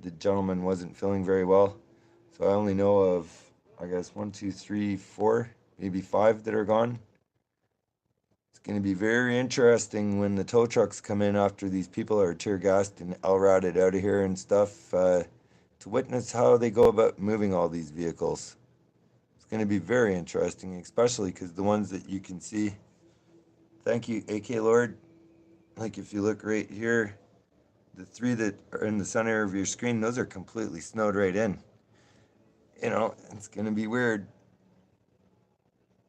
the gentleman wasn't feeling very well. So I only know of, I guess, one, two, three, four, maybe five that are gone. It's going to be very interesting when the tow trucks come in after these people are tear gassed and LRADed out of here and stuff, to witness how they go about moving all these vehicles. It's going to be very interesting, especially because the ones that you can see. Thank you, AK Lord. Like if you look right here, the three that are in the center of your screen, those are completely snowed right in. You know, it's going to be weird.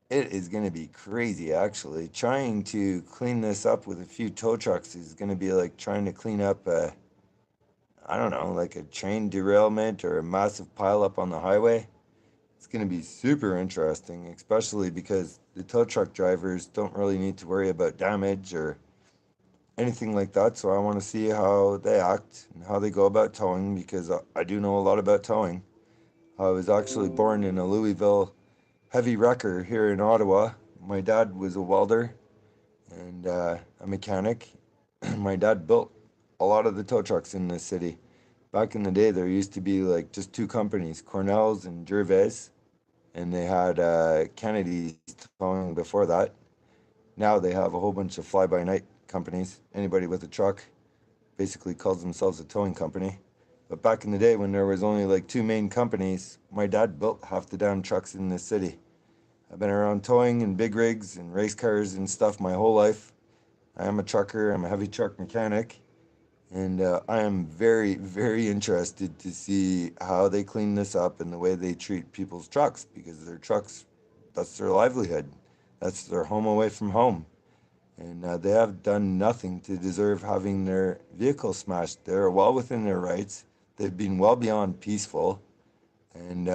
It is going to be crazy, actually. Trying to clean this up with a few tow trucks is going to be like trying to clean up I don't know, like a train derailment or a massive pileup on the highway. It's going to be super interesting, especially because the tow truck drivers don't really need to worry about damage or anything like that. So I want to see how they act and how they go about towing because I do know a lot about towing. I was actually born in a Louisville heavy wrecker here in Ottawa. My dad was a welder and a mechanic. My dad built a lot of the tow trucks in this city. Back in the day, there used to be like just two companies, Cornell's and Gervais, and they had Kennedy's towing before that. Now they have a whole bunch of fly-by-night companies. Anybody with a truck basically calls themselves a towing company. But back in the day when there was only like two main companies, my dad built half the damn trucks in this city. I've been around towing and big rigs and race cars and stuff my whole life. I am a trucker, I'm a heavy truck mechanic, and I am very, very interested to see how they clean this up and the way they treat people's trucks because their trucks, that's their livelihood. That's their home away from home. And they have done nothing to deserve having their vehicle smashed. They're well within their rights. They've been well beyond peaceful, and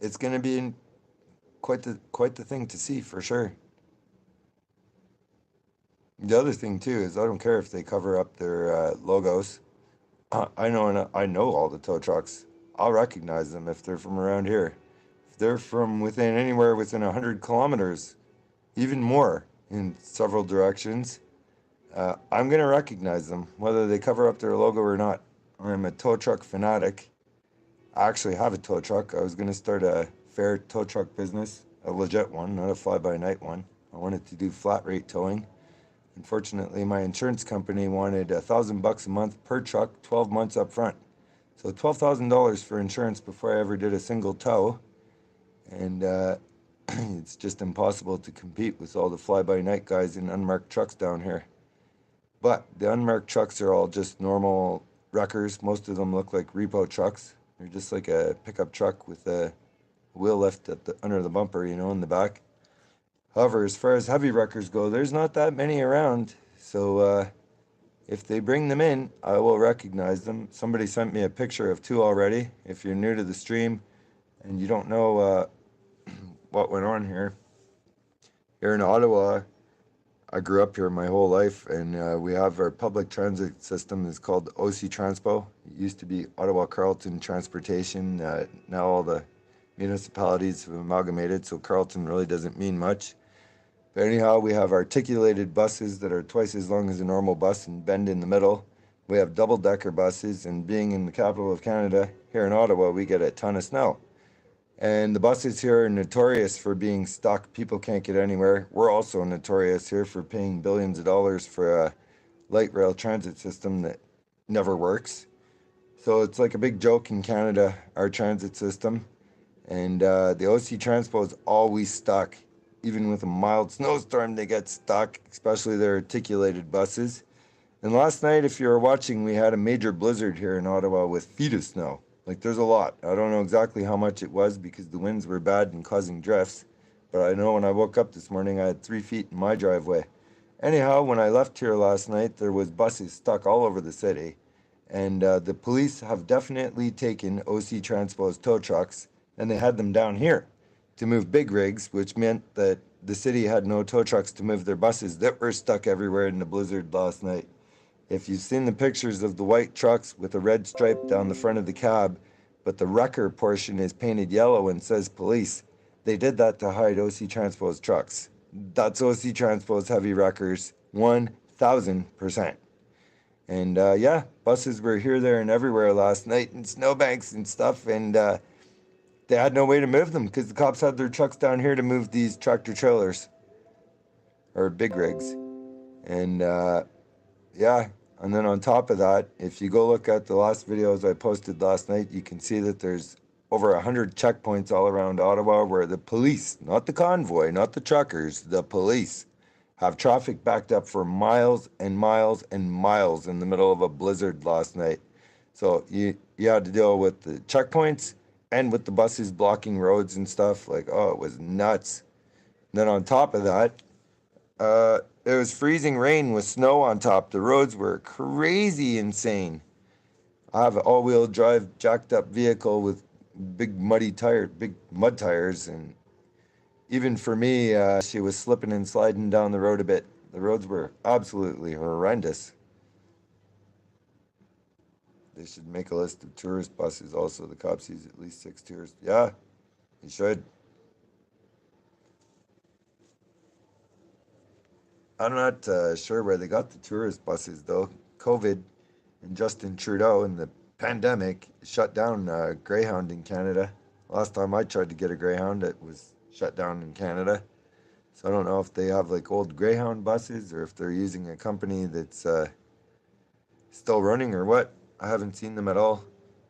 it's going to be quite the thing to see for sure. The other thing too is I don't care if they cover up their logos. I know all the tow trucks. I'll recognize them if they're from around here. If they're from within anywhere within 100 kilometers, even more in several directions, I'm gonna recognize them whether they cover up their logo or not. I'm a tow truck fanatic. I actually have a tow truck. I was gonna start a fair tow truck business, a legit one, not a fly-by-night one. I wanted to do flat rate towing. Unfortunately, my insurance company wanted $1,000 a month per truck, 12 months up front. So $12,000 for insurance before I ever did a single tow, and it's just impossible to compete with all the fly-by-night guys in unmarked trucks down here. But the unmarked trucks are all just normal wreckers. Most of them look like repo trucks. They're just like a pickup truck with a wheel lift under the bumper, in the back. However, as far as heavy wreckers go, there's not that many around. So if they bring them in, I will recognize them. Somebody sent me a picture of two already. If you're new to the stream and you don't know what went on here in Ottawa, I grew up here my whole life, and we have our public transit system is called OC Transpo. It used to be Ottawa Carleton Transportation. Now all the municipalities have amalgamated, so Carleton really doesn't mean much. But anyhow, we have articulated buses that are twice as long as a normal bus and bend in the middle. We have double-decker buses, and being in the capital of Canada, here in Ottawa, we get a ton of snow. And the buses here are notorious for being stuck. People can't get anywhere. We're also notorious here for paying billions of dollars for a light rail transit system that never works. So it's like a big joke in Canada, our transit system. And the OC Transpo is always stuck. Even with a mild snowstorm, they get stuck, especially their articulated buses. And last night, if you were watching, we had a major blizzard here in Ottawa with feet of snow. Like, there's a lot. I don't know exactly how much it was because the winds were bad and causing drifts. But I know when I woke up this morning, I had 3 feet in my driveway. Anyhow, when I left here last night, there was buses stuck all over the city. And the police have definitely taken OC Transpo's tow trucks, and they had them down here to move big rigs, which meant that the city had no tow trucks to move their buses that were stuck everywhere in the blizzard last night. If you've seen the pictures of the white trucks with a red stripe down the front of the cab, but the wrecker portion is painted yellow and says police, they did that to hide OC Transpo's trucks. That's OC Transpo's heavy wreckers, 1,000%. And yeah, buses were here, there, and everywhere last night in snowbanks and stuff, and they had no way to move them because the cops had their trucks down here to move these tractor trailers or big rigs. And yeah, and then on top of that, if you go look at the last videos I posted last night, you can see that there's over 100 checkpoints all around Ottawa where the police, not the convoy, not the truckers, the police have traffic backed up for miles and miles and miles in the middle of a blizzard last night. So you had to deal with the checkpoints and with the buses blocking roads and stuff. Like, oh, it was nuts. And then on top of that, it was freezing rain with snow on top. The roads were crazy insane. I have an all-wheel drive jacked up vehicle with big mud tires, and even for me, she was slipping and sliding down the road a bit. The roads were absolutely horrendous. They should make a list of tourist buses also. The cops use at least 6 tourists. Yeah, you should. I'm not sure where they got the tourist buses though. COVID and Justin Trudeau and the pandemic shut down Greyhound in Canada. Last time I tried to get a Greyhound, it was shut down in Canada. So I don't know if they have like old Greyhound buses or if they're using a company that's still running or what. I haven't seen them at all.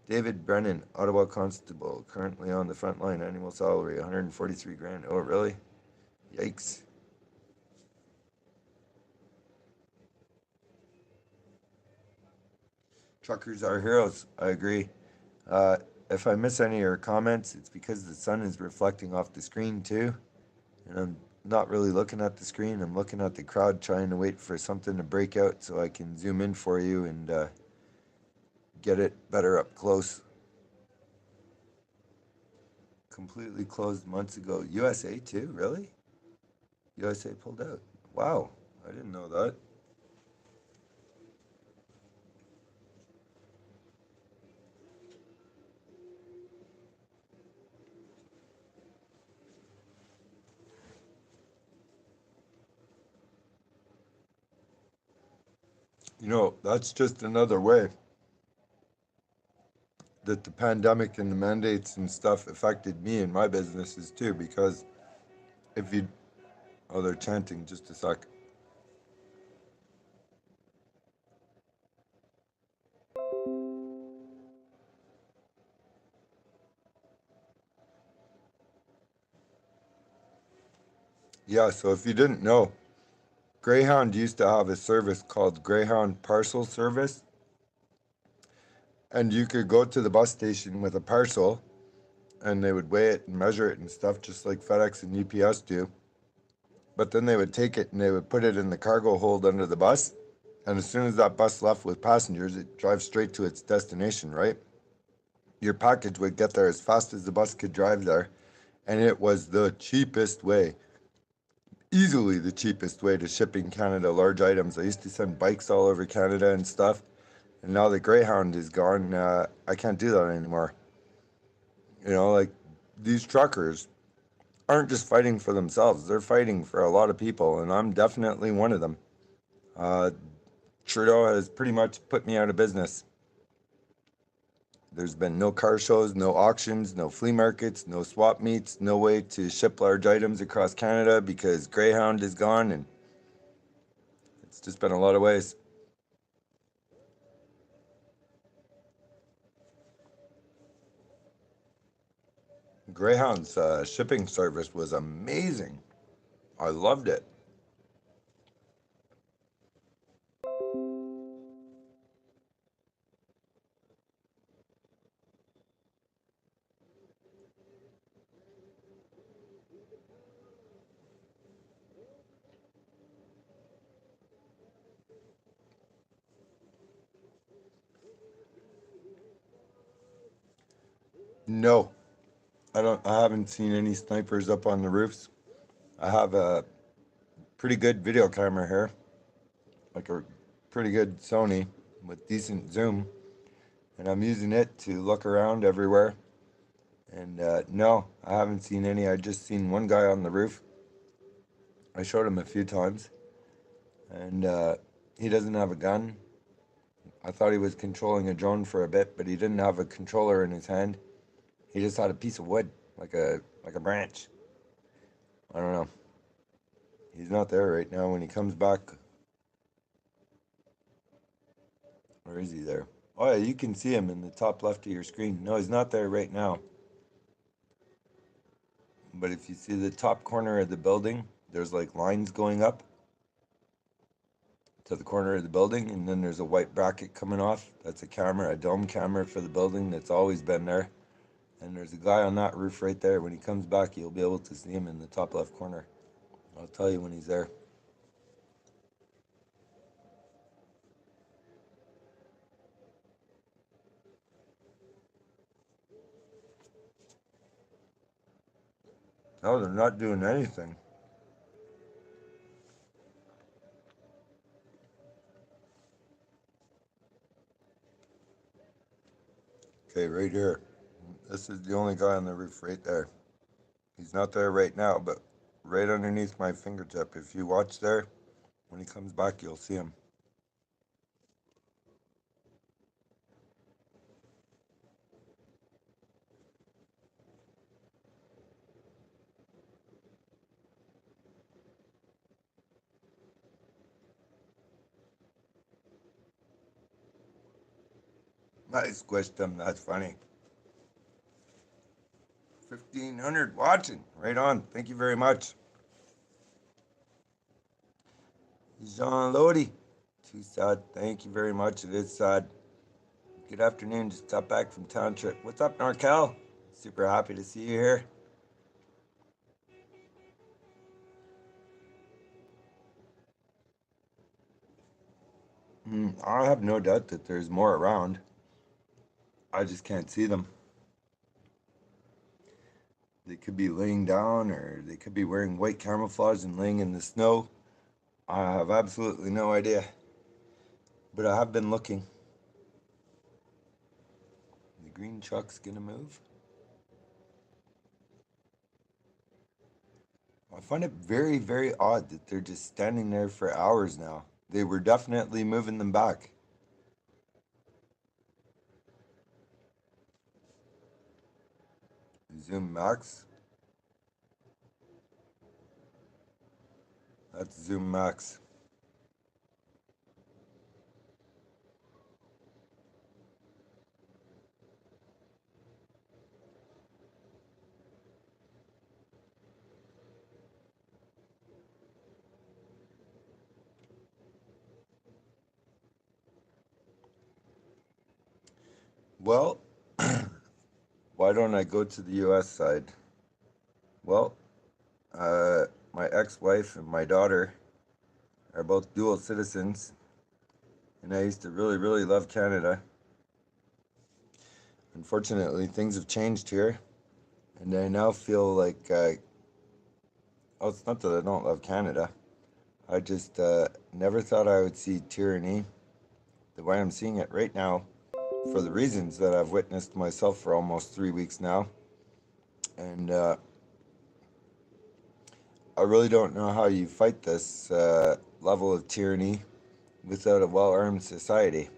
David Brennan, Ottawa Constable, currently on the front line, annual salary 143 grand. Oh, really? Yikes. Truckers are heroes. I agree. Uh, if I miss any of your comments, it's because the sun is reflecting off the screen too. And I'm not really looking at the screen. I'm looking at the crowd trying to wait for something to break out so I can zoom in for you and get it better up close. Completely closed months ago. USA too? Really? USA pulled out. Wow. I didn't know that. You know, that's just another way that the pandemic and the mandates and stuff affected me and my businesses too. Because if you, oh, they're chanting just a sec. Yeah, so if you didn't know, Greyhound used to have a service called Greyhound Parcel Service, and you could go to the bus station with a parcel and they would weigh it and measure it and stuff just like FedEx and UPS do. But then they would take it and they would put it in the cargo hold under the bus. And as soon as that bus left with passengers, it drives straight to its destination, right? Your package would get there as fast as the bus could drive there. And it was the cheapest way, easily the cheapest way to ship in Canada large items. I used to send bikes all over Canada and stuff. And now the Greyhound is gone. I can't do that anymore. You know, like these truckers aren't just fighting for themselves, they're fighting for a lot of people. And I'm definitely one of them. Uh, Trudeau has pretty much put me out of business. There's been no car shows, no auctions, no flea markets, no swap meets, no way to ship large items across Canada because Greyhound is gone, and it's just been a lot of ways. Greyhound's shipping service was amazing. I loved it. No, I don't. I haven't seen any snipers up on the roofs. I have a pretty good video camera here, like a pretty good Sony with decent zoom, and I'm using it to look around everywhere. And no, I haven't seen any. I just seen one guy on the roof. I showed him a few times, and he doesn't have a gun. I thought he was controlling a drone for a bit, but he didn't have a controller in his hand. He just had a piece of wood, like a branch. I don't know. He's not there right now. When he comes back, or is he there? Oh yeah, you can see him in the top left of your screen. No, he's not there right now. But if you see the top corner of the building, there's like lines going up to the corner of the building, and then there's a white bracket coming off. That's a camera, a dome camera for the building that's always been there. And there's a guy on that roof right there. When he comes back, you'll be able to see him in the top left corner. I'll tell you when he's there. No, they're not doing anything. Okay, right here. This is the only guy on the roof right there. He's not there right now, but right underneath my fingertip, if you watch there, when he comes back, you'll see him. I squished him. That's funny. 1,500 watching. Right on. Thank you very much. Jean Lodi. Too sad. Thank you very much. It is sad. Good afternoon. Just got back from town trip. What's up, Norcal? Super happy to see you here. I have no doubt that there's more around. I just can't see them. They could be laying down or they could be wearing white camouflage and laying in the snow. I have absolutely no idea. But I have been looking. The green truck's gonna move. I find it very, very odd that they're just standing there for hours now. They were definitely moving them back. Zoom max. That's zoom max. Well, why don't I go to the US side? Well, my ex wife and my daughter are both dual citizens, and I used to really, really love Canada. Unfortunately, things have changed here, and I now feel like, oh, it's not that I don't love Canada. I just never thought I would see tyranny the way I'm seeing it right now for the reasons that I've witnessed myself for almost 3 weeks now. And I really don't know how you fight this level of tyranny without a well armed society.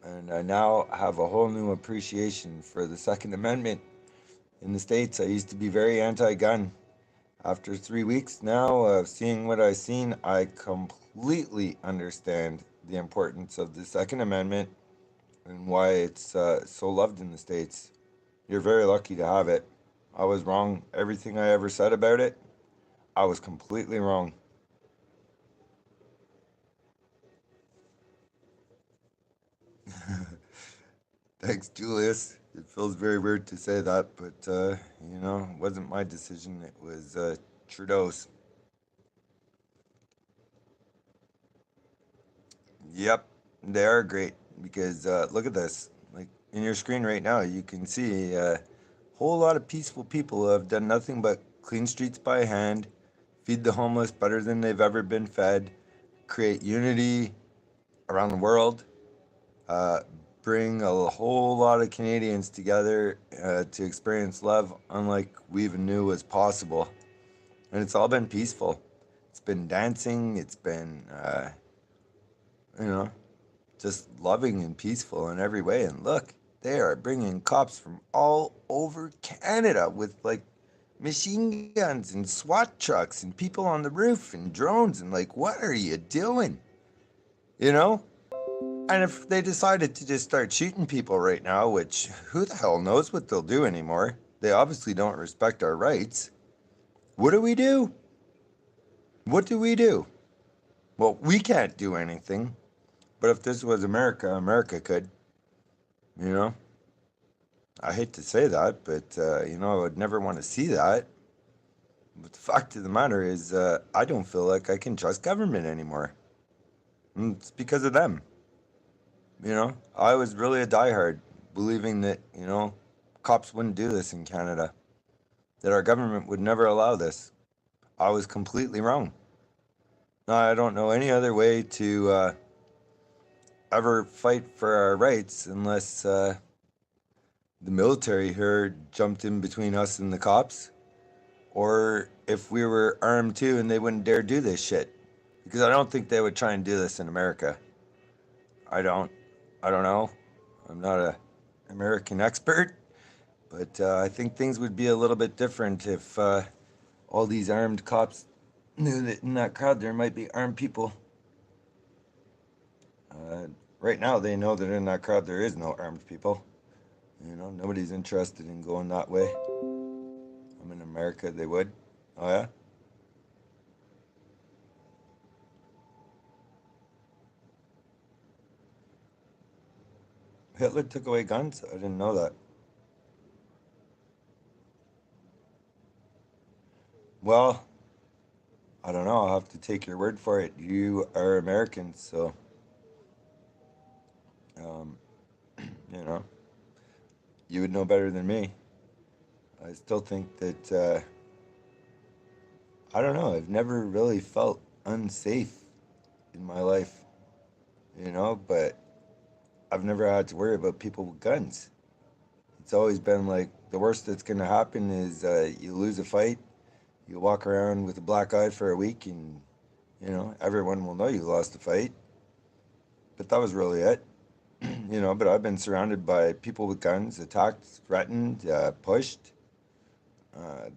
And I now have a whole new appreciation for the Second Amendment. In the States, I used to be very anti gun. After 3 weeks now of seeing what I've seen, I completely understand the importance of the Second Amendment and why it's so loved in the States. You're very lucky to have it. I was wrong. Everything I ever said about it, I was completely wrong. Thanks, Julius. It feels very weird to say that, but it wasn't my decision. It was Trudeau's. Yep, they are great because look at this. Like in your screen right now, you can see a whole lot of peaceful people who have done nothing but clean streets by hand, feed the homeless better than they've ever been fed, create unity around the world, uh, bring a whole lot of Canadians together to experience love unlike we even knew was possible. And it's all been peaceful. It's been dancing. It's been, you know, just loving and peaceful in every way. And look, they are bringing cops from all over Canada with like machine guns and SWAT trucks and people on the roof and drones. And like, what are you doing? You know? And if they decided to just start shooting people right now, which who the hell knows what they'll do anymore? They obviously don't respect our rights. What do we do? What do we do? Well, we can't do anything. But if this was America, America could. You know? I hate to say that, but, I would never want to see that. But the fact of the matter is, I don't feel like I can trust government anymore. And it's because of them. I was really a diehard, believing that, cops wouldn't do this in Canada, that our government would never allow this. I was completely wrong. Now, I don't know any other way to ever fight for our rights unless the military here jumped in between us and the cops, or if we were armed too and they wouldn't dare do this shit. Because I don't think they would try and do this in America. I don't. I don't know. I'm not a American expert, but I think things would be a little bit different if all these armed cops knew that in that crowd there might be armed people. Uh, right now, they know that in that crowd there is no armed people. Nobody's interested in going that way. I'm in America, they would. Oh, yeah? Hitler took away guns? I didn't know that. Well, I don't know. I'll have to take your word for it. You are American, so, um, you know, you would know better than me. I still think that, I don't know, I've never really felt unsafe in my life, but I've never had to worry about people with guns. It's always been like the worst that's going to happen is you lose a fight, you walk around with a black eye for a week, and, everyone will know you lost a fight. But that was really it. But I've been surrounded by people with guns, attacked, threatened, pushed.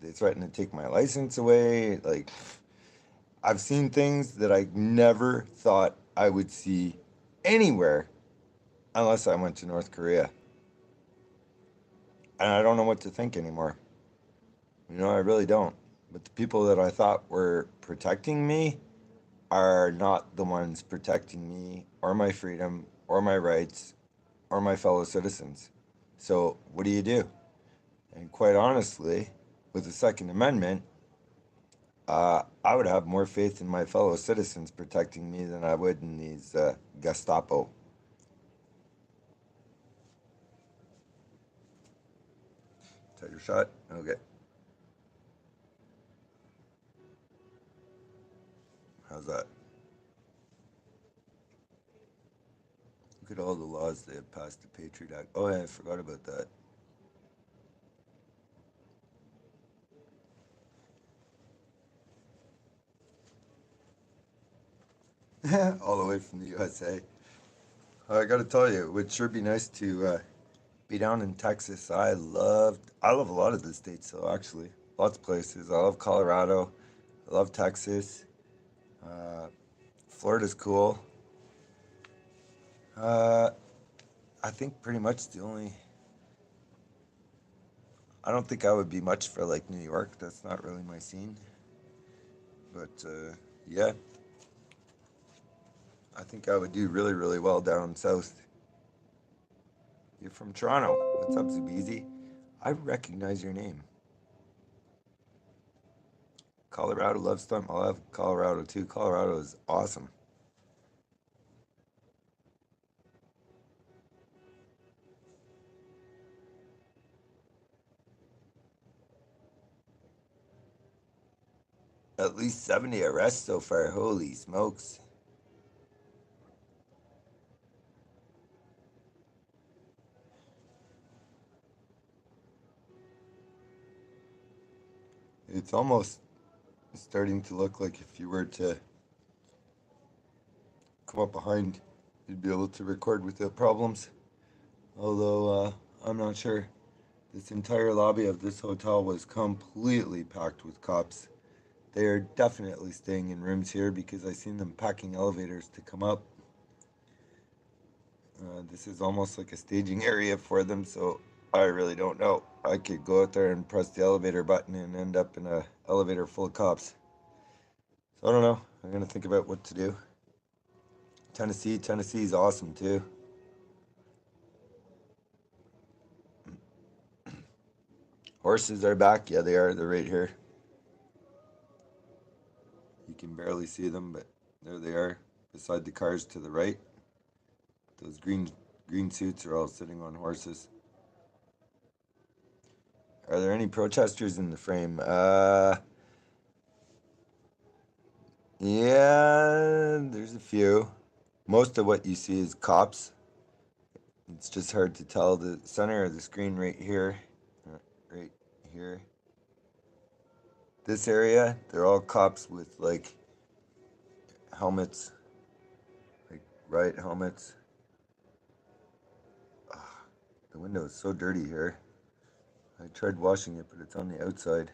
They threatened to take my license away. Like, I've seen things that I never thought I would see anywhere unless I went to North Korea. And I don't know what to think anymore. I really don't. But the people that I thought were protecting me are not the ones protecting me or my freedom or my rights or my fellow citizens. So, what do you do? And quite honestly, with the Second Amendment, I would have more faith in my fellow citizens protecting me than I would in these Gestapo. Is that your shot? Okay. How's that? Look at all the laws they have passed the Patriot Act. Oh, yeah, I forgot about that. All the way from the USA. I got to tell you, it would sure be nice to be down in Texas. I love a lot of the states, though. Actually, lots of places. I love Colorado. I love Texas. Uh, Florida's cool. Uh, I think pretty much the only. I don't think I would be much for like New York. That's not really my scene. But yeah, I think I would do really, really well down south. You're from Toronto. What's up, Zubizi? I recognize your name. Colorado loves Stunt. I love Colorado too. Colorado is awesome. At least 70 arrests so far. Holy smokes. It's almost starting to look like if you were to come up behind you'd be able to record without problems. Although I'm not sure. This entire lobby of this hotel was completely packed with cops. They are definitely staying in rooms here because I seen them packing elevators to come up. This is almost like a staging area for them, so I really don't know. I could go out there and press the elevator button and end up in a elevator full of cops. So I don't know. I'm gonna think about what to do. Tennessee is awesome too. Horses are back. Yeah, they are. They're right here. You can barely see them, but there they are beside the cars to the right. Those green suits are all sitting on horses. Are there any protesters in the frame? Yeah, there's a few. Most of what you see is cops. It's just hard to tell. The center of the screen right here, right here, this area, they're all cops with like helmets, like riot helmets. Ugh, the window is so dirty here. I tried washing it, but it's on the outside.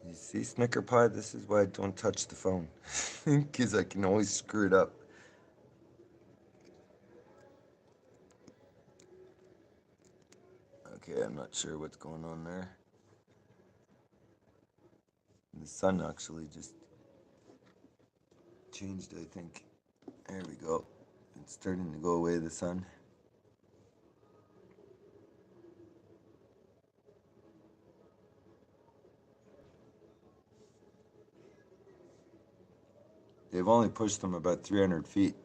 You see, Snicker Pie? This is why I don't touch the phone, because I can always screw it up. Okay, I'm not sure what's going on there. The sun actually just changed, I think. There we go. It's starting to go away, the sun. They've only pushed them about 300 feet.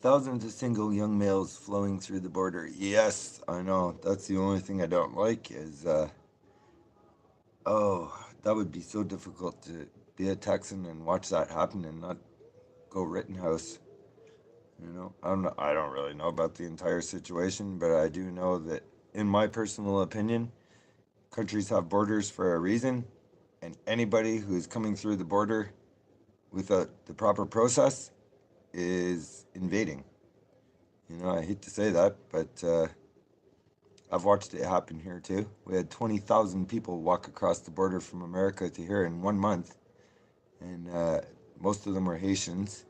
Thousands of single young males flowing through the border. Yes, I know. That's the only thing I don't like is, oh, that would be so difficult to be a Texan and watch that happen and not go Rittenhouse. You know, I don't really know about the entire situation, but I do know that, in my personal opinion, countries have borders for a reason, and anybody who is coming through the border without the proper process is invading. You know, I hate to say that, but I've watched it happen here too. We had 20,000 people walk across the border from America to here in 1 month, and most of them were Haitians,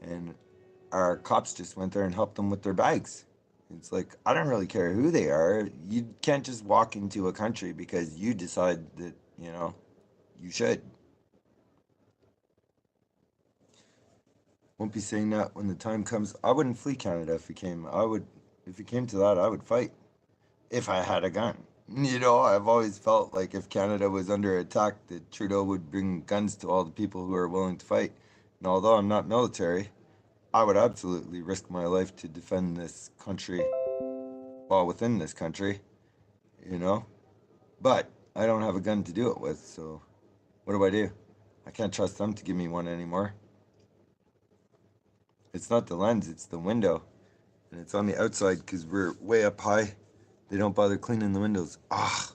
and our cops just went there and helped them with their bags. It's like, I don't really care who they are. You can't just walk into a country because you decide that, you know, you should. Won't be saying that when the time comes. I wouldn't flee Canada if it came. If it came to that, I would fight if I had a gun. You know, I've always felt like if Canada was under attack, that Trudeau would bring guns to all the people who are willing to fight. And although I'm not military, I would absolutely risk my life to defend this country while within this country, you know? But I don't have a gun to do it with, so what do? I can't trust them to give me one anymore. It's not the lens, it's the window. And it's on the outside because we're way up high. They don't bother cleaning the windows. Ah.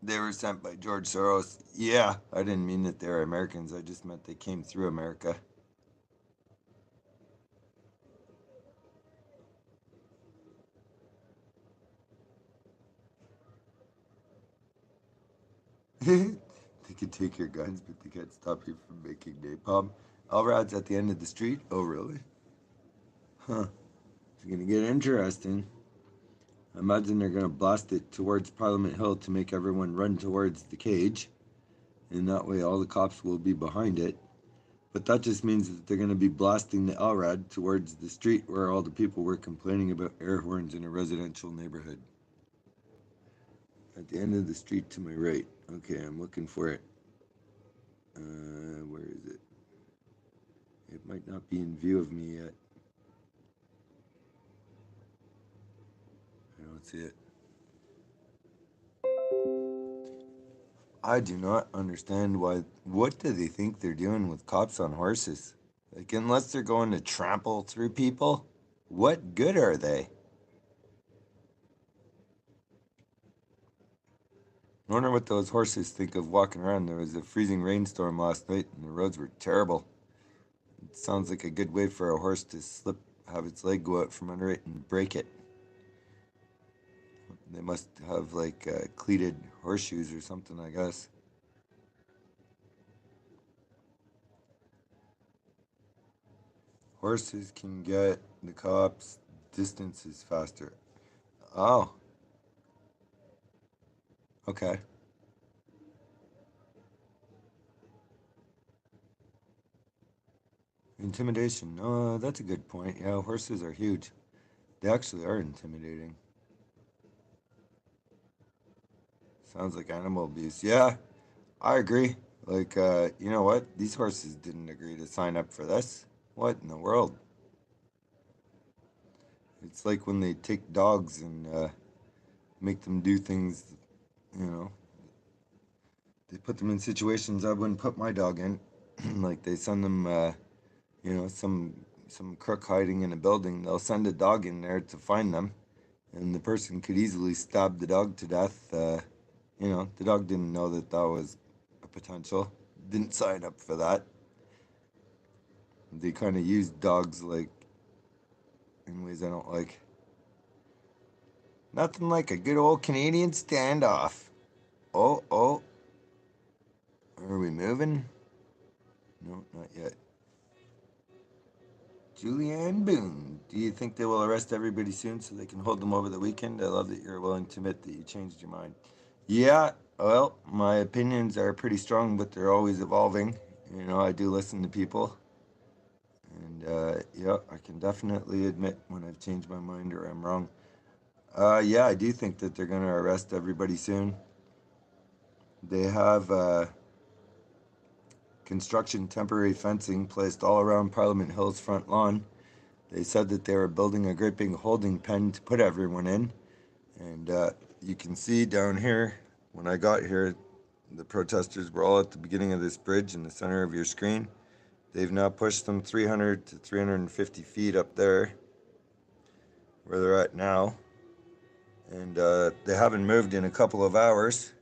They were sent by George Soros. Yeah, I didn't mean that they're Americans. I just meant they came through America. They can take your guns, but they can't stop you from making napalm. Elrod's at the end of the street? Oh, really? Huh. It's gonna get interesting. I imagine they're gonna blast it towards Parliament Hill to make everyone run towards the cage, and that way all the cops will be behind it. But that just means that they're gonna be blasting the LRAD towards the street where all the people were complaining about air horns in a residential neighborhood. At the end of the street to my right. Okay, I'm looking for it. Where is it? It might not be in view of me yet. I don't see it. I do not understand why. What do they think they're doing with cops on horses? Like, unless they're going to trample through people, what good are they? I wonder what those horses think of walking around. There was a freezing rainstorm last night and the roads were terrible. It sounds like a good way for a horse to slip, have its leg go out from under it and break it. They must have like cleated horseshoes or something, I guess. Horses can get the cops distances faster. Oh, okay. Intimidation. Oh, that's a good point. Yeah, horses are huge. They actually are intimidating. Sounds like animal abuse. Yeah, I agree. Like, you know what? These horses didn't agree to sign up for this. What in the world? It's like when they take dogs and make them do things, you know, they put them in situations I wouldn't put my dog in. Like they send them, some crook hiding in a building. They'll send a dog in there to find them, and the person could easily stab the dog to death. The dog didn't know that that was a potential. Didn't sign up for that. They kind of use dogs like in ways I don't like. Nothing like a good old Canadian standoff. Oh, oh, are we moving? No, not yet. Julianne Boone, do you think they will arrest everybody soon so they can hold them over the weekend? I love that you're willing to admit that you changed your mind. Yeah, well, my opinions are pretty strong, but they're always evolving. I do listen to people, and yeah, I can definitely admit when I've changed my mind or I'm wrong. Yeah, I do think that they're going to arrest everybody soon. They have construction temporary fencing placed all around Parliament Hill's front lawn. They said that they were building a great big holding pen to put everyone in. And you can see down here, when I got here, the protesters were all at the beginning of this bridge in the center of your screen. They've now pushed them 300 to 350 feet up there, where they're at now. And they haven't moved in a couple of hours.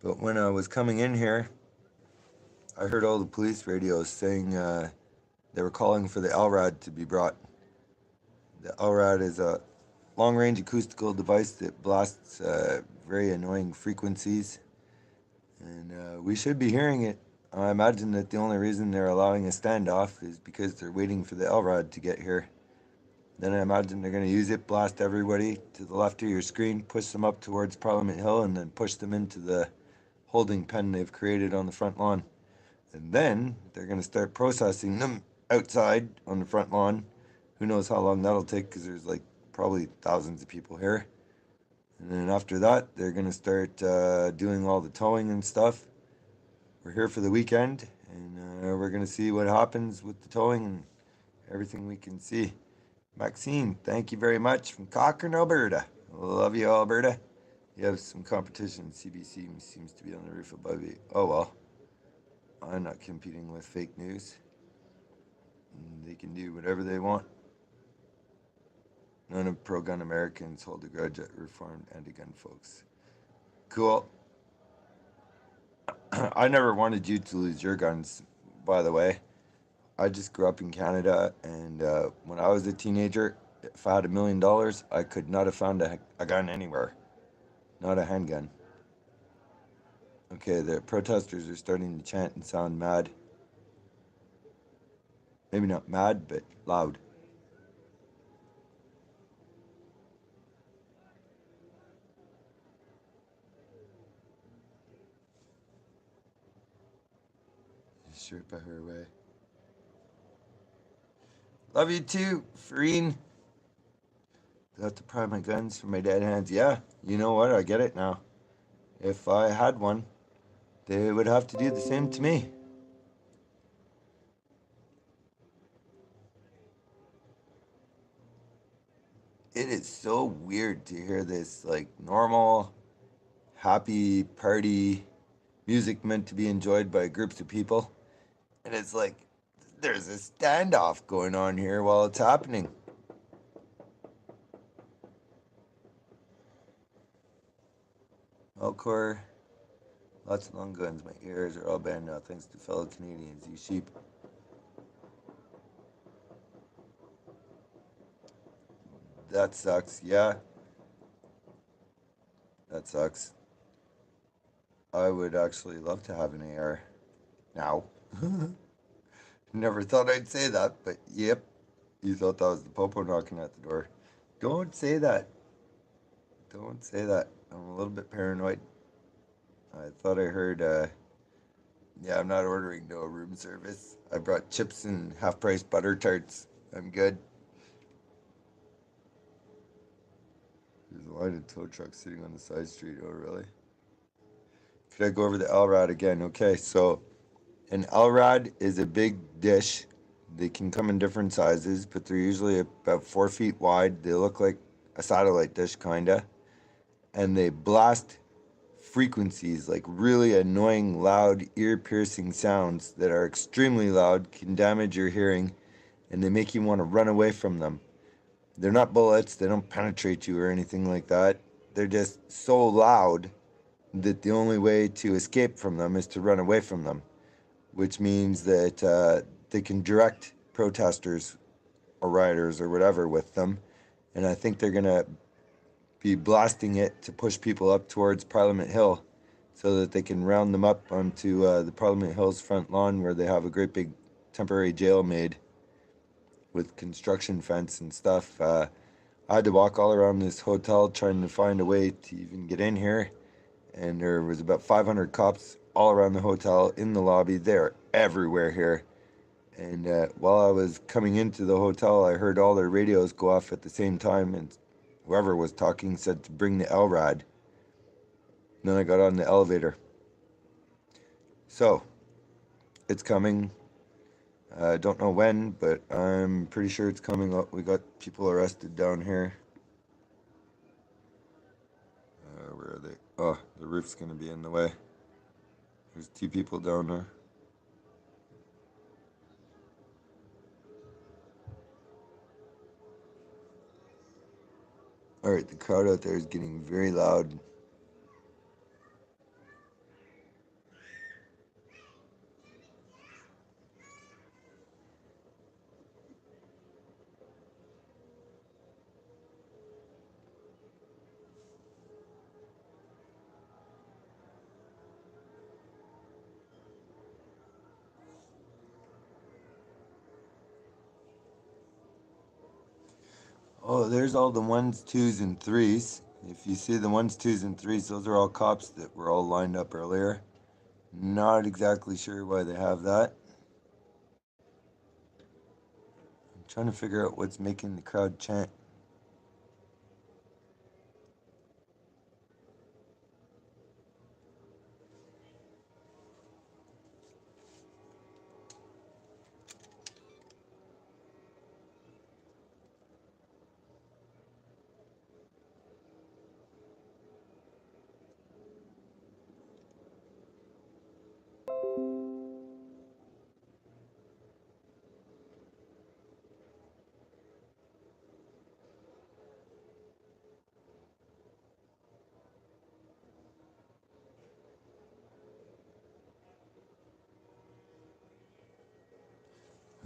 But when I was coming in here, I heard all the police radios saying they were calling for the LRAD to be brought. The LRAD is a long range acoustical device that blasts very annoying frequencies, and we should be hearing it. I imagine that the only reason they're allowing a standoff is because they're waiting for the LRAD to get here. Then I imagine they're going to use it, blast everybody to the left of your screen, push them up towards Parliament Hill, and then push them into the holding pen they've created on the front lawn. And then they're going to start processing them outside on the front lawn. Who knows how long that'll take because there's like probably thousands of people here. And then after that, they're going to start doing all the towing and stuff. We're here for the weekend, and we're going to see what happens with the towing and everything we can see. Maxine, thank you very much from Cochrane, Alberta. Love you, Alberta. You have some competition. CBC seems to be on the roof above you. Oh well, I'm not competing with fake news. They can do whatever they want. None of pro-gun Americans hold a grudge at reformed anti-gun folks. Cool. I never wanted you to lose your guns, by the way. I just grew up in Canada, and when I was a teenager, if I had $1 million, I could not have found a gun anywhere, not a handgun. Okay, the protesters are starting to chant and sound mad. Maybe not mad, but loud. Sherpa her way. Love you too, Fareen. Do I have to pry my guns from my dead hands? Yeah, you know what? I get it now. If I had one, they would have to do the same to me. It is so weird to hear this like normal, happy party. music meant to be enjoyed by groups of people. And it's like, there's a standoff going on here while it's happening. Elcor, lots of long guns. My ears are all banned now thanks to fellow Canadians. You sheep. That sucks. Yeah, that sucks. I would actually love to have an AR now. Never thought I'd say that, but yep. You thought that was the popo knocking at the door. Don't say that. Don't say that. I'm a little bit paranoid. I thought I heard, yeah, I'm not ordering no room service. I brought chips and half-price butter tarts. I'm good. There's a line of tow trucks sitting on the side street. Oh, really? Could I go over the LRAD again? Okay, so an LRAD is a big dish. They can come in different sizes, but they're usually about 4 feet wide. They look like a satellite dish, kinda. And they blast frequencies, like really annoying, loud, ear-piercing sounds that are extremely loud, can damage your hearing, and they make you want to run away from them. They're not bullets, they don't penetrate you or anything like that. They're just so loud that the only way to escape from them is to run away from them, which means that they can direct protesters or rioters or whatever with them. And I think they're going to be blasting it to push people up towards Parliament Hill so that they can round them up onto the Parliament Hill's front lawn where they have a great big temporary jail made with construction fence and stuff. I had to walk all around this hotel trying to find a way to even get in here, and there was about 500 cops all around the hotel in the lobby. They're everywhere here. And while I was coming into the hotel, I heard all their radios go off at the same time, and whoever was talking said to bring the LRAD. Then I got on the elevator. So, it's coming. I don't know when, but I'm pretty sure it's coming up. We got people arrested down here. Where are they? Oh, the roof's going to be in the way. There's 2 people down there. Alright, the crowd out there is getting very loud. Oh, there's all the 1s, 2s, and 3s. If you see the 1s, 2s, and 3s, those are all cops that were all lined up earlier. Not exactly sure why they have that. I'm trying to figure out what's making the crowd chant.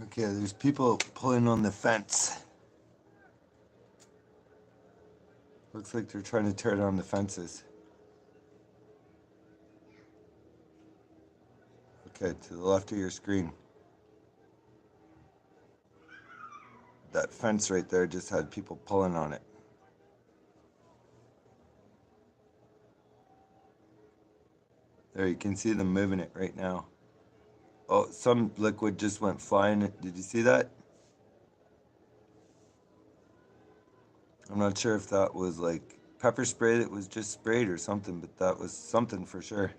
Okay, there's people pulling on the fence. Looks like they're trying to tear down the fences. Okay, to the left of your screen. That fence right there just had people pulling on it. There, you can see them moving it right now. Oh, some liquid just went flying. Did you see that? I'm not sure if that was like pepper spray that was just sprayed or something, but that was something for sure.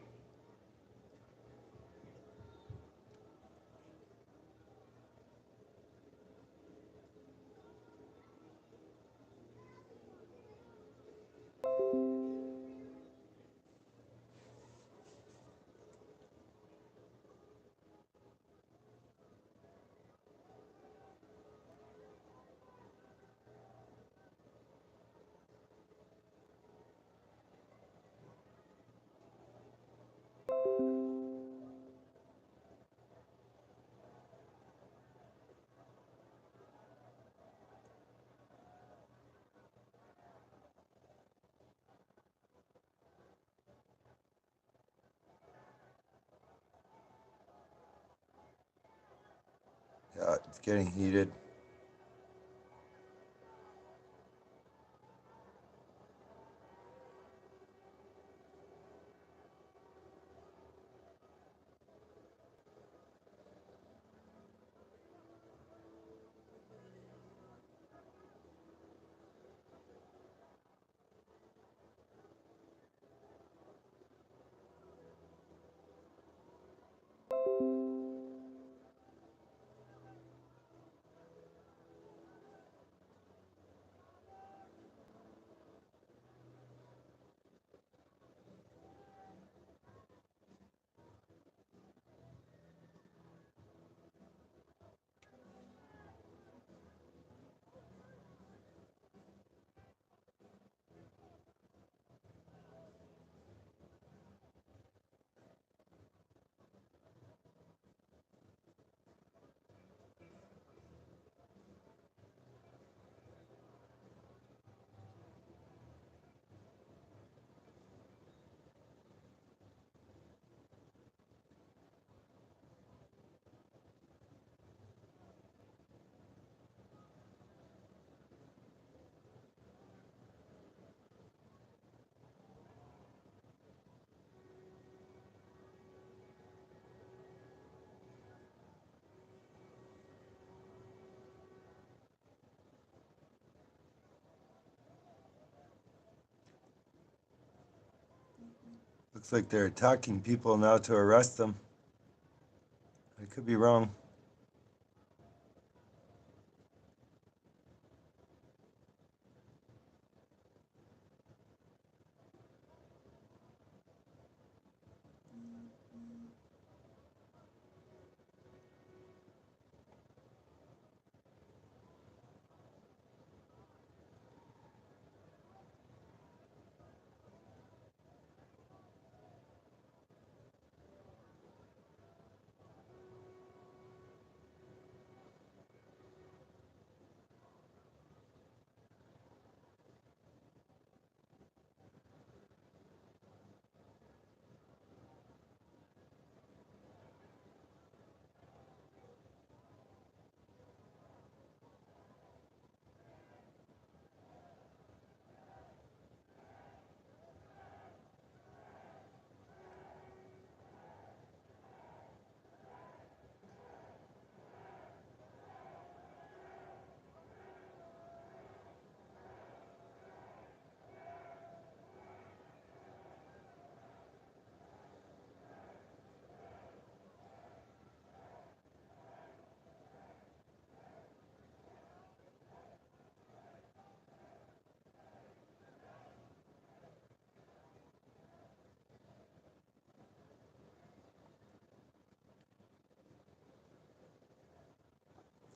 Yeah, it's getting heated. Looks like they're attacking people now to arrest them. I could be wrong.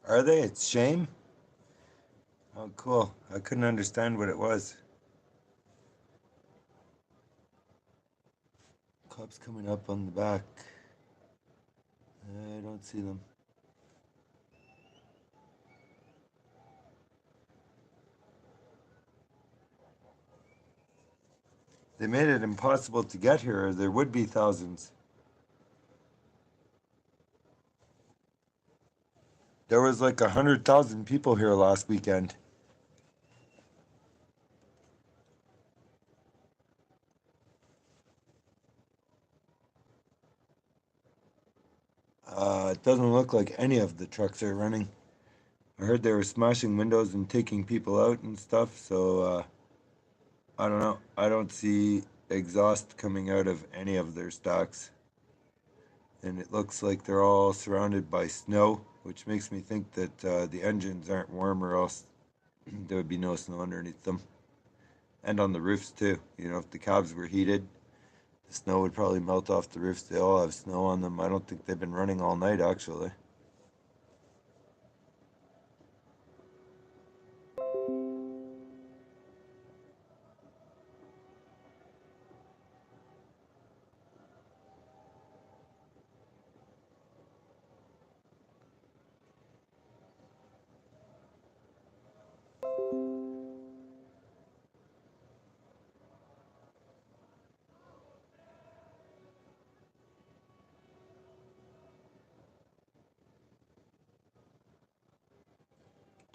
Are they? It's shame? Oh, cool. I couldn't understand what it was. Cops coming up on the back. I don't see them. They made it impossible to get here, or there would be thousands. There was like 100,000 people here last weekend. It doesn't look like any of the trucks are running. I heard they were smashing windows and taking people out and stuff, so I don't know. I don't see exhaust coming out of any of their stacks. And it looks like they're all surrounded by snow, which makes me think that the engines aren't warm, or else there would be no snow underneath them. And on the roofs, too. You know, if the cabs were heated, the snow would probably melt off the roofs. They all have snow on them. I don't think they've been running all night, actually.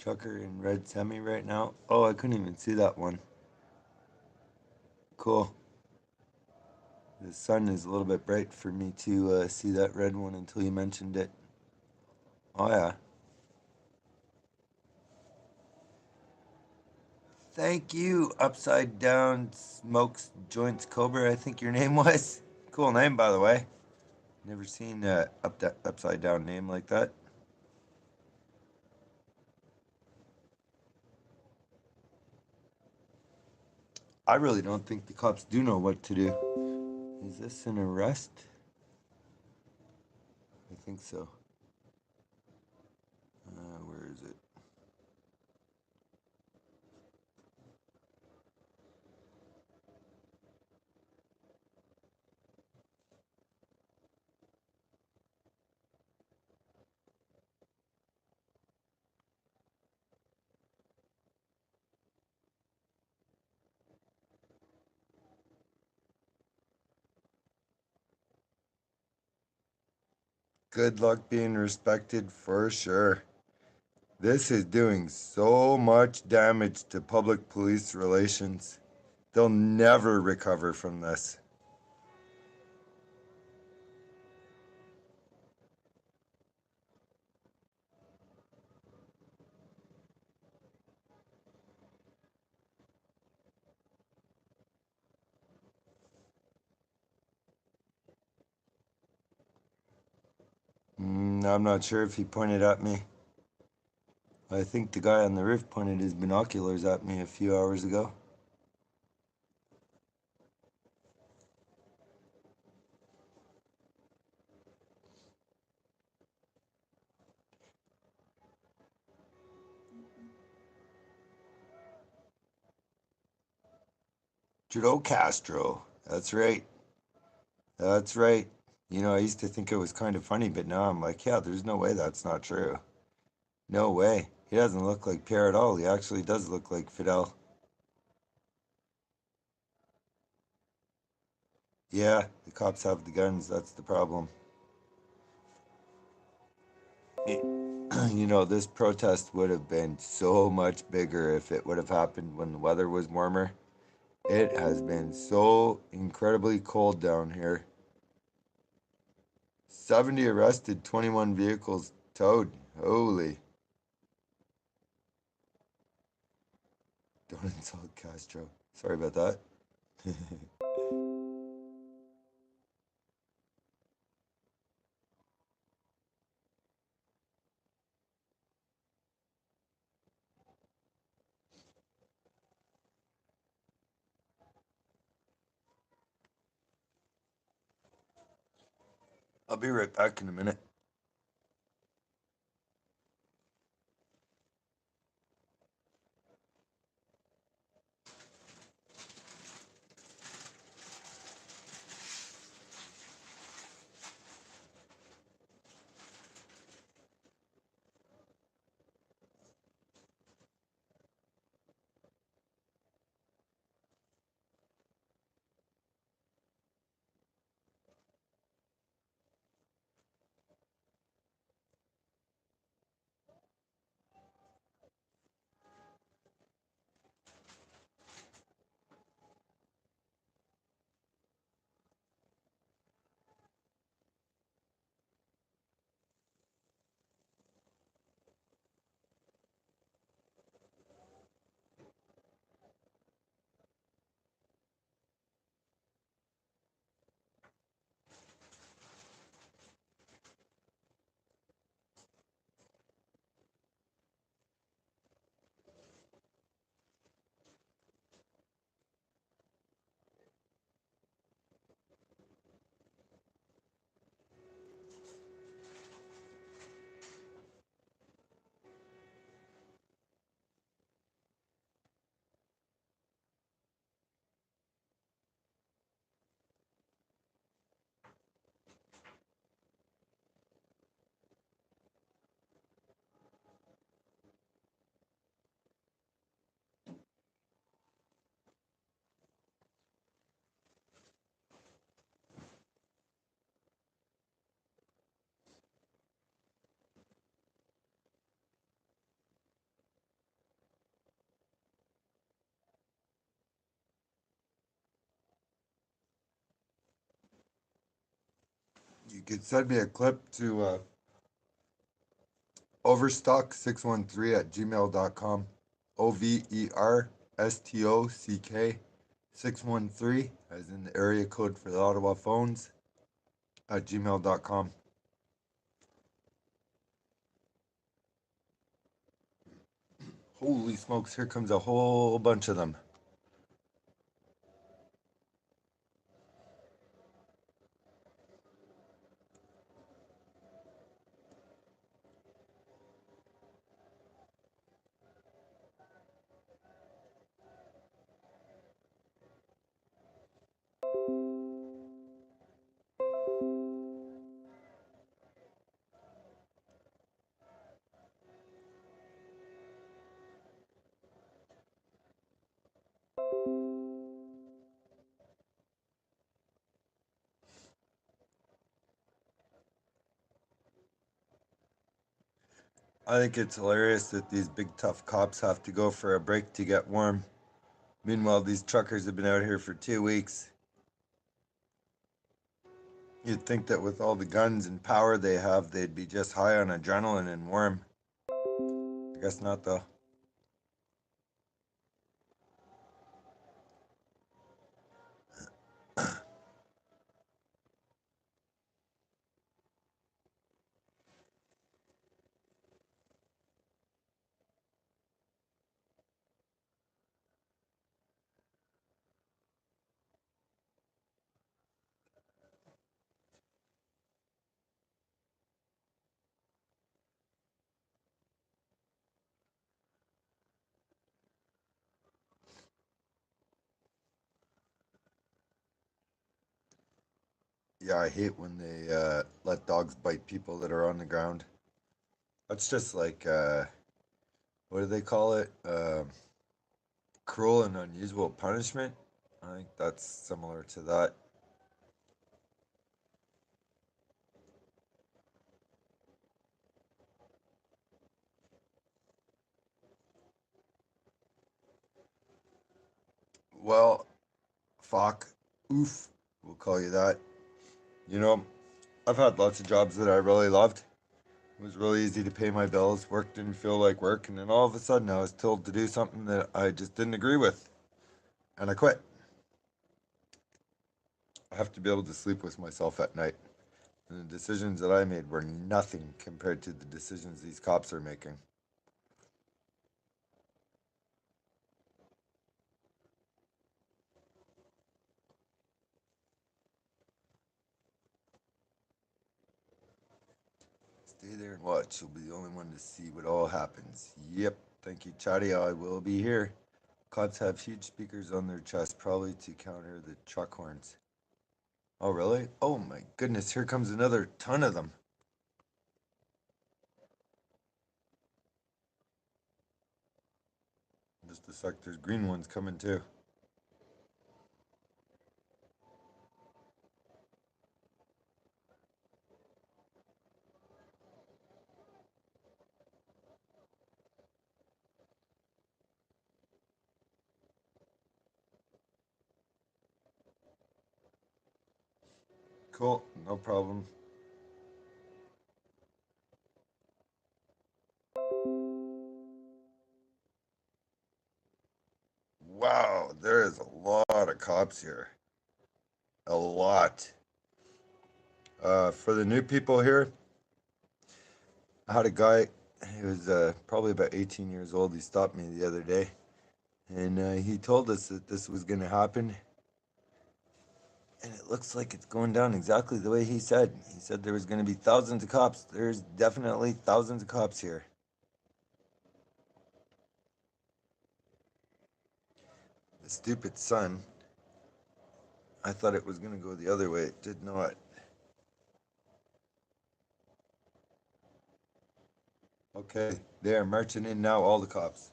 trucker in red semi right now. Oh, I couldn't even see that one. Cool. The sun is a little bit bright for me to see that red one until you mentioned it. Oh, yeah. Thank you, Upside Down Smokes Joints Cobra, I think your name was. Cool name, by the way. Never seen a upside down name like that. I really don't think the cops do know what to do. Is this an arrest? I think so. Where is it? Good luck being respected for sure. This is doing so much damage to public police relations. They'll never recover from this. I'm not sure if he pointed at me. I think the guy on the roof pointed his binoculars at me a few hours ago. Trudeau Castro. That's right. That's right. You know, I used to think it was kind of funny, but now I'm like, yeah, there's no way that's not true. No way. He doesn't look like Pierre at all. He actually does look like Fidel. Yeah, the cops have the guns. That's the problem. You know, this protest would have been so much bigger if it would have happened when the weather was warmer. It has been so incredibly cold down here. 70 arrested, 21 vehicles towed. Holy. Don't insult Castro. Sorry about that. I'll be right back in a minute. You could send me a clip to overstock613 at gmail.com. Overstock 613, as in the area code for the Ottawa phones, at gmail.com. Holy smokes, here comes a whole bunch of them. I think it's hilarious that these big tough cops have to go for a break to get warm. Meanwhile, these truckers have been out here for 2 weeks. You'd think that with all the guns and power they have, they'd be just high on adrenaline and warm. I guess not, though. Yeah, I hate when they let dogs bite people that are on the ground. That's just like, what do they call it? Cruel and unusual punishment. I think that's similar to that. Well, fuck, oof, we'll call you that. You know, I've had lots of jobs that I really loved. It was really easy to pay my bills. Work didn't feel like work, and then all of a sudden I was told to do something that I just didn't agree with, and I quit. I have to be able to sleep with myself at night. And the decisions that I made were nothing compared to the decisions these cops are making. Stay there and watch. You'll be the only one to see what all happens. Yep. Thank you, Chatty. I will be here. Cops have huge speakers on their chest, probably to counter the truck horns. Oh, really? Oh my goodness, here comes another ton of them. Just a sec, there's green ones coming too. Cool, no problem. Wow, there is a lot of cops here. A lot. For the new people here, I had a guy, he was probably about 18 years old. He stopped me the other day, and he told us that this was going to happen. And it looks like it's going down exactly the way he said. He said there was going to be thousands of cops. There's definitely thousands of cops here. The stupid son, I thought it was going to go the other way. It did not. Okay, they are marching in now, all the cops.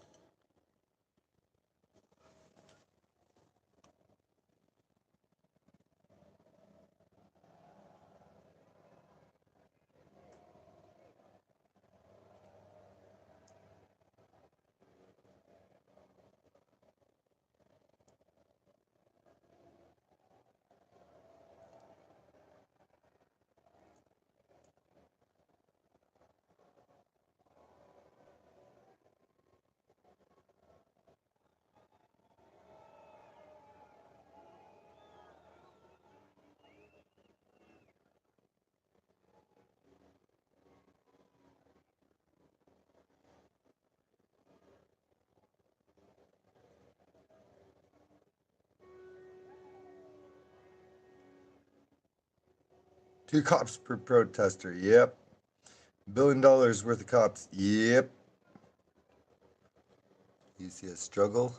2 cops per protester. Yep. $1 billion worth of cops. Yep. You see a struggle?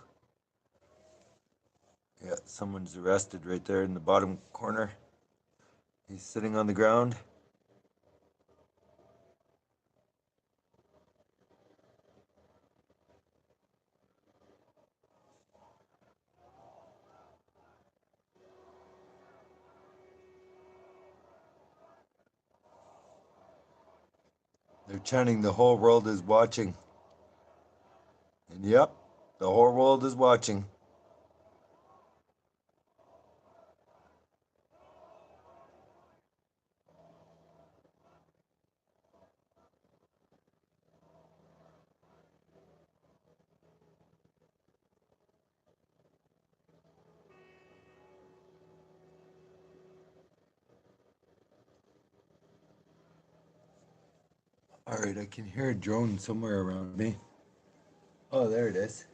Yeah, someone's arrested right there in the bottom corner. He's sitting on the ground. They're chanting, "The whole world is watching." And yep, the whole world is watching. All right, I can hear a drone somewhere around me. Oh, there it is.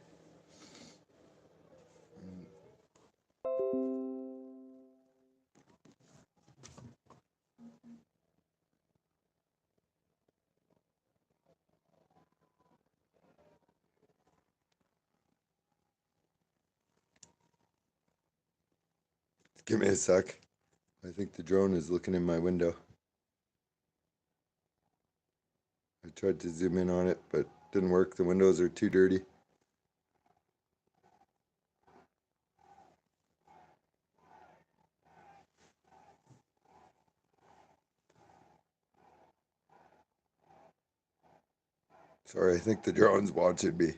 Give me a sec. I think the drone is looking in my window. I tried to zoom in on it, but didn't work. The windows are too dirty. Sorry, I think the drone's watching me.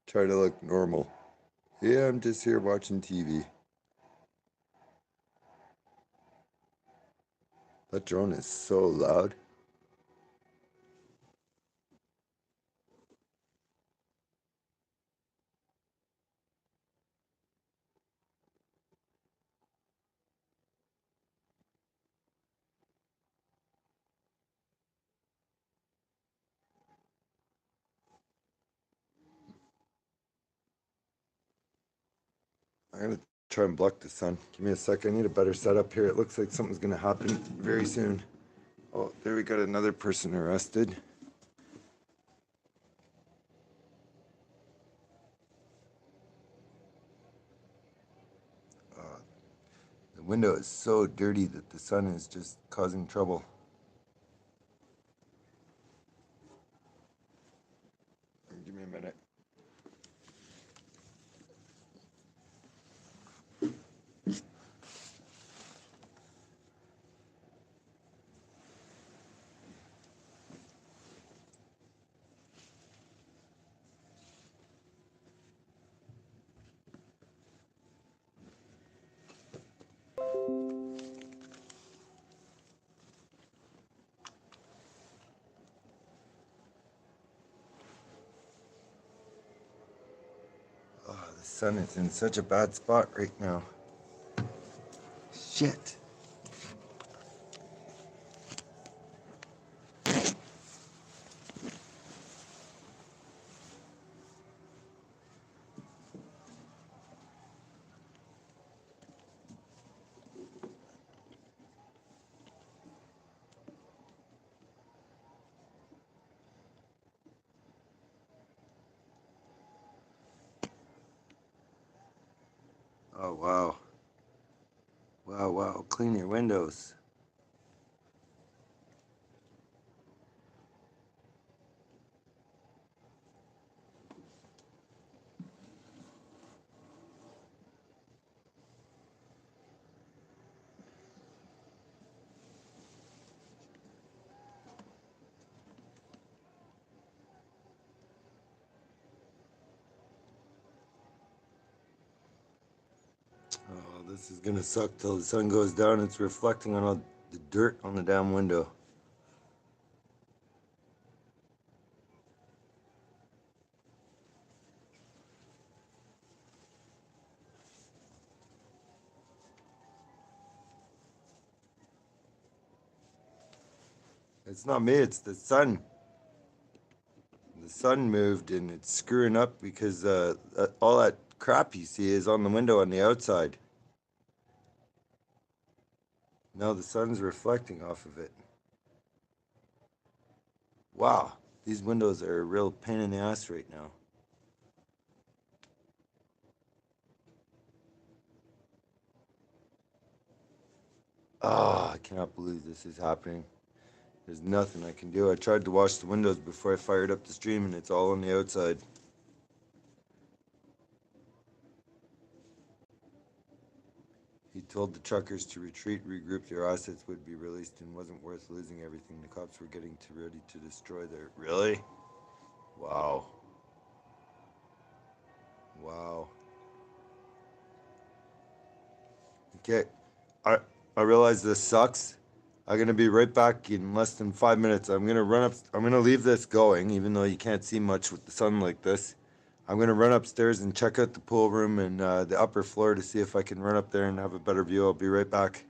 Try to look normal. Yeah, I'm just here watching TV. That drone is so loud. I'm gonna try and block the sun. Give me a sec. I need a better setup here. It looks like something's gonna happen very soon. Oh, there we got another person arrested. The window is so dirty that the sun is just causing trouble. Give me a minute. Oh, the sun is in such a bad spot right now. Shit. Oh, wow. Wow, wow. Clean your windows. Oh, this is gonna suck till the sun goes down. It's reflecting on all the dirt on the damn window. It's not me, it's the sun. The sun moved and it's screwing up because all that crap you see is on the window on the outside. Now the sun's reflecting off of it. Wow, these windows are a real pain in the ass right now. Ah, I cannot believe this is happening. There's nothing I can do. I tried to wash the windows before I fired up the stream and it's all on the outside. He told the truckers to retreat, regroup, their assets would be released, and wasn't worth losing everything. The cops were getting too ready to destroy their. Really? Wow. Wow. Okay. I I realize this sucks. I'm gonna be right back in less than 5 minutes. I'm gonna run up. I'm gonna leave this going, even though you can't see much with the sun like this. I'm gonna run upstairs and check out the pool room and the upper floor to see if I can run up there and have a better view. I'll be right back.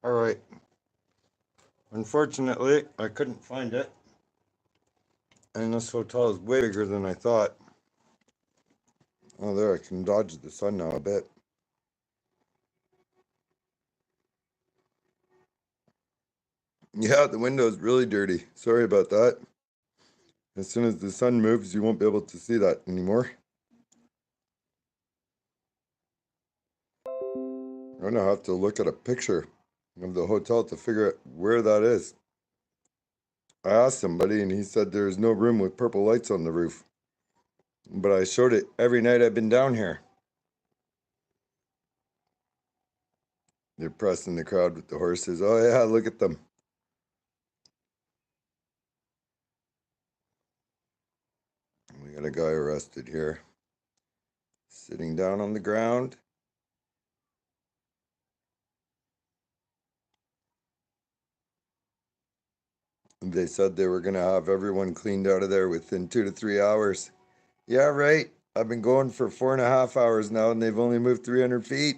All right. Unfortunately, I couldn't find it. And this hotel is way bigger than I thought. Oh, there, I can dodge the sun now a bit. Yeah, the window is really dirty. Sorry about that. As soon as the sun moves, you won't be able to see that anymore. I'm gonna have to look at a picture of the hotel to figure out where that is. I asked somebody and he said there's no room with purple lights on the roof. But I showed it every night I've been down here. They're pressing the crowd with the horses. Oh yeah, look at them. We got a guy arrested here. Sitting down on the ground. They said they were gonna have everyone cleaned out of there within 2 to 3 hours. Yeah, right. I've been going for 4.5 hours now and they've only moved 300 feet.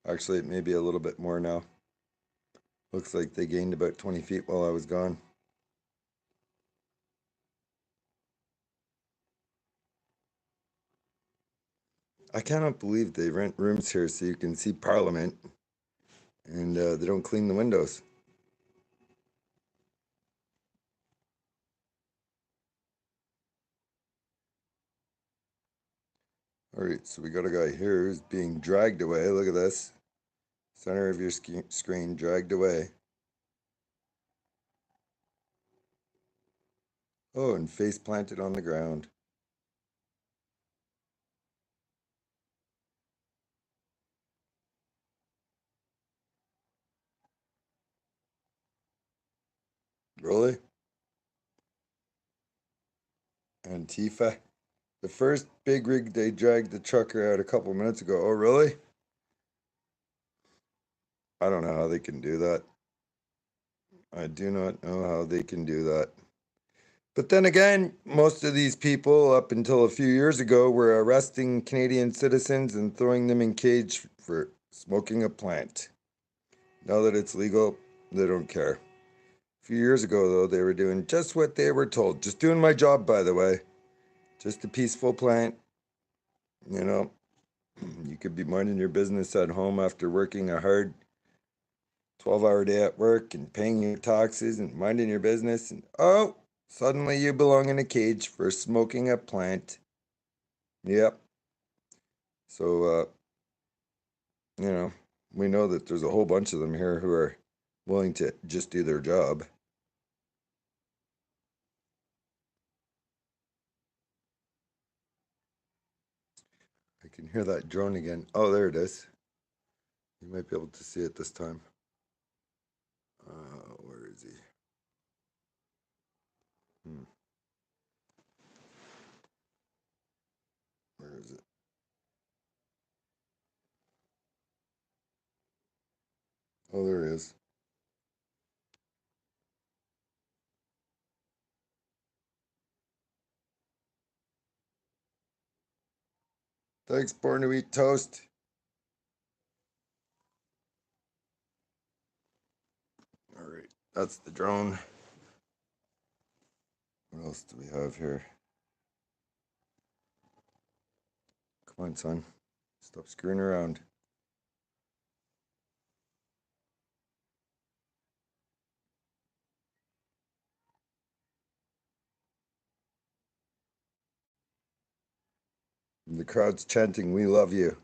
Actually, it may be a little bit more now. Looks like they gained about 20 feet while I was gone. I cannot believe they rent rooms here so you can see Parliament and they don't clean the windows. All right, so we got a guy here who's being dragged away. Look at this. Center of your screen, dragged away. Oh, and face planted on the ground. Really? Antifa? The first big rig, they dragged the trucker out a couple minutes ago. Oh, really? I don't know how they can do that. I do not know how they can do that. But then again, most of these people, up until a few years ago, were arresting Canadian citizens and throwing them in cage for smoking a plant. Now that it's legal, they don't care. A few years ago, though, they were doing just what they were told. Just doing my job, by the way. Just a peaceful plant. You know, you could be minding your business at home after working a hard 12-hour day at work and paying your taxes and minding your business. And oh, suddenly you belong in a cage for smoking a plant. Yep. So, we know that there's a whole bunch of them here who are willing to just do their job. I can hear that drone again. Oh, there it is. You might be able to see it this time. Where is he? Where is it? Oh, there he is. Thanks, Born to Eat Toast. All right, that's the drone. What else do we have here? Come on, son. Stop screwing around. And the crowd's chanting, "We love you."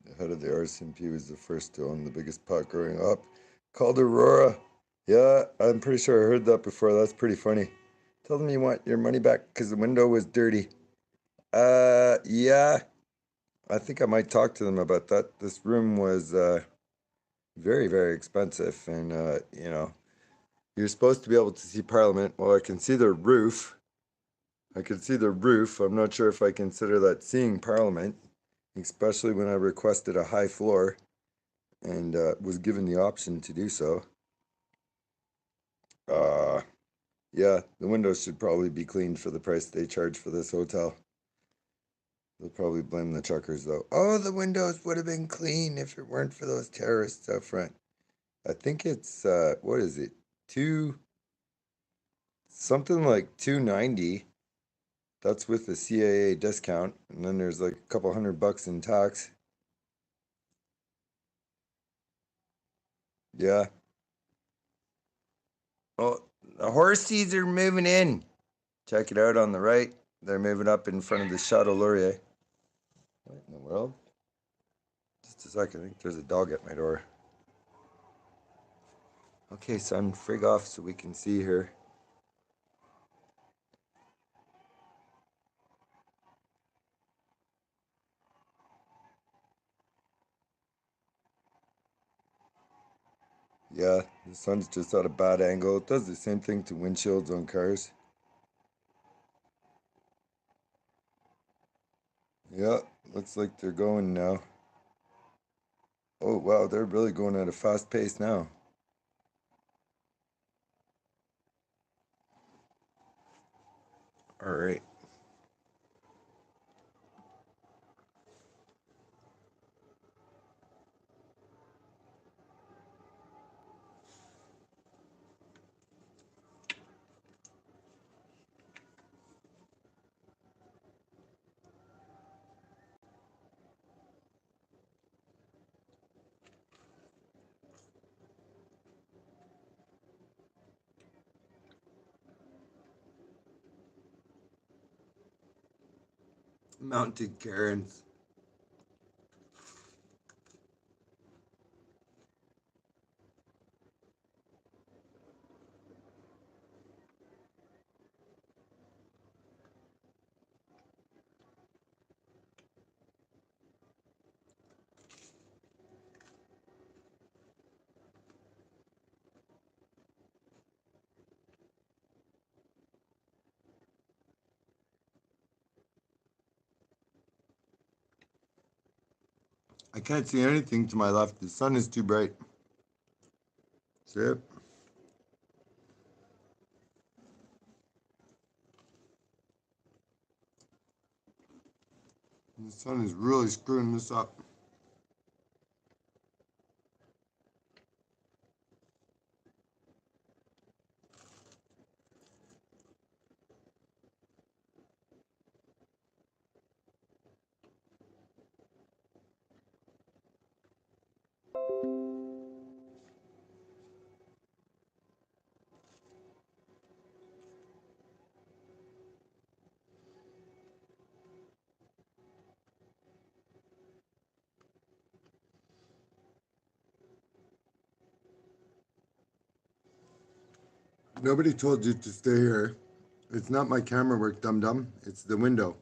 The head of the RCMP was the first to own the biggest pot growing up, called Aurora. Yeah, I'm pretty sure I heard that before. That's pretty funny. Tell them you want your money back because the window was dirty. Yeah. I think I might talk to them about that. This room was very, very expensive, and you're supposed to be able to see Parliament. Well, I can see the roof. I can see the roof. I'm not sure if I consider that seeing Parliament, especially when I requested a high floor and was given the option to do so. Uh, Yeah, the windows should probably be cleaned for the price they charge for this hotel. They'll probably blame the truckers though. Oh, the windows would have been clean if it weren't for those terrorists out front. I think it's what is it? Two something like 290. That's with the CAA discount, and then there's like a couple $100 in tax. Yeah. Oh, the horses are moving in. Check it out on the right. They're moving up in front of the Chateau Laurier. What in the world? Just a second. I think there's a dog at my door. Okay, son, frig off so we can see her. Yeah, the sun's just at a bad angle. It does the same thing to windshields on cars. Yeah, looks like they're going now. Oh, wow, they're really going at a fast pace now. All right. Mounted Karens. I can't see anything to my left. The sun is too bright. See it? The sun is really screwing this up. Nobody told you to stay here. It's not my camera work, dum dum. It's the window.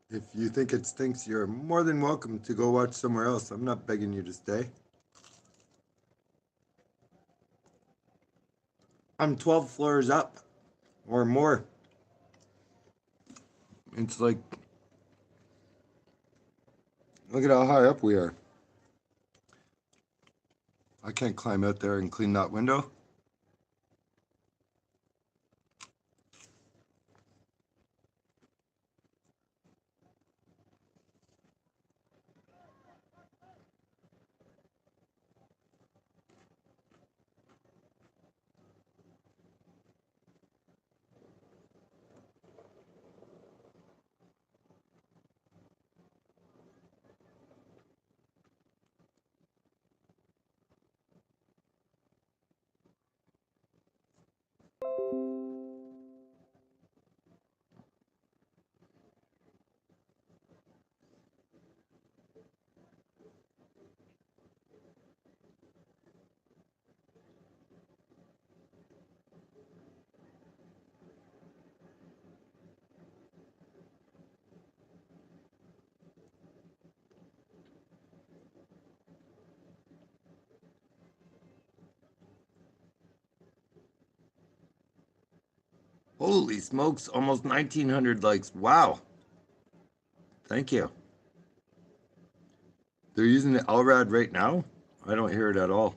If you think it stinks, you're more than welcome to go watch somewhere else. I'm not begging you to stay. I'm 12 floors up or more. It's like, look at how high up we are. I can't climb out there and clean that window. Holy smokes, almost 1,900 likes. Wow. Thank you. They're using the LRAD right now? I don't hear it at all.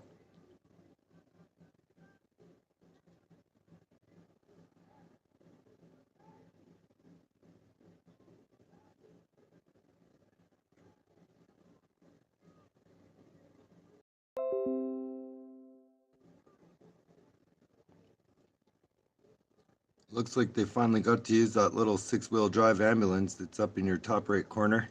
Looks like they finally got to use that little six-wheel drive ambulance that's up in your top right corner.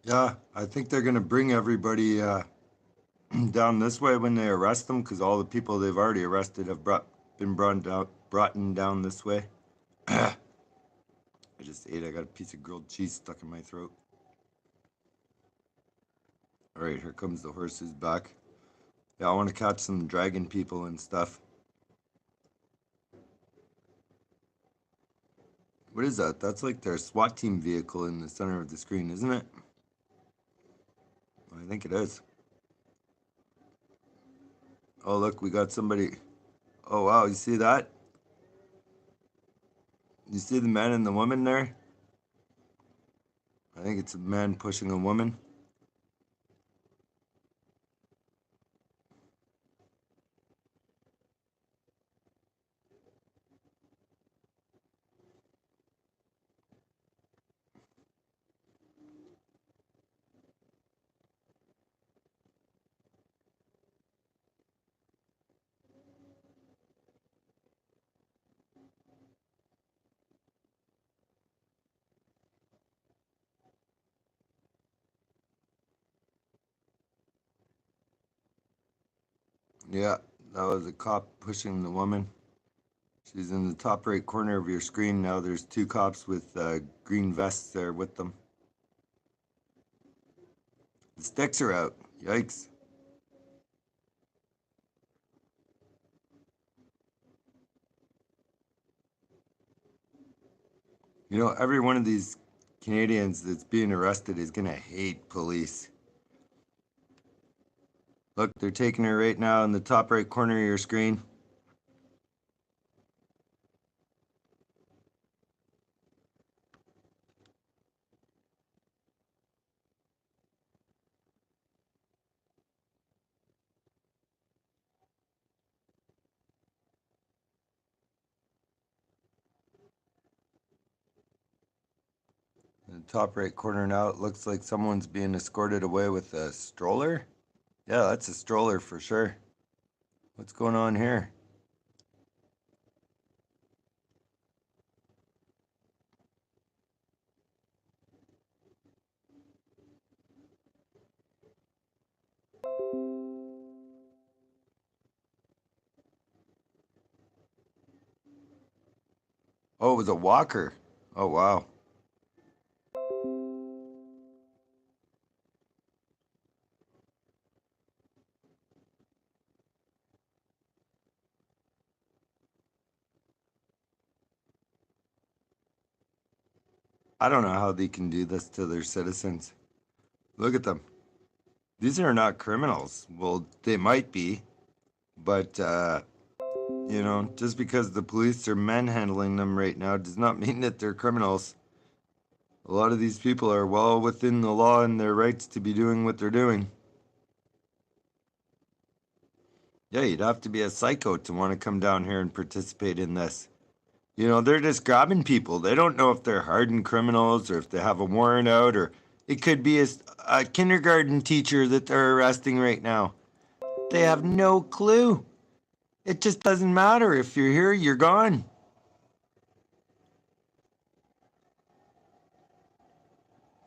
Yeah, I think they're gonna bring everybody down this way when they arrest them, because all the people they've already arrested have been brought in down this way. I just ate. I got a piece of grilled cheese stuck in my throat. All right, here comes the horses back. Yeah, I want to catch some dragon people and stuff. What is that? That's like their SWAT team vehicle in the center of the screen, isn't it? I think it is. Oh, look, we got somebody. Oh, wow, you see that? You see the man and the woman there? I think it's a man pushing a woman. Yeah, that was a cop pushing the woman. She's in the top right corner of your screen now. There's two cops with green vests there with them. The sticks are out. Yikes. You know, every one of these Canadians that's being arrested is going to hate police. Look, they're taking her right now in the top right corner of your screen. In the top right corner now, it looks like someone's being escorted away with a stroller. Yeah, that's a stroller for sure. What's going on here? Oh, it was a walker. Oh, wow. I don't know how they can do this to their citizens. Look at them. These are not criminals. Well, they might be, but you know, just because the police are manhandling them right now does not mean that they're criminals. A lot of these people are well within the law and their rights to be doing what they're doing. Yeah, you'd have to be a psycho to want to come down here and participate in this. You know, they're just grabbing people. They don't know if they're hardened criminals or if they have a warrant out, or it could be a kindergarten teacher that they're arresting right now. They have no clue. It just doesn't matter. If you're here, you're gone.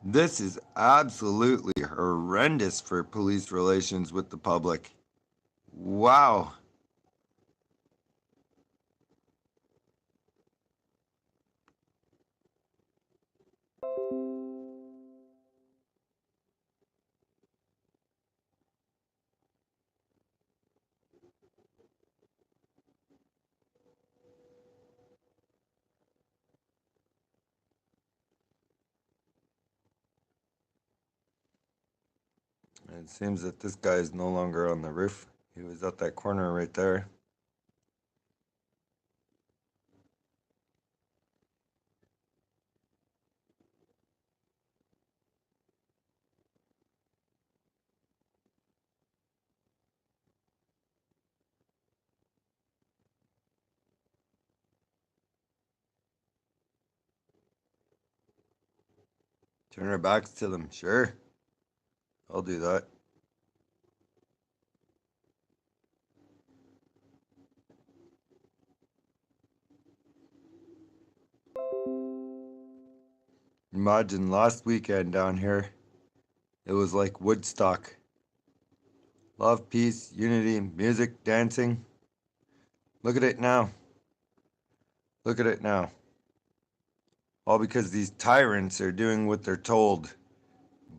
This is absolutely horrendous for police relations with the public. Wow. It seems that this guy is no longer on the roof. He was at that corner right there. Turn our backs to them. Sure, I'll do that. Imagine last weekend down here. It was like Woodstock. Love, peace, unity, music, dancing. Look at it now. Look at it now. All because these tyrants are doing what they're told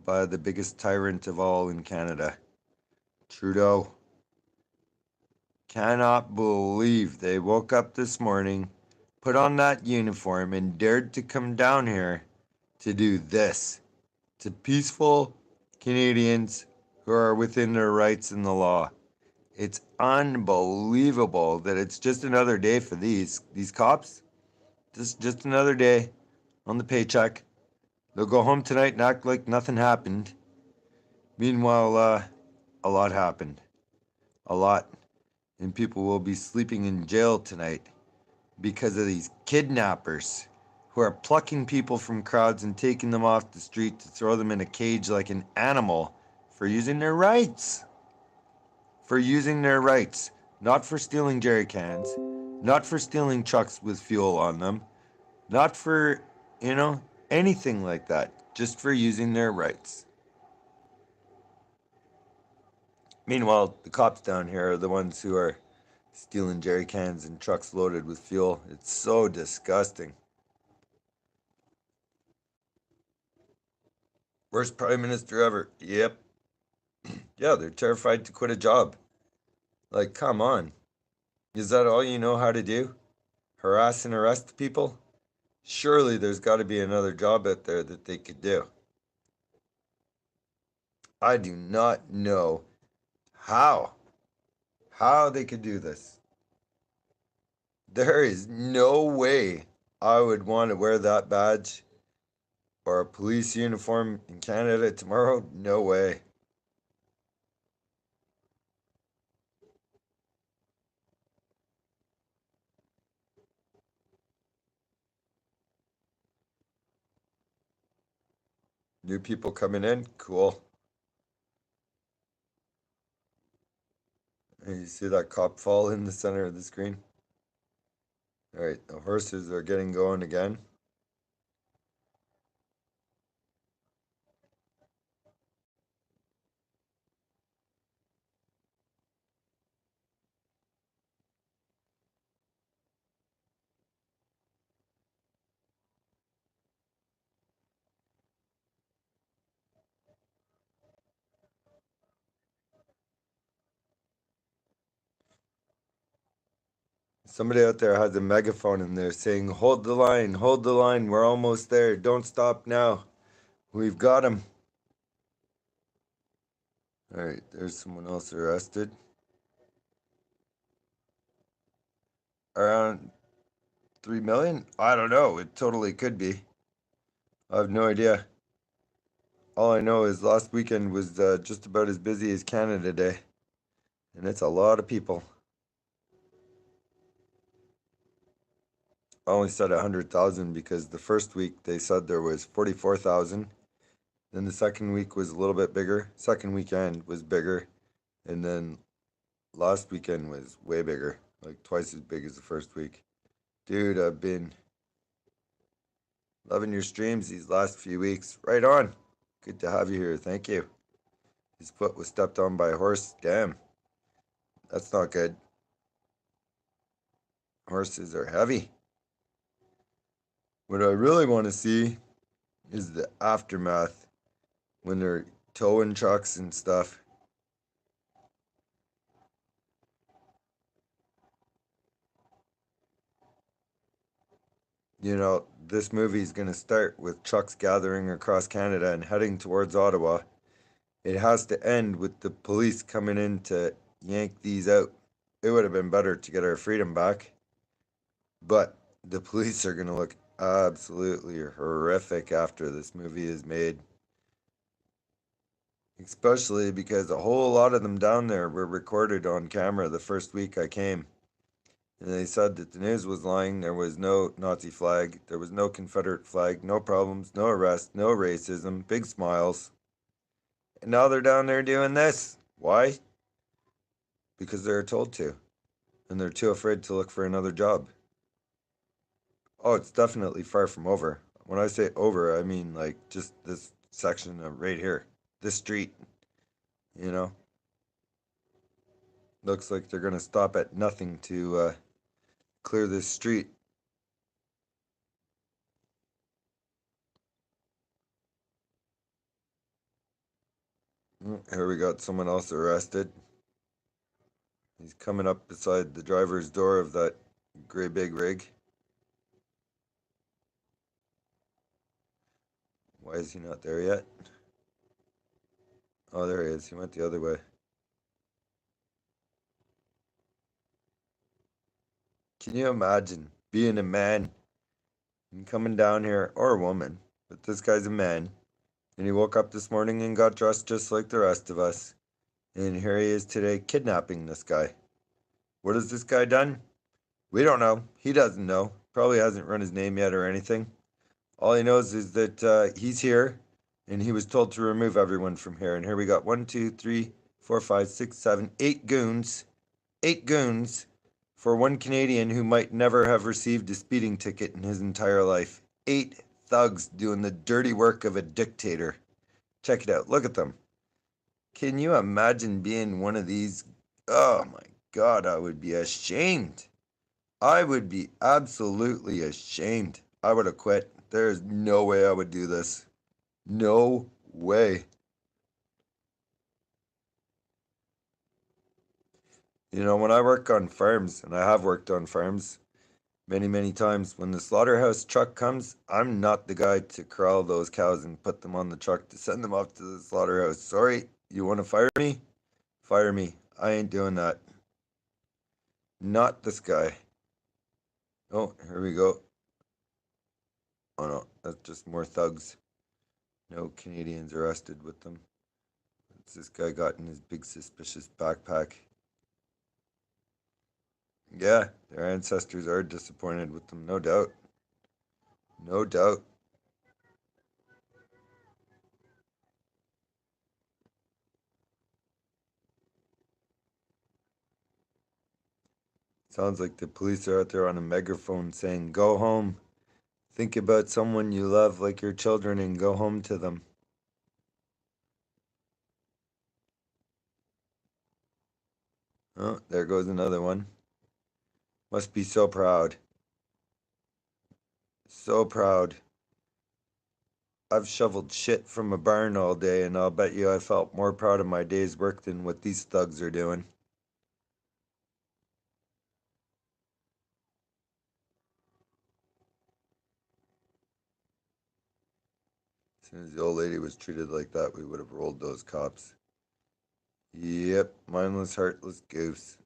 by the biggest tyrant of all in Canada, Trudeau. Cannot believe they woke up this morning, put on that uniform, and dared to come down here to do this to peaceful Canadians who are within their rights in the law. It's unbelievable that it's just another day for these cops. Just another day on the paycheck. They'll go home tonight and act like nothing happened. Meanwhile, a lot happened. A lot. And people will be sleeping in jail tonight because of these kidnappers who are plucking people from crowds and taking them off the street to throw them in a cage like an animal for using their rights. For using their rights. Not for stealing jerry cans. Not for stealing trucks with fuel on them. Not for, anything like that. Just for using their rights. Meanwhile, the cops down here are the ones who are stealing jerry cans and trucks loaded with fuel. It's so disgusting. Worst prime minister ever. Yep. Yeah, they're terrified to quit a job. Like, come on. Is that all you know how to do? Harass and arrest people? Surely there's got to be another job out there that they could do. I do not know how they could do this. There is no way I would want to wear that badge or a police uniform in Canada tomorrow. No way. New people coming in? Cool. You see that cop fall in the center of the screen? All right, the horses are getting going again. Somebody out there has a megaphone and they're saying, hold the line, we're almost there, don't stop now. We've got him. All right, there's someone else arrested. Around 3 million? I don't know, it totally could be. I have no idea. All I know is last weekend was just about as busy as Canada Day, and it's a lot of people. I only said 100,000 because the first week they said there was 44,000. Then the second week was a little bit bigger. Second weekend was bigger. And then last weekend was way bigger, like twice as big as the first week. Dude, I've been loving your streams these last few weeks. Right on. Good to have you here. Thank you. His foot was stepped on by a horse. Damn. That's not good. Horses are heavy. What I really want to see is the aftermath when they're towing trucks and stuff. This movie is going to start with trucks gathering across Canada and heading towards Ottawa. It has to end with the police coming in to yank these out. It would have been better to get our freedom back, but the police are going to look absolutely horrific after this movie is made. Especially because a whole lot of them down there were recorded on camera the first week I came. And they said that the news was lying. There was no Nazi flag. There was no Confederate flag. No problems. No arrests. No racism. Big smiles. And now they're down there doing this. Why? Because they're told to. And they're too afraid to look for another job. Oh, it's definitely far from over. When I say over, I mean like just this section of right here. This street. You know? Looks like they're going to stop at nothing to clear this street. Here we got someone else arrested. He's coming up beside the driver's door of that gray big rig. Why is he not there yet? Oh, there he is. He went the other way. Can you imagine being a man and coming down here, or a woman, but this guy's a man, and he woke up this morning and got dressed just like the rest of us, and here he is today kidnapping this guy. What has this guy done? We don't know. He doesn't know. Probably hasn't run his name yet or anything. All he knows is that he's here, and he was told to remove everyone from here. And here we got 1, 2, 3, 4, 5, 6, 7, 8 goons. 8 goons for one Canadian who might never have received a speeding ticket in his entire life. 8 thugs doing the dirty work of a dictator. Check it out. Look at them. Can you imagine being one of these? Oh my God, I would be ashamed. I would be absolutely ashamed. I would have quit. There's no way I would do this. No way. You know, when I work on farms, and I have worked on farms many, many times, when the slaughterhouse truck comes, I'm not the guy to corral those cows and put them on the truck to send them off to the slaughterhouse. Sorry, you want to fire me? Fire me. I ain't doing that. Not this guy. Oh, here we go. Oh no, that's just more thugs. No Canadians arrested with them. What's this guy got in his big suspicious backpack? Yeah, their ancestors are disappointed with them, no doubt. No doubt. Sounds like the police are out there on a megaphone saying, "Go home. Think about someone you love like your children and go home to them." Oh, there goes another one. Must be so proud. So proud. I've shoveled shit from a barn all day, and I'll bet you I felt more proud of my day's work than what these thugs are doing. As soon as the old lady was treated like that, we would have rolled those cops. Yep, mindless, heartless goose.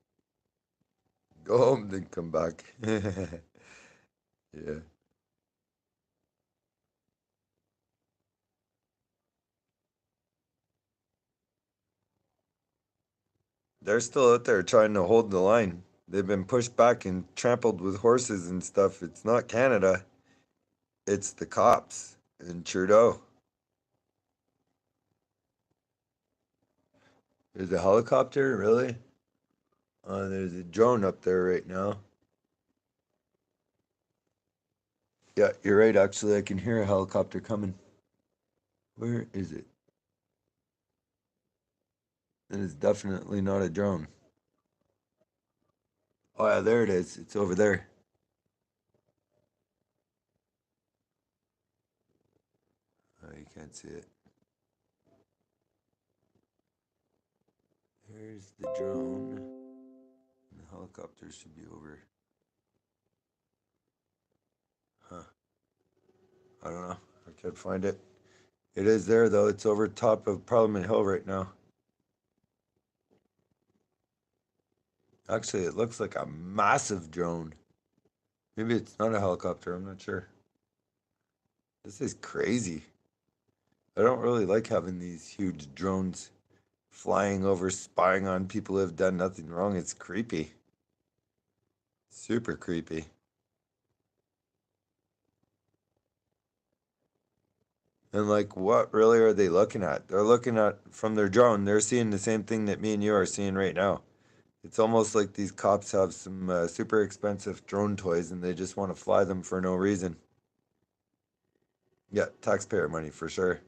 Go home, then come back. Yeah. They're still out there trying to hold the line. They've been pushed back and trampled with horses and stuff. It's not Canada, it's the cops and Trudeau. There's a helicopter, really? There's a drone up there right now. Yeah, you're right. Actually, I can hear a helicopter coming. Where is it? It is definitely not a drone. Oh, yeah, there it is. It's over there. Oh, you can't see it. Here's the drone. The helicopter should be over. Huh. I don't know. I can't find it. It is there though. It's over top of Parliament Hill right now. Actually, it looks like a massive drone. Maybe it's not a helicopter. I'm not sure. This is crazy. I don't really like having these huge drones flying over, spying on people who have done nothing wrong. It's creepy. Super creepy. And like, what really are they looking at? They're looking at from their drone. They're seeing the same thing that me and you are seeing right now. It's almost like these cops have some super expensive drone toys and they just want to fly them for no reason. Yeah, taxpayer money for sure.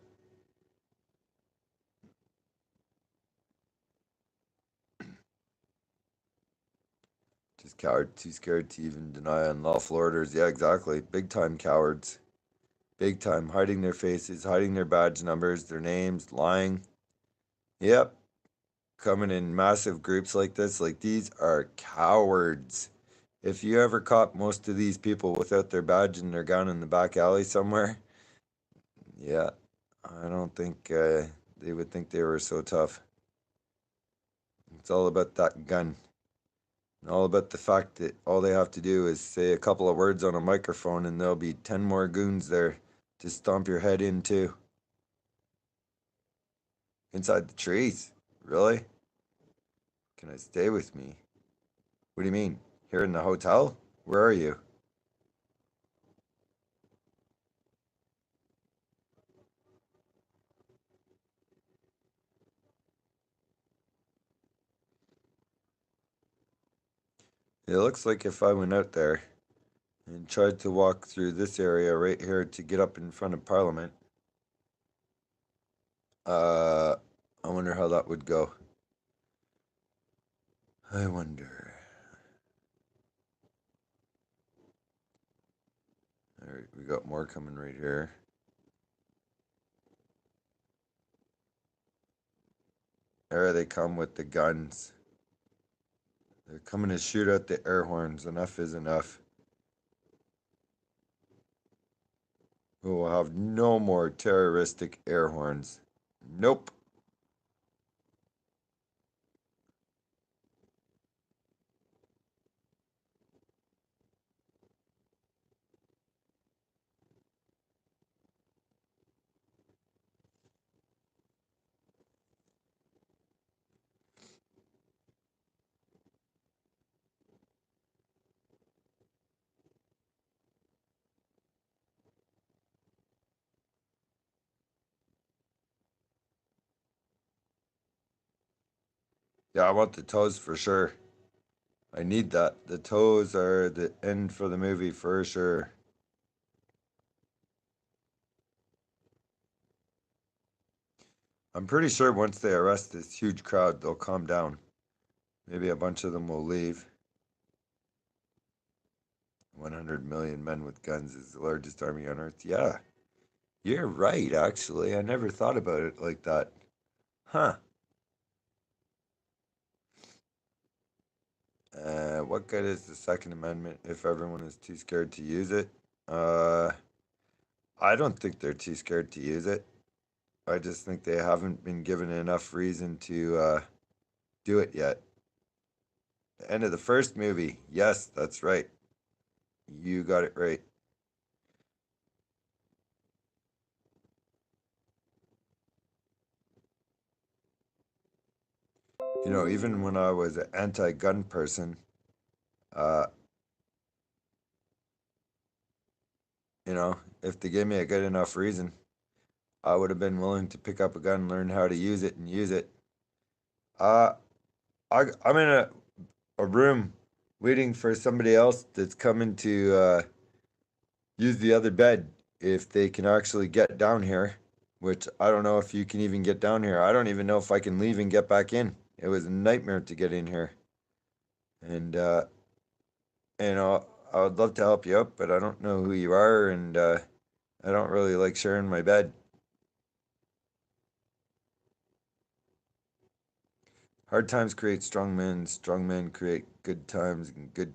Just coward, too scared to even deny unlawful orders. Yeah, exactly. Big time cowards. Big time. Hiding their faces, hiding their badge numbers, their names, lying. Yep. Coming in massive groups like this. Like, these are cowards. If you ever caught most of these people without their badge and their gun in the back alley somewhere, yeah, I don't think they would think they were so tough. It's all about that gun. And all about the fact that all they have to do is say a couple of words on a microphone and there'll be 10 more goons there to stomp your head into. Inside the trees? Really? Can I stay with me? What do you mean? Here in the hotel? Where are you? It looks like if I went out there and tried to walk through this area right here to get up in front of Parliament, uh, I wonder how that would go. I wonder. All right, we got more coming right here. There they come with the guns. They're coming to shoot out the air horns. Enough is enough. We will have no more terroristic air horns. Nope. Yeah, I want the toes for sure. I need that. The toes are the end for the movie for sure. I'm pretty sure once they arrest this huge crowd, they'll calm down. Maybe a bunch of them will leave. 100 million men with guns is the largest army on earth. Yeah, you're right, actually. I never thought about it like that. Huh. What good is the Second Amendment if everyone is too scared to use it? Uh, I don't think they're too scared to use it. I just think they haven't been given enough reason to do it yet. The end of the first movie. Yes, that's right. You got it right. You know, even when I was an anti-gun person, uh, if they gave me a good enough reason, I would have been willing to pick up a gun, learn how to use it, and use it. Uh, I'm in a room waiting for somebody else that's coming to use the other bed if they can actually get down here, which I don't know if you can even get down here. I don't even know if I can leave and get back in. It was a nightmare to get in here. And, I would love to help you out, but I don't know who you are, and I don't really like sharing my bed. Hard times create strong men create good times, and good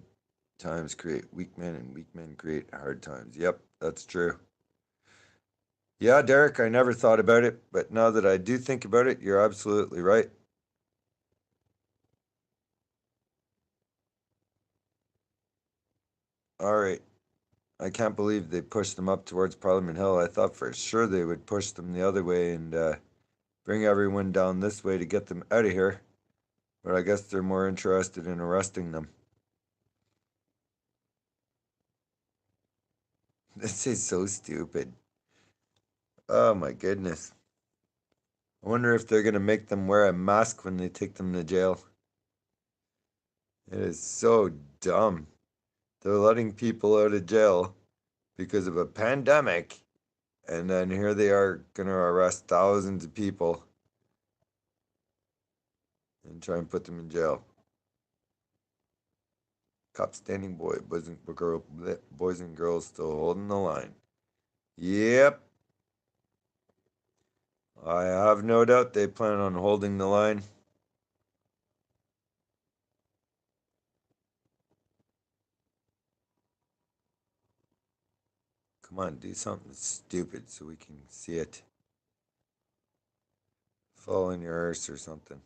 times create weak men, and weak men create hard times. Yep, that's true. Yeah, Derek, I never thought about it, but now that I do think about it, you're absolutely right. All right. I can't believe they pushed them up towards Parliament Hill. I thought for sure they would push them the other way and bring everyone down this way to get them out of here. But I guess they're more interested in arresting them. This is so stupid. Oh my goodness. I wonder if they're going to make them wear a mask when they take them to jail. It is so dumb. They're letting people out of jail because of a pandemic, and then here they are going to arrest thousands of people and try and put them in jail. Cop standing boys and girls still holding the line. Yep, I have no doubt they plan on holding the line. Come on, do something stupid so we can see it. Fall in your arse or something.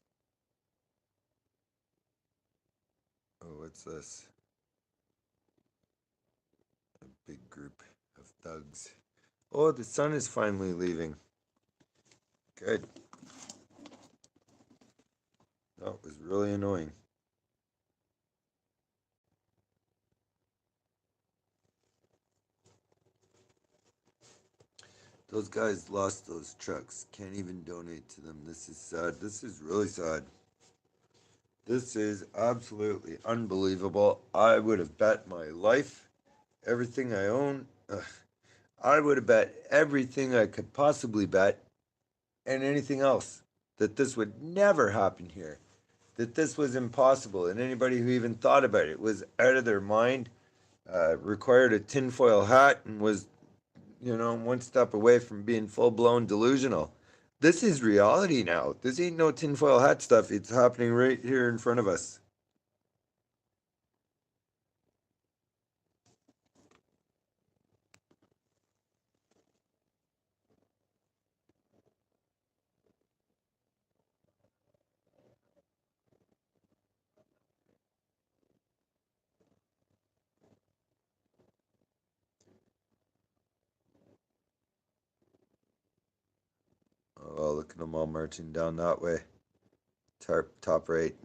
Oh, what's this? A big group of thugs. Oh, the sun is finally leaving. Good. That was really annoying. Those guys lost those trucks. Can't even donate to them. This is sad. This is really sad. This is absolutely unbelievable. I would have bet my life, everything I own. I would have bet everything I could possibly bet and anything else that this would never happen here, that this was impossible, and anybody who even thought about it was out of their mind, required a tinfoil hat, and was, one step away from being full blown delusional. This is reality now. This ain't no tinfoil hat stuff. It's happening right here in front of us. Oh, look at them all marching down that way. Top right.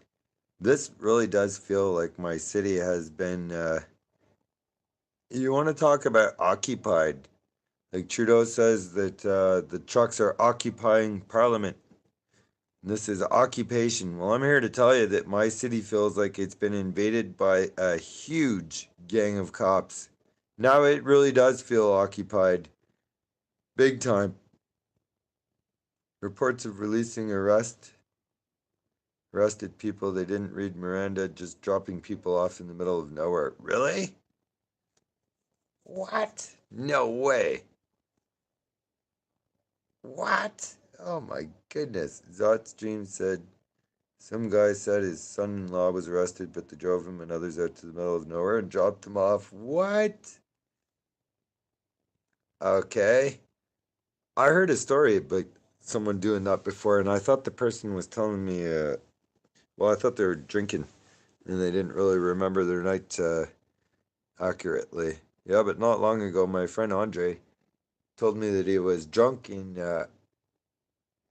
This really does feel like my city has been. You want to talk about occupied? Like Trudeau says that the trucks are occupying Parliament. This is occupation. Well, I'm here to tell you that my city feels like it's been invaded by a huge gang of cops. Now it really does feel occupied. Big time. Reports of releasing arrested people. They didn't read Miranda, just dropping people off in the middle of nowhere. Really? What? No way. What? Oh my goodness. Zotstream said some guy said his son in law was arrested, but they drove him and others out to the middle of nowhere and dropped him off. What? Okay. I heard a story about someone doing that before, and I thought the person was telling me, well, I thought they were drinking and they didn't really remember their night accurately. Yeah, but not long ago, my friend Andre told me that he was drunk in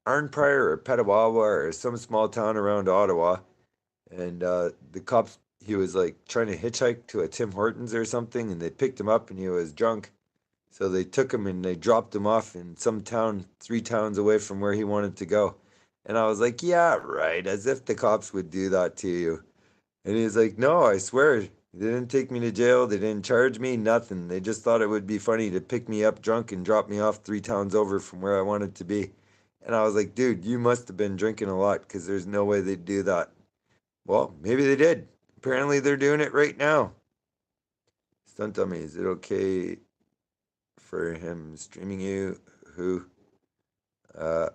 Arnprior or Petawawa or some small town around Ottawa, and the cops, he was like trying to hitchhike to a Tim Hortons or something, and they picked him up and he was drunk. So they took him and they dropped him off in some town 3 towns away from where he wanted to go. And I was like, yeah, right, as if the cops would do that to you. And he's like, no, I swear, they didn't take me to jail. They didn't charge me, nothing. They just thought it would be funny to pick me up drunk and drop me off 3 towns over from where I wanted to be. And I was like, dude, you must have been drinking a lot because there's no way they'd do that. Well, maybe they did. Apparently, they're doing it right now. Stunt dummy, is it okay for him streaming you? Who? Uh,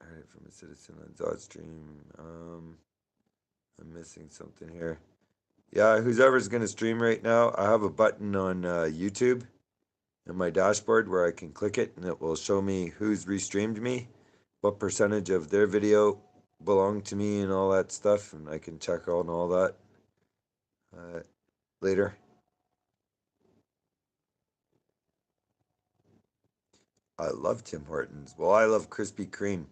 I heard it from a citizen on Zod stream. I'm missing something here. Yeah, who's ever's gonna stream right now? I have a button on YouTube, in my dashboard where I can click it and it will show me who's restreamed me, what percentage of their video belonged to me and all that stuff, and I can check on all that later. I love Tim Hortons. Well, I love Krispy Kreme.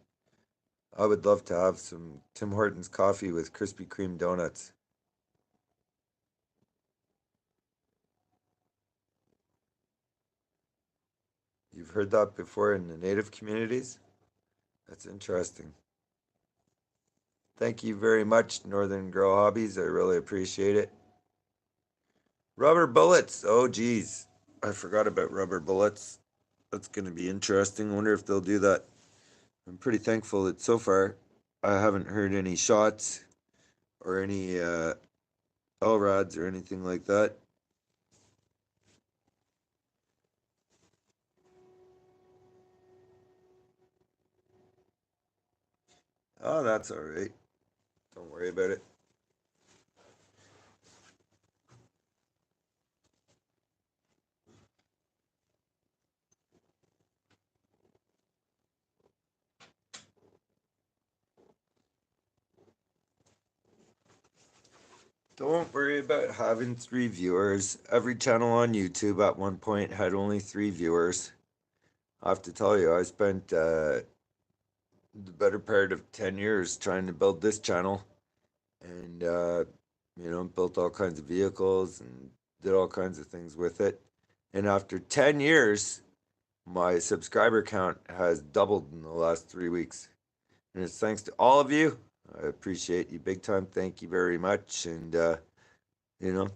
I would love to have some Tim Hortons coffee with Krispy Kreme donuts. You've heard that before in the native communities? That's interesting. Thank you very much, Northern Girl Hobbies. I really appreciate it. Rubber bullets. Oh, geez. I forgot about rubber bullets. That's going to be interesting. I wonder if they'll do that. I'm pretty thankful that so far I haven't heard any shots or any LRADs or anything like that. Oh, that's all right. Don't worry about it. Don't worry about having 3 viewers. Every channel on YouTube at one point had only 3 viewers. I have to tell you, I spent the better part of 10 years trying to build this channel and, built all kinds of vehicles and did all kinds of things with it. And after 10 years, my subscriber count has doubled in the last 3 weeks. And it's thanks to all of you. I appreciate you big time. Thank you very much. And,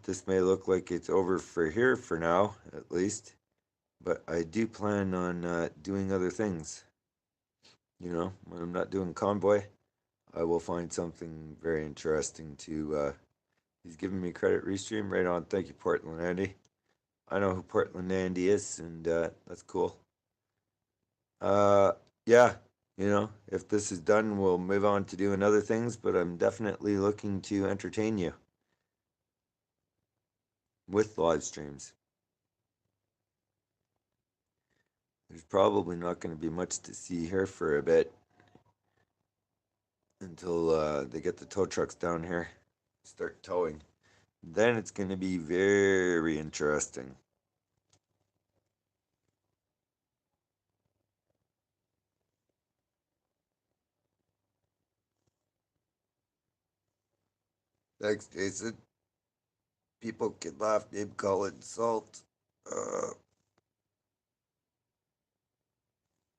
this may look like it's over for here for now, at least. But I do plan on doing other things. When I'm not doing Convoy, I will find something very interesting to. He's giving me credit restream right on. Thank you, Portland Andy. I know who Portland Andy is, and that's cool. Yeah, if this is done, we'll move on to doing other things, but I'm definitely looking to entertain you with live streams. There's probably not going to be much to see here for a bit until they get the tow trucks down here, start towing. Then it's going to be very interesting. Thanks, Jason. People can laugh, name call it insult.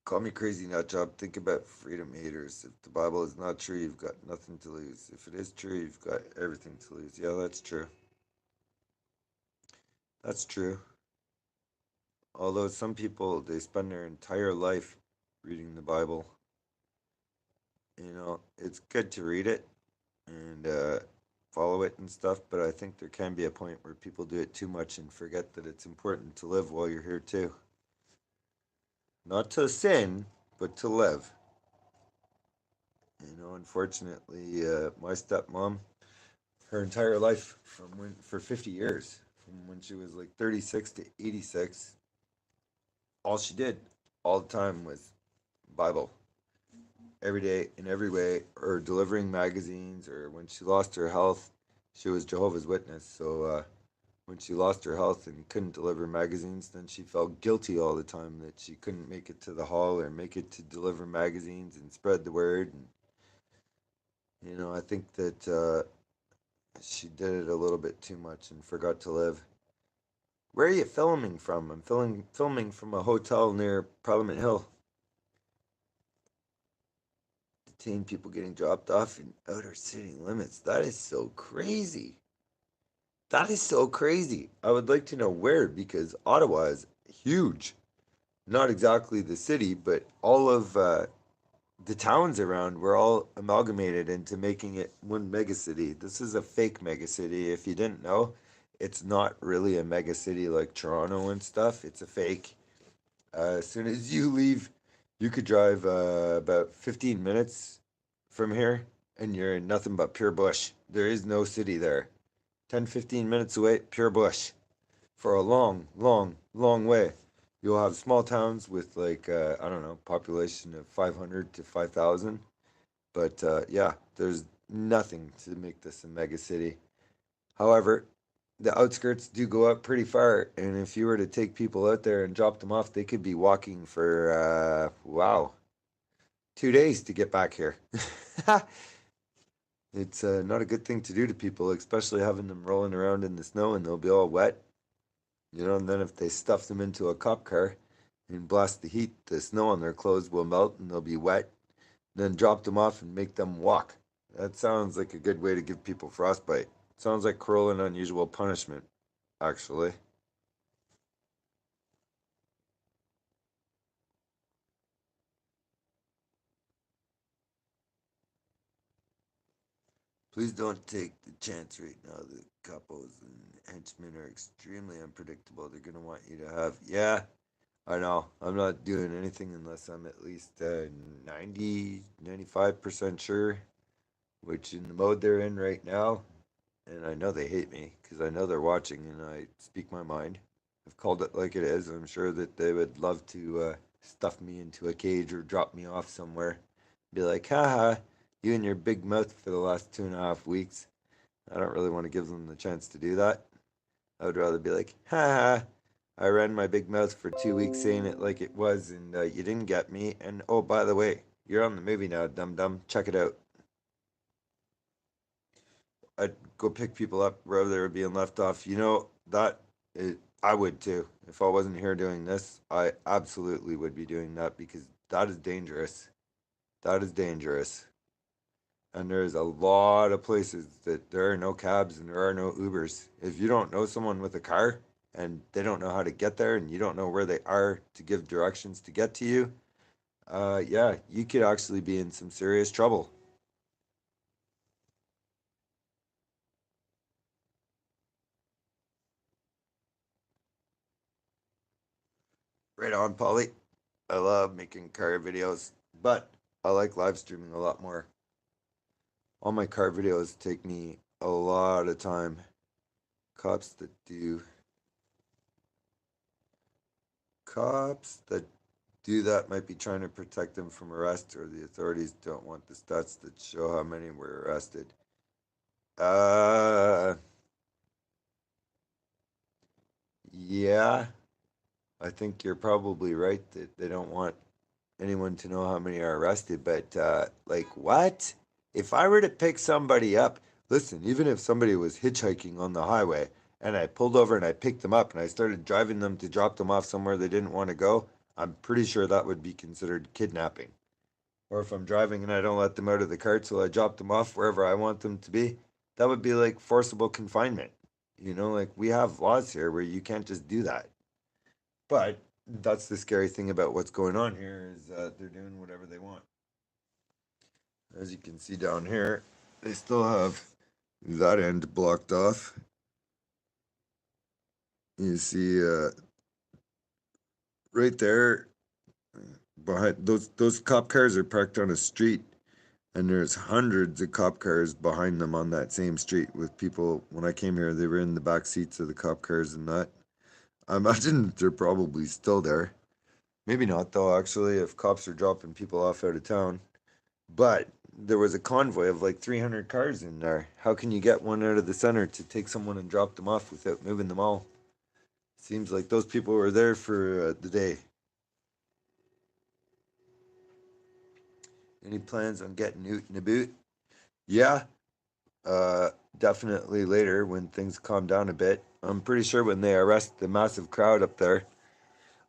Call me crazy nut job. Think about freedom haters. If the Bible is not true, you've got nothing to lose. If it is true, you've got everything to lose. Yeah, that's true. That's true. Although some people, they spend their entire life reading the Bible. It's good to read it and follow it and stuff, but I think there can be a point where people do it too much and forget that it's important to live while you're here too. Not to sin, but to live. Unfortunately, my stepmom, her entire life for 50 years, from when she was like 36 to 86, all she did all the time was Bible. Every day, in every way, or delivering magazines, or when she lost her health, she was Jehovah's Witness. So when she lost her health and couldn't deliver magazines, then she felt guilty all the time that she couldn't make it to the hall or make it to deliver magazines and spread the word. And I think that she did it a little bit too much and forgot to live. Where are you filming from? I'm filming from a hotel near Parliament Hill. Detain people getting dropped off in outer city limits. That is so crazy. That is so crazy. I would like to know where, because Ottawa is huge. Not exactly the city, but all of the towns around were all amalgamated into making it one megacity. This is a fake megacity. If you didn't know, it's not really a megacity like Toronto and stuff. It's a fake. As soon as you leave, you could drive about 15 minutes from here and you're in nothing but pure bush. There is no city there. 10, 15 minutes away, pure bush for a long, long, long way. You'll have small towns with like I don't know, population of 500 to 5,000, but yeah, there's nothing to make this a mega city. However, the outskirts do go up pretty far, and if you were to take people out there and drop them off, they could be walking for wow, 2 days to get back here. It's not a good thing to do to people, especially having them rolling around in the snow and they'll be all wet. You know, and then if they stuff them into a cop car and blast the heat, the snow on their clothes will melt and they'll be wet. Then drop them off and make them walk. That sounds like a good way to give people frostbite. Sounds like cruel and unusual punishment, actually. Please don't take the chance right now. The couples and henchmen are extremely unpredictable. They're going to want you to have, yeah, I know. I'm not doing anything unless I'm at least 90, 95% sure, which in the mode they're in right now, and I know they hate me because I know they're watching and I speak my mind. I've called it like it is. I'm sure that they would love to stuff me into a cage or drop me off somewhere. Be like, haha, you and your big mouth for the last 2.5 weeks. I don't really want to give them the chance to do that. I would rather be like, haha, I ran my big mouth for 2 weeks saying it like it was, and you didn't get me. And oh, by the way, you're on the movie now, dum dum. Check it out. I'd go pick people up wherever they were being left off. You know that I would too. If I wasn't here doing this, I absolutely would be doing that because that is dangerous. That is dangerous. And there's a lot of places that there are no cabs and there are no Ubers. If you don't know someone with a car and they don't know how to get there and you don't know where they are to give directions to get to you, yeah, you could actually be in some serious trouble. Right on, Polly. I love making car videos, but I like live streaming a lot more. All my car videos take me a lot of time. Cops that do that might be trying to protect them from arrest, or the authorities don't want the stats that show how many were arrested. Uh, yeah, I think you're probably right that they don't want anyone to know how many are arrested, but like what? If I were to pick somebody up, listen, even if somebody was hitchhiking on the highway and I pulled over and I picked them up and I started driving them to drop them off somewhere they didn't want to go, I'm pretty sure that would be considered kidnapping. Or if I'm driving and I don't let them out of the car till I drop them off wherever I want them to be, that would be like forcible confinement. You know, like we have laws here where you can't just do that. But that's the scary thing about what's going on here is they're doing whatever they want. As you can see down here, they still have that end blocked off. You see right there behind those cop cars are parked on a street, and there's hundreds of cop cars behind them on that same street with people. When I came here, they were in the back seats of the cop cars and that. I imagine they're probably still there. Maybe not though, actually, if cops are dropping people off out of town. But there was a convoy of like 300 cars in there. How can you get one out of the center to take someone and drop them off without moving them all? Seems like those people were there for the day. Any plans on getting out and about? Yeah, uh, definitely later when things calm down a bit. I'm pretty sure when they arrest the massive crowd up there,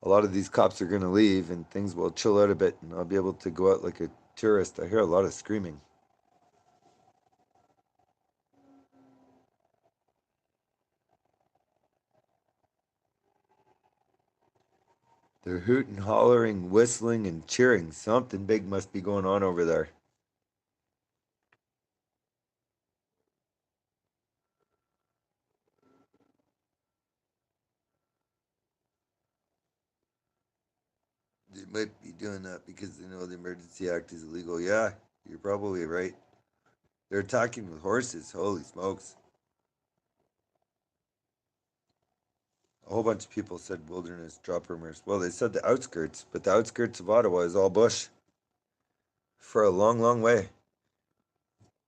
a lot of these cops are going to leave and things will chill out a bit and I'll be able to go out like a tourist. I hear a lot of screaming. They're hooting, hollering, whistling, and cheering. Something big must be going on over there. They might be doing that because they know the Emergency Act is illegal. Yeah, you're probably right. They're attacking with horses. Holy smokes. A whole bunch of people said wilderness drop rumors. Well, they said the outskirts, but the outskirts of Ottawa is all bush for a long, long way.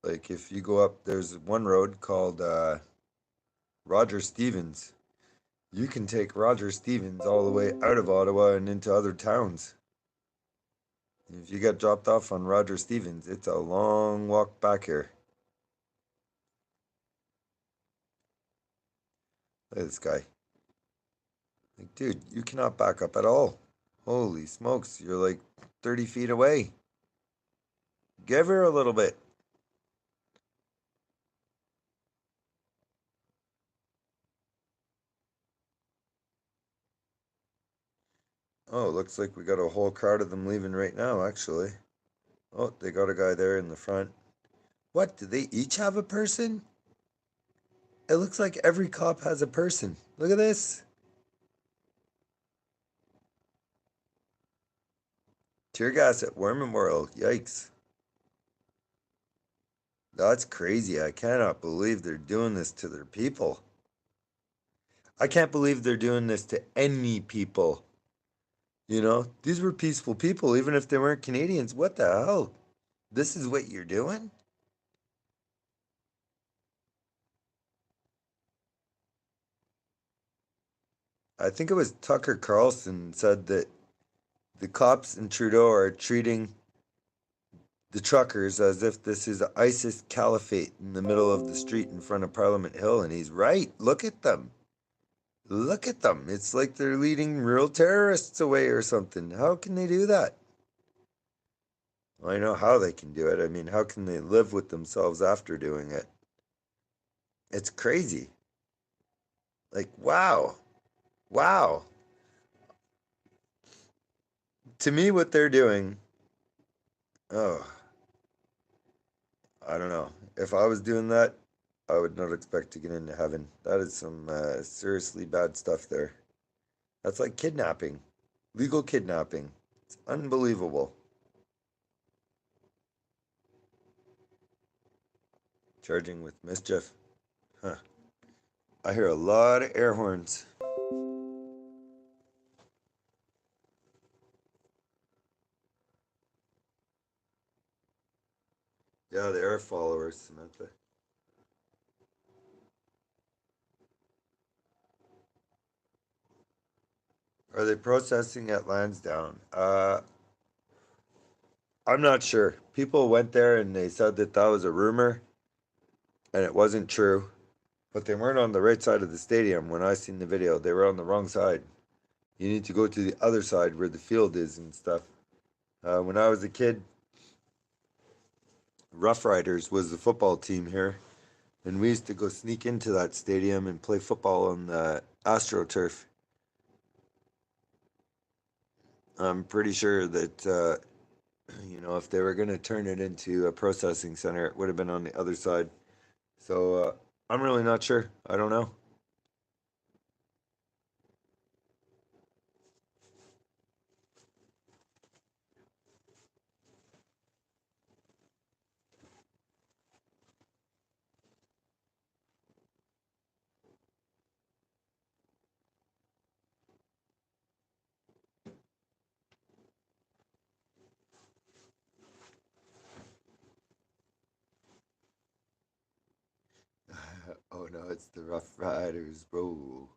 Like if you go up, there's one road called Roger Stevens. You can take Roger Stevens all the way out of Ottawa and into other towns. If you get dropped off on Roger Stevens, it's a long walk back here. Look at this guy. Like, dude, you cannot back up at all. Holy smokes, you're like 30 feet away. Give her a little bit. Oh, looks like we got a whole crowd of them leaving right now, actually. Oh, they got a guy there in the front. What? Do they each have a person? It looks like every cop has a person. Look at this. Tear gas at War Memorial. Yikes. That's crazy. I cannot believe they're doing this to their people. I can't believe they're doing this to any people. You know, these were peaceful people, even if they weren't Canadians. What the hell? This is what you're doing? I think it was Tucker Carlson said that the cops in Trudeau are treating the truckers as if this is ISIS caliphate in the middle of the street in front of Parliament Hill. And he's right. Look at them. Look at them. It's like they're leading real terrorists away or something. How can they do that? Well, I know how they can do it. I mean, how can they live with themselves after doing it? It's crazy. Like, wow. Wow. To me, what they're doing, oh, I don't know. If I was doing that, I would not expect to get into heaven. That is some seriously bad stuff there. That's like kidnapping, legal kidnapping. It's unbelievable. Charging with mischief. Huh. I hear a lot of air horns. Yeah, they are followers, Samantha. Are they protesting at Lansdowne? I'm not sure. People went there and they said that that was a rumor and it wasn't true. But they weren't on the right side of the stadium when I seen the video. They were on the wrong side. You need to go to the other side where the field is and stuff. When I was a kid, Rough Riders was the football team here, and we used to go sneak into that stadium and play football on the AstroTurf. I'm pretty sure that if they were going to turn it into a processing center, it would have been on the other side. So I'm really not sure. I don't know. Oh no, it's the Rough Riders. Whoa.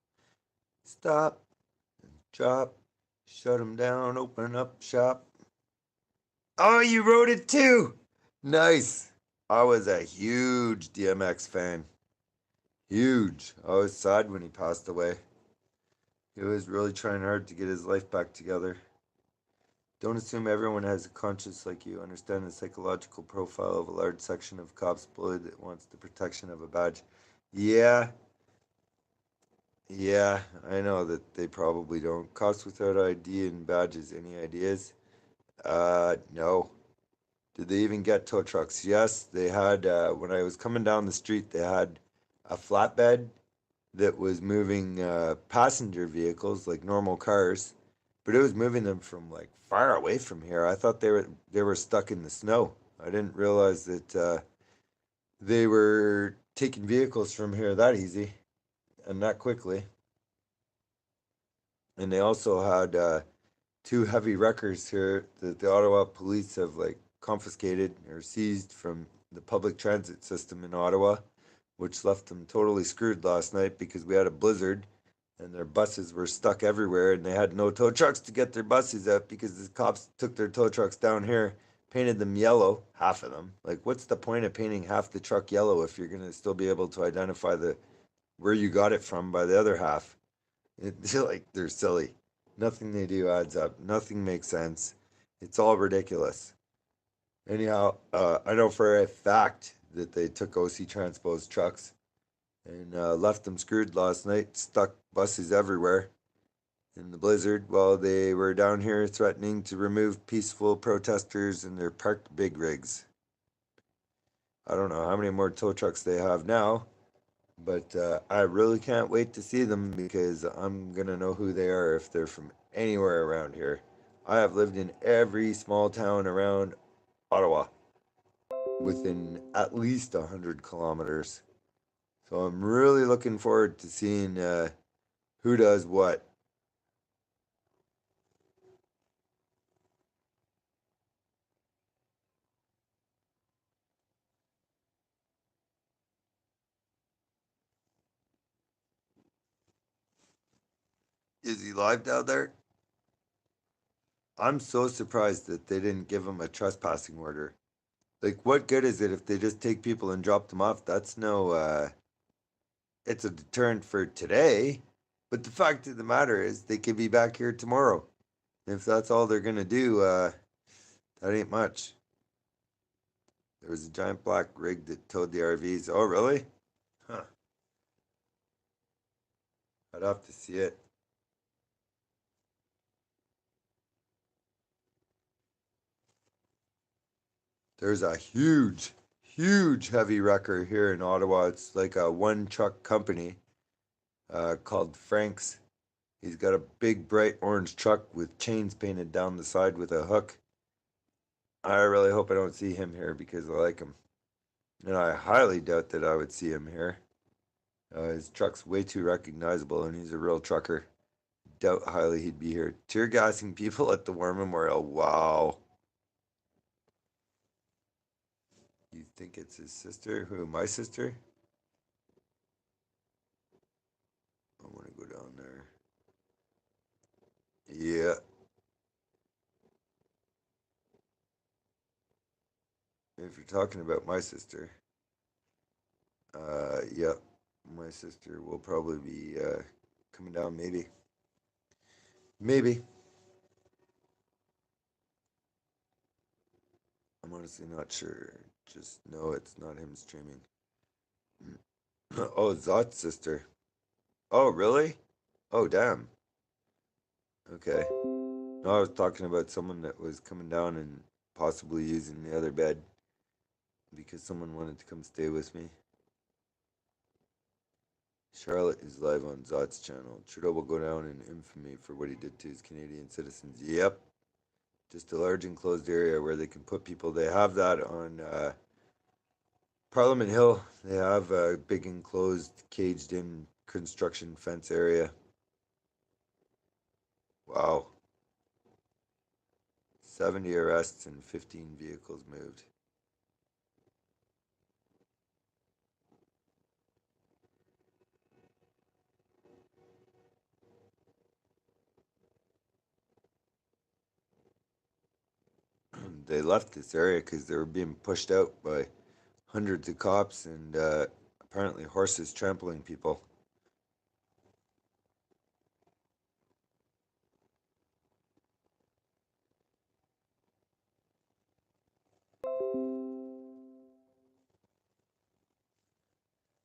Stop and drop. Shut them down. Open up shop. Oh, you wrote it too. Nice. I was a huge DMX fan. Huge. I was sad when he passed away. He was really trying hard to get his life back together. Don't assume everyone has a conscience like you. Understand the psychological profile of a large section of cops bullied that wants the protection of a badge. Yeah, yeah, I know that they probably don't. Cops without ID and badges. Any ideas? No. Did they even get tow trucks? Yes, they had. When I was coming down the street, they had a flatbed that was moving passenger vehicles like normal cars, but it was moving them from like far away from here. I thought they were stuck in the snow. I didn't realize that they were taking vehicles from here that easy and that quickly. And they also had two heavy wreckers here that the Ottawa police have like confiscated or seized from the public transit system in Ottawa, which left them totally screwed last night because we had a blizzard and their buses were stuck everywhere and they had no tow trucks to get their buses out because the cops took their tow trucks down here, painted them yellow, half of them. Like, what's the point of painting half the truck yellow if you're gonna still be able to identify the where you got it from by the other half? Like they're silly. Nothing they do adds up. Nothing makes sense. It's all ridiculous. Anyhow, I know for a fact that they took OC Transpo's trucks and left them screwed last night, stuck buses everywhere in the blizzard while they were down here threatening to remove peaceful protesters and their parked big rigs. I don't know how many more tow trucks they have now, but I really can't wait to see them because I'm gonna know who they are if they're from anywhere around here. I have lived in every small town around Ottawa within at least 100 kilometers. So I'm really looking forward to seeing who does what. Is he live down there? I'm so surprised that they didn't give him a trespassing order. Like, what good is it if they just take people and drop them off? That's no, it's a deterrent for today. But the fact of the matter is, they could be back here tomorrow. If that's all they're gonna do, that ain't much. There was a giant black rig that towed the RVs. Oh, really? Huh. I'd have to see it. There's a huge, huge heavy wrecker here in Ottawa. It's like a one truck company called Frank's. He's got a big bright orange truck with chains painted down the side with a hook. I really hope I don't see him here because I like him. And I highly doubt that I would see him here. His truck's way too recognizable and he's a real trucker. Doubt highly he'd be here. Tear gassing people at the War Memorial. Wow. You think it's his sister? Who, my sister? I want to go down there. Yeah. If you're talking about my sister, yeah, my sister will probably be coming down. Maybe, maybe. I'm honestly not sure. Just know it's not him streaming. Oh, Zot's sister. Oh, really? Oh, damn. Okay. No, I was talking about someone that was coming down and possibly using the other bed because someone wanted to come stay with me. Charlotte is live on Zot's channel. Trudeau will go down in infamy for what he did to his Canadian citizens. Yep. Just a large enclosed area where they can put people. They have that on Parliament Hill. They have a big enclosed, caged in construction fence area. Wow. 70 arrests and 15 vehicles moved. They left this area because they were being pushed out by hundreds of cops and apparently horses trampling people.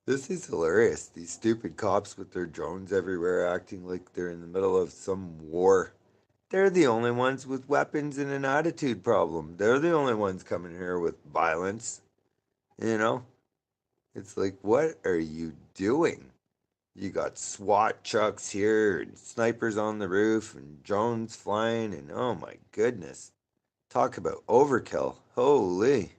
This is hilarious. These stupid cops with their drones everywhere acting like they're in the middle of some war. They're the only ones with weapons and an attitude problem. They're the only ones coming here with violence. You know? It's like, what are you doing? You got SWAT trucks here and snipers on the roof and drones flying and oh my goodness. Talk about overkill. Holy.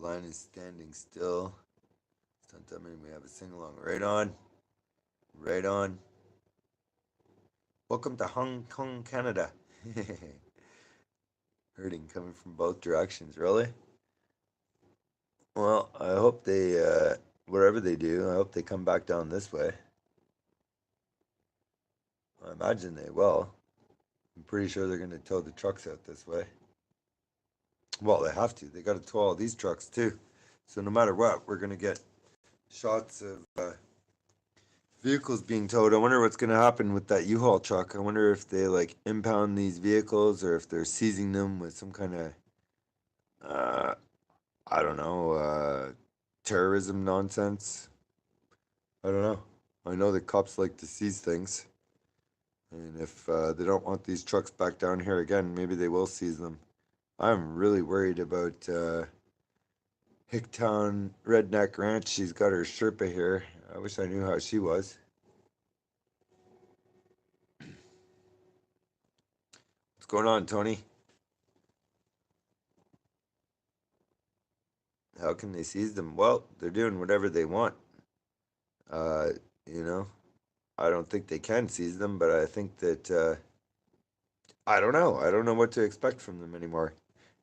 line is standing still. Stunt dummy, we have a sing along. Right on. Right on. Welcome to Hong Kong, Canada. Hurting coming from both directions, really? Well, I hope they, wherever they do, I hope they come back down this way. I imagine they will. I'm pretty sure they're going to tow the trucks out this way. Well, they have to. They got to tow all these trucks too. So no matter what, we're going to get shots of vehicles being towed. I wonder what's going to happen with that U-Haul truck. I wonder if they like impound these vehicles or if they're seizing them with some kind of, uh, I don't know, terrorism nonsense. I don't know. I know the cops like to seize things. And if they don't want these trucks back down here again, maybe they will seize them. I'm really worried about Hicktown Redneck Ranch. She's got her Sherpa here. I wish I knew how she was. What's going on, Tony? How can they seize them? Well, they're doing whatever they want. Uh, you know, I don't think they can seize them, but I think that I don't know. I don't know what to expect from them anymore.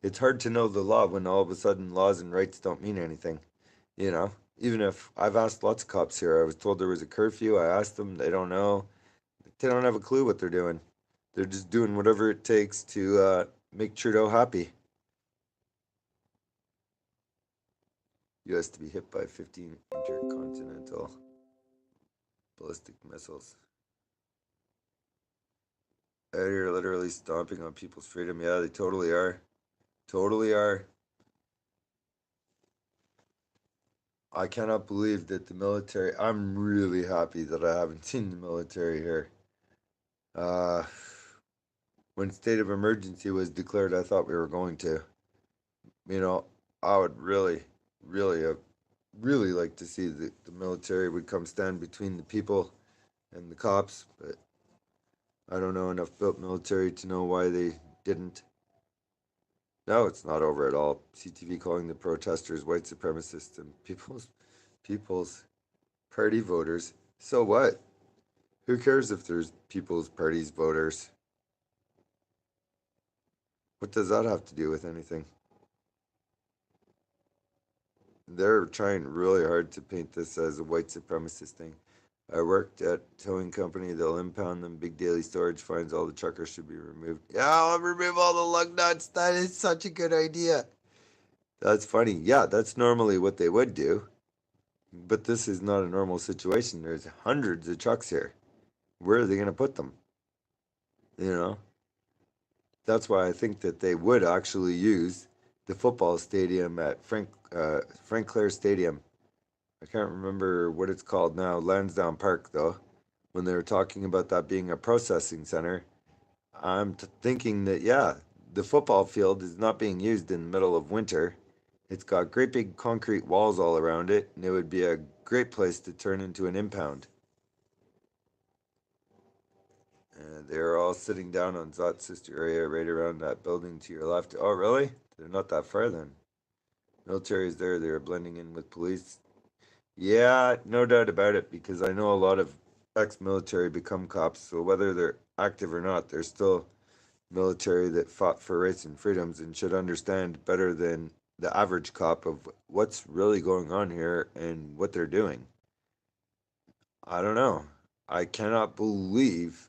It's hard to know the law when all of a sudden laws and rights don't mean anything. You know, even if I've asked lots of cops here, I was told there was a curfew. I asked them, they don't know. They don't have a clue what they're doing. They're just doing whatever it takes to make Trudeau happy. U.S. to be hit by 15 intercontinental ballistic missiles. They're literally stomping on people's freedom. Yeah, they totally are. Totally are. I cannot believe that the military. I'm really happy that I haven't seen the military here. Uh, when state of emergency was declared, I thought we were going to. You know, I would really, really, really like to see the military would come stand between the people and the cops, but I don't know enough about military to know why they didn't. No, it's not over at all. CTV calling the protesters white supremacists and people's party voters. So what? Who cares if there's People's Party's voters? What does that have to do with anything? They're trying really hard to paint this as a white supremacist thing. I worked at towing company. They'll impound them. Big daily storage fines. All the truckers should be removed. Yeah, I'll remove all the lug nuts. That is such a good idea. That's funny. Yeah, that's normally what they would do. But this is not a normal situation. There's hundreds of trucks here. Where are they going to put them? You know? That's why I think that they would actually use the football stadium at Frank Clair Stadium. I can't remember what it's called now, Lansdowne Park, though. When they were talking about that being a processing center, I'm thinking that, yeah, the football field is not being used in the middle of winter. It's got great big concrete walls all around it, and it would be a great place to turn into an impound. They're all sitting down on Zot's sister area right around that building to your left. Oh, really? They're not that far then. Military is there. They're blending in with police. Yeah, no doubt about it, because I know a lot of ex-military become cops, so whether they're active or not, they're still military that fought for rights and freedoms and should understand better than the average cop of what's really going on here and what they're doing. I don't know. I cannot believe,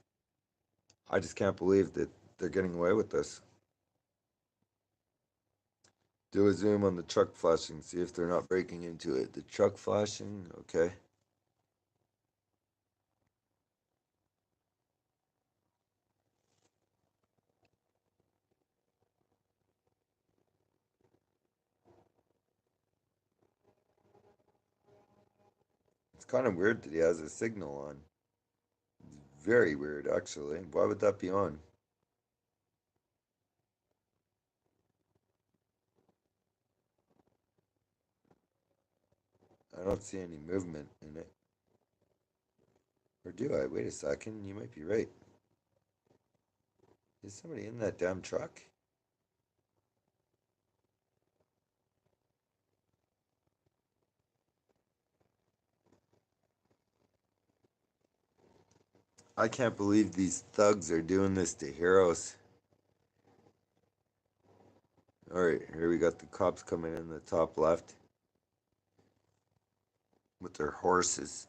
I just can't believe that they're getting away with this. Do a zoom on the truck flashing, see if they're not breaking into it. The truck flashing, okay. It's kind of weird that he has a signal on. It's very weird, actually. Why would that be on? I don't see any movement in it. Or do I? Wait a second, you might be right. Is somebody in that damn truck? I can't believe these thugs are doing this to heroes. Alright, here we got the cops coming in the top left with their horses.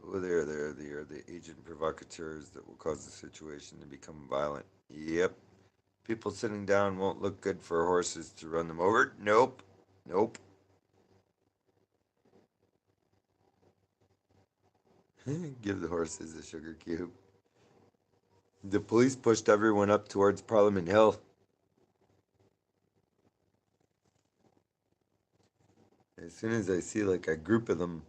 Oh, there. They are the agent provocateurs that will cause the situation to become violent. Yep. People sitting down won't look good for horses to run them over. Nope. Nope. Give the horses a sugar cube. The police pushed everyone up towards Parliament Hill. As soon as I see like a group of them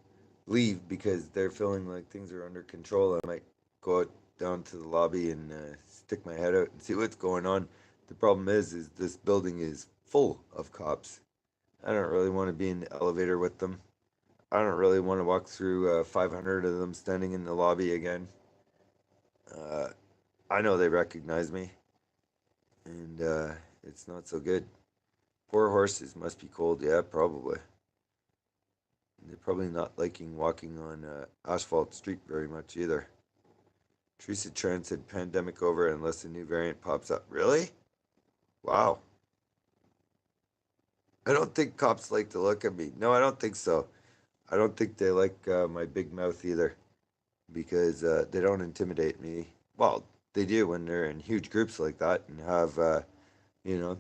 leave because they're feeling like things are under control, I might go out down to the lobby and stick my head out and see what's going on. The problem is this building is full of cops. I don't really want to be in the elevator with them. I don't really want to walk through 500 of them standing in the lobby again. Uh, I know they recognize me, and it's not so good. Poor horses must be cold. Yeah, probably. They're probably not liking walking on asphalt street very much either. Teresa Tran said pandemic over unless a new variant pops up. Really? Wow. I don't think cops like to look at me. No, I don't think so. I don't think they like my big mouth either because they don't intimidate me. Well, they do when they're in huge groups like that and have, you know,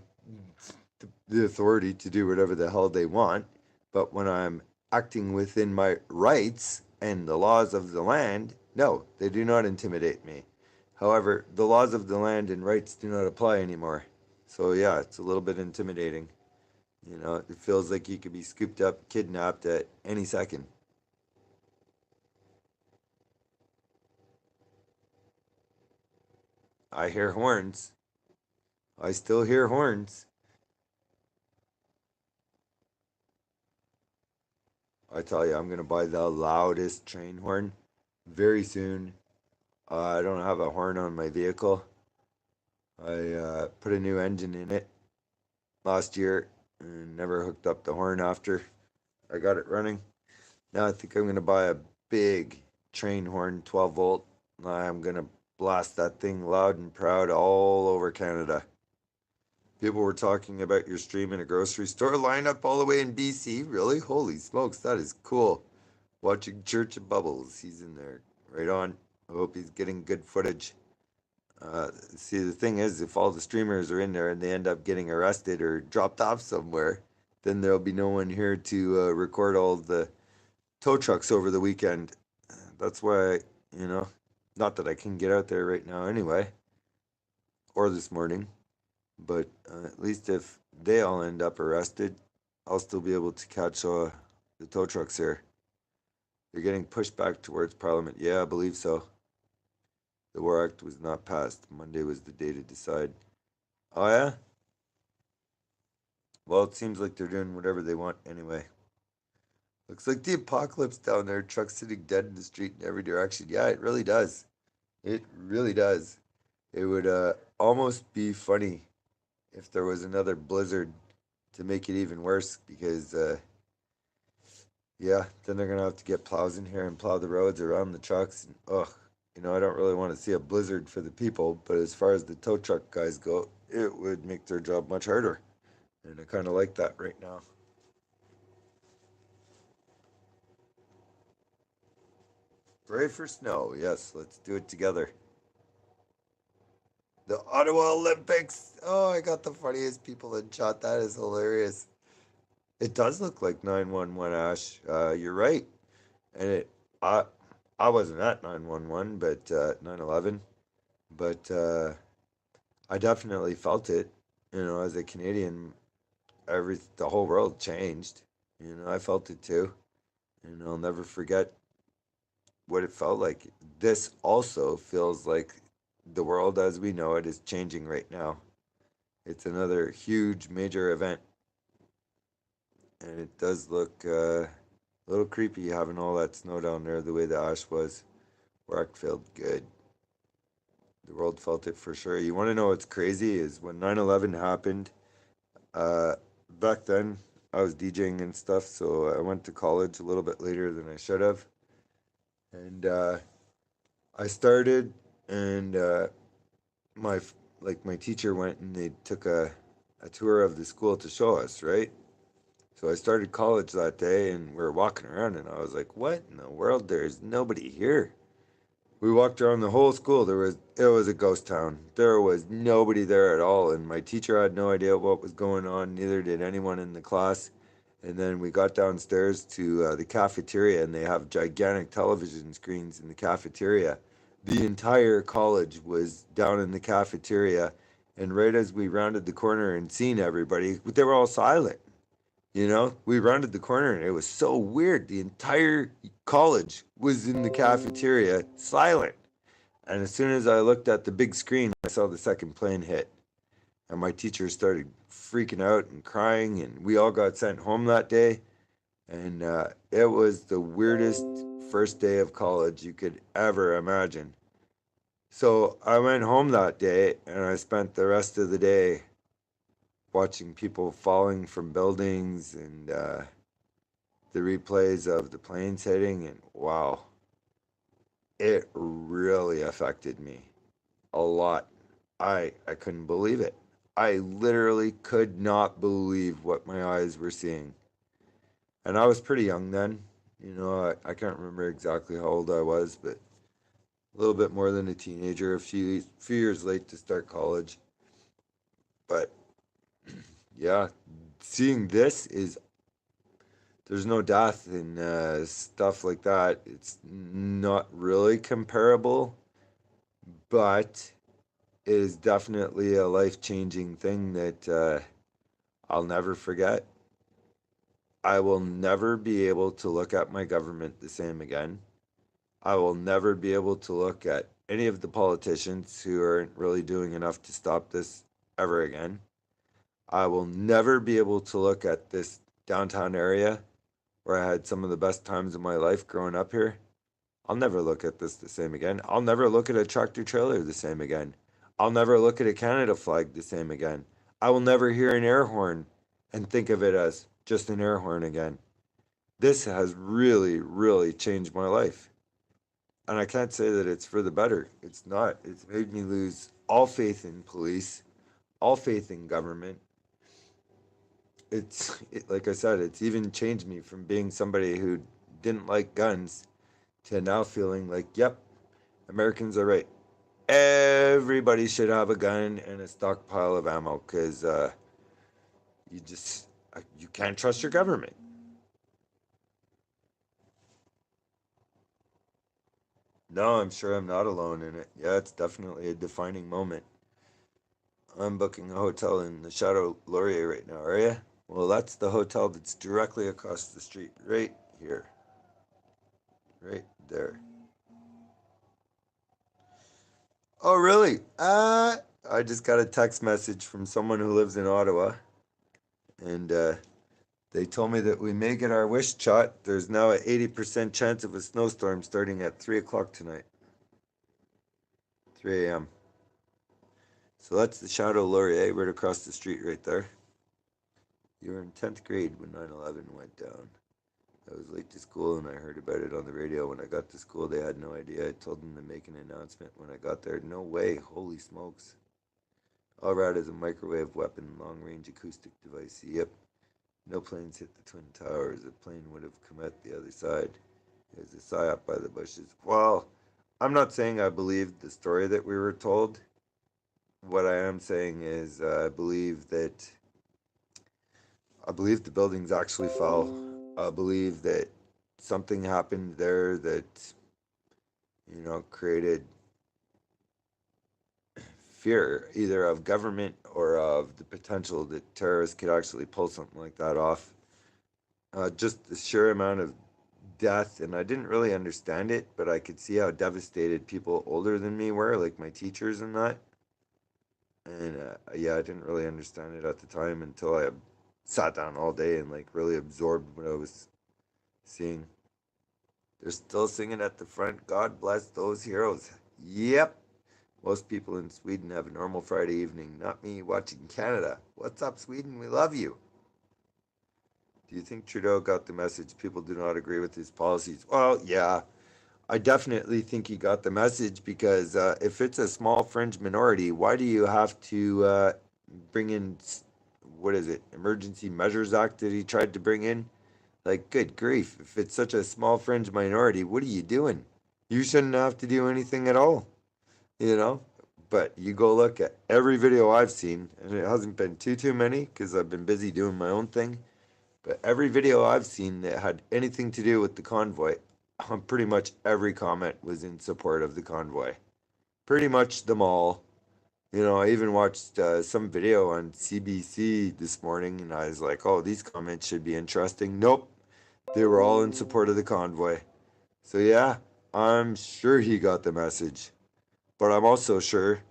the authority to do whatever the hell they want. But when I'm acting within my rights and the laws of the land, no, they do not intimidate me. However, the laws of the land and rights do not apply anymore. So yeah, it's a little bit intimidating. You know, it feels like you could be scooped up, kidnapped at any second. I hear horns. I still hear horns. I tell you, I'm going to buy the loudest train horn very soon. I don't have a horn on my vehicle. I put a new engine in it last year and never hooked up the horn after I got it running. Now I think I'm going to buy a big train horn, 12 volt. I'm going to blast that thing loud and proud all over Canada. People were talking about your stream in a grocery store lineup all the way in BC. Really? Holy smokes, that is cool. Watching Church of Bubbles. He's in there. Right on. I hope he's getting good footage. See, the thing is, if all the streamers are in there and they end up getting arrested or dropped off somewhere, then there'll be no one here to record all the tow trucks over the weekend. That's why, you know, not that I can get out there right now anyway, or this morning, but at least if they all end up arrested, I'll still be able to catch the tow trucks here. They're getting pushed back towards Parliament. Yeah, I believe so. The War Act was not passed. Monday was the day to decide. Oh, yeah? Well, it seems like they're doing whatever they want anyway. Looks like the apocalypse down there. Trucks sitting dead in the street in every direction. Yeah, it really does. It really does. It would almost be funny if there was another blizzard to make it even worse because, yeah, then they're going to have to get plows in here and plow the roads around the trucks. And, ugh, you know, I don't really want to see a blizzard for the people, but as far as the tow truck guys go, it would make their job much harder. And I kind of like that right now. Pray for snow. Yes, let's do it together. The Ottawa Olympics. Oh, I got the funniest people in chat. That is hilarious. It does look like 911, Ash. You're right. And I, I wasn't at 911, but 9/11, but I definitely felt it. You know, as a Canadian, the whole world changed. You know, I felt it too. And I'll never forget what it felt like. This also feels like the world as we know it is changing right now. It's another huge major event, and it does look a little creepy having all that snow down there the way the ash was. Work felt good. The world felt it for sure. You want to know what's crazy is when 9/11 happened, uh, back then I was DJing and stuff, so I went to college a little bit later than I should have. And I started, and my my teacher went and they took a tour of the school to show us, right? So I started college that day, and we were walking around, and I was like, "What in the world? There's nobody here." We walked around the whole school. It was a ghost town. There was nobody there at all, and my teacher had no idea what was going on. Neither did anyone in the class. And then we got downstairs to the cafeteria, and they have gigantic television screens in the cafeteria. The entire college was down in the cafeteria, and right as we rounded the corner and seen everybody, they were all silent. We rounded the corner and it was so weird. The entire college was in the cafeteria, silent. And as soon as I looked at the big screen, I saw the second plane hit. And my teacher started freaking out and crying, and we all got sent home that day. And it was the weirdest first day of college you could ever imagine. So I went home that day and I spent the rest of the day watching people falling from buildings and the replays of the planes hitting, and wow, it really affected me a lot. I couldn't believe it. I literally could not believe what my eyes were seeing. And I was pretty young then. I can't remember exactly how old I was, but a little bit more than a teenager, a few years late to start college. But yeah, seeing this is there's no death and stuff like that. It's not really comparable, but it is definitely a life changing thing that I'll never forget. I will never be able to look at my government the same again. I will never be able to look at any of the politicians who aren't really doing enough to stop this ever again. I will never be able to look at this downtown area where I had some of the best times of my life growing up here. I'll never look at this the same again. I'll never look at a tractor trailer the same again. I'll never look at a Canada flag the same again. I will never hear an air horn and think of it as just an air horn again. This has really, really changed my life. And I can't say that it's for the better. It's not. It's made me lose all faith in police, all faith in government. Like I said, it's even changed me from being somebody who didn't like guns to now feeling like, yep, Americans are right. Everybody should have a gun and a stockpile of ammo because you just you can't trust your government. No, I'm sure I'm not alone in it. Yeah, it's definitely a defining moment. I'm booking a hotel in the Chateau Laurier right now, are you? Well, that's the hotel that's directly across the street, right here, right there. Oh, really? I just got a text message from someone who lives in Ottawa, and they told me that we may get our wish shot. There's now an 80% chance of a snowstorm starting at 3 o'clock tonight, 3 a.m. So that's the Chateau Laurier right across the street right there. You were in 10th grade when 9/11 went down. I was late to school and I heard about it on the radio. When I got to school, they had no idea. I told them to make an announcement when I got there. No way. Holy smokes. LRAD is a microwave weapon, long range acoustic device. Yep. No planes hit the Twin Towers. A plane would have come out the other side. There's a psyop by the bushes. Well, I'm not saying I believed the story that we were told. What I am saying is I believe the buildings actually fell. I believe that something happened there that, created fear either of government or of the potential that terrorists could actually pull something like that off. Just the sheer amount of death, and I didn't really understand it, but I could see how devastated people older than me were, like my teachers and that. And yeah, I didn't really understand it at the time until I sat down all day and like really absorbed what I was seeing. They're still singing at the front. God bless those heroes. Yep. Most people in Sweden have a normal Friday evening. Not me watching Canada. What's up, Sweden? We love you. Do you think Trudeau got the message? People do not agree with his policies. Well, yeah, I definitely think he got the message because if it's a small fringe minority, why do you have to bring in, what is it, Emergency Measures Act that he tried to bring in? Like, good grief, if it's such a small fringe minority, what are you doing? You shouldn't have to do anything at all, you know? But you go look at every video I've seen, and it hasn't been too many because I've been busy doing my own thing. But every video I've seen that had anything to do with the convoy, pretty much every comment was in support of the convoy. Pretty much them all. You know, I even watched some video on CBC this morning and I was like, oh, these comments should be interesting. Nope, they were all in support of the convoy. So, yeah, I'm sure he got the message. But I'm also sure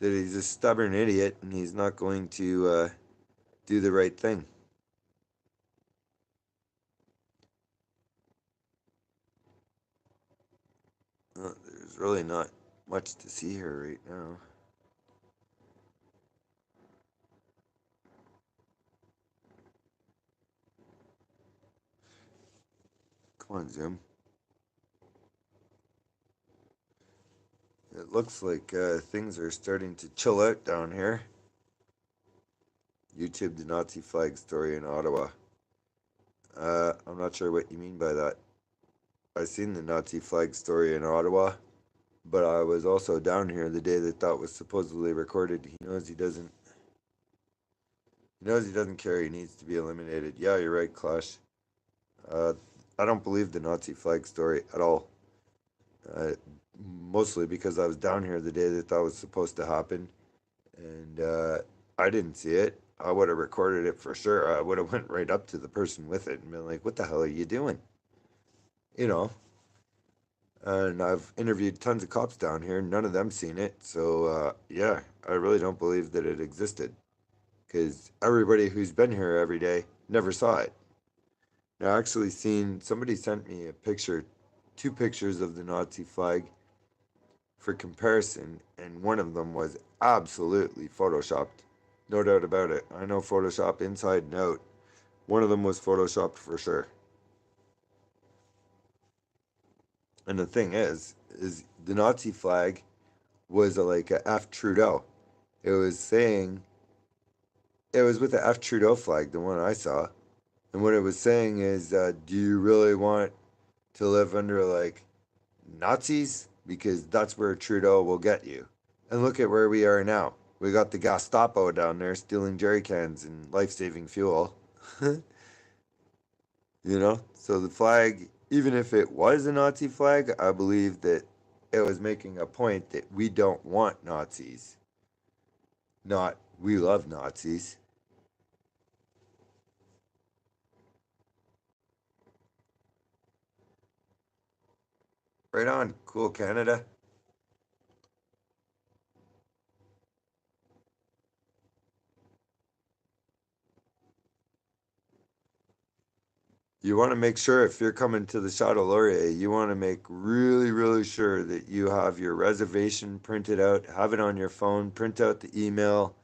that he's a stubborn idiot and he's not going to do the right thing. There's really not much to see here right now. Come on, Zoom. It looks like things are starting to chill out down here. YouTube the Nazi flag story in Ottawa. I'm not sure what you mean by that. I seen the Nazi flag story in Ottawa, but I was also down here the day that that was supposedly recorded. He knows he doesn't. He knows he doesn't care. He needs to be eliminated. Yeah, you're right, Clash. Uh, I don't believe the Nazi flag story at all. Uh, Mostly because I was down here the day that that was supposed to happen, and I didn't see it. I would have recorded it for sure. I would have went right up to the person with it and been like, "What the hell are you doing?" You know. And I've interviewed tons of cops down here. None of them seen it. So yeah, I really don't believe that it existed because everybody who's been here every day never saw it. I actually seen somebody sent me a picture, two pictures of the Nazi flag for comparison, and one of them was absolutely photoshopped. No doubt about it. I know Photoshop inside and out. One of them was photoshopped for sure. And the thing is the Nazi flag was like a F Trudeau. It was saying it was with the F Trudeau flag, the one I saw. And what it was saying is, do you really want to live under like Nazis? Because that's where Trudeau will get you. And look at where we are now. We got the Gestapo down there stealing jerry cans and life saving fuel. You know? So the flag, even if it was a Nazi flag, I believe that it was making a point that we don't want Nazis, not we love Nazis. Right on, cool Canada. You want to make sure if you're coming to the Chateau Laurier, you want to make really sure that you have your reservation printed out, have it on your phone, print out the email,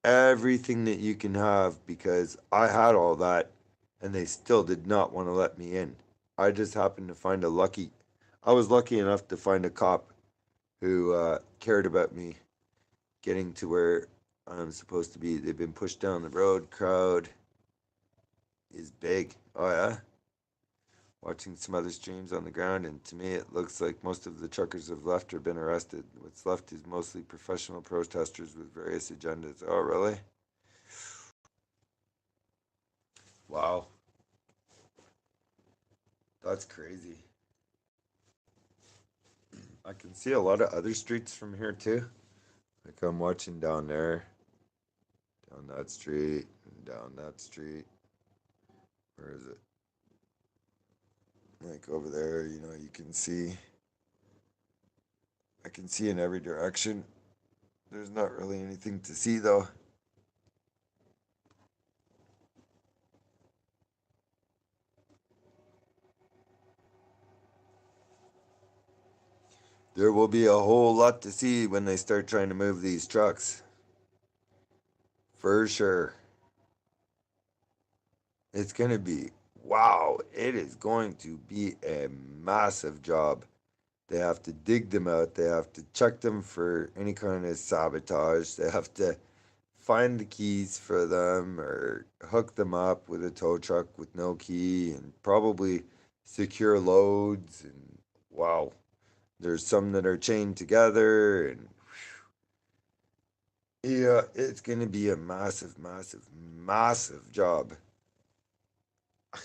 everything that you can have because I had all that and they still did not want to let me in. I just happened to find I was lucky enough to find a cop who cared about me getting to where I'm supposed to be. They've been pushed down the road. Crowd is big. Oh, yeah. Watching some other streams on the ground, and to me, it looks like most of the truckers have left or been arrested. What's left is mostly professional protesters with various agendas. Oh, really? Wow. That's crazy. I can see a lot of other streets from here too. Like I'm watching down there, down that street, and down that street. Where is it? Like over there, you can see, I can see in every direction. There's not really anything to see though. There will be a whole lot to see when they start trying to move these trucks. For sure. It's going to be, wow, it is going to be a massive job. They have to dig them out. They have to check them for any kind of sabotage. They have to find the keys for them or hook them up with a tow truck with no key and probably secure loads. And wow, there's some that are chained together. And yeah, it's going to be a massive, massive, massive job.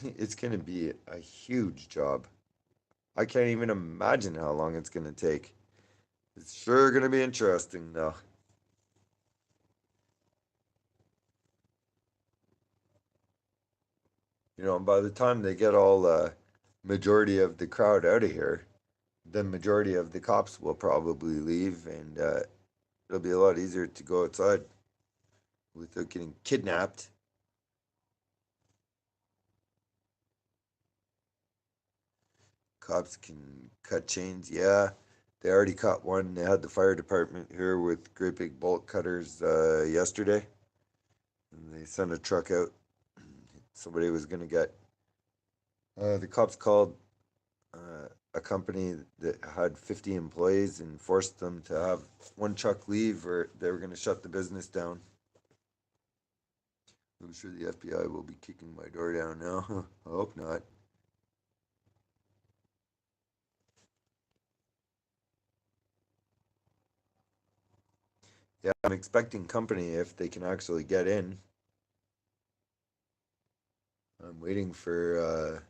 It's going to be a huge job. I can't even imagine how long it's going to take. It's sure going to be interesting, though. And by the time they get all majority of the crowd out of here, the majority of the cops will probably leave, and it'll be a lot easier to go outside without getting kidnapped. Cops can cut chains, yeah. They already caught one. They had the fire department here with great big bolt cutters yesterday, and they sent a truck out. Somebody was going to get. The cops called a company that had 50 employees and forced them to have one truck leave or they were going to shut the business down. I'm sure the FBI will be kicking my door down now. I hope not. Yeah, I'm expecting company if they can actually get in. I'm waiting for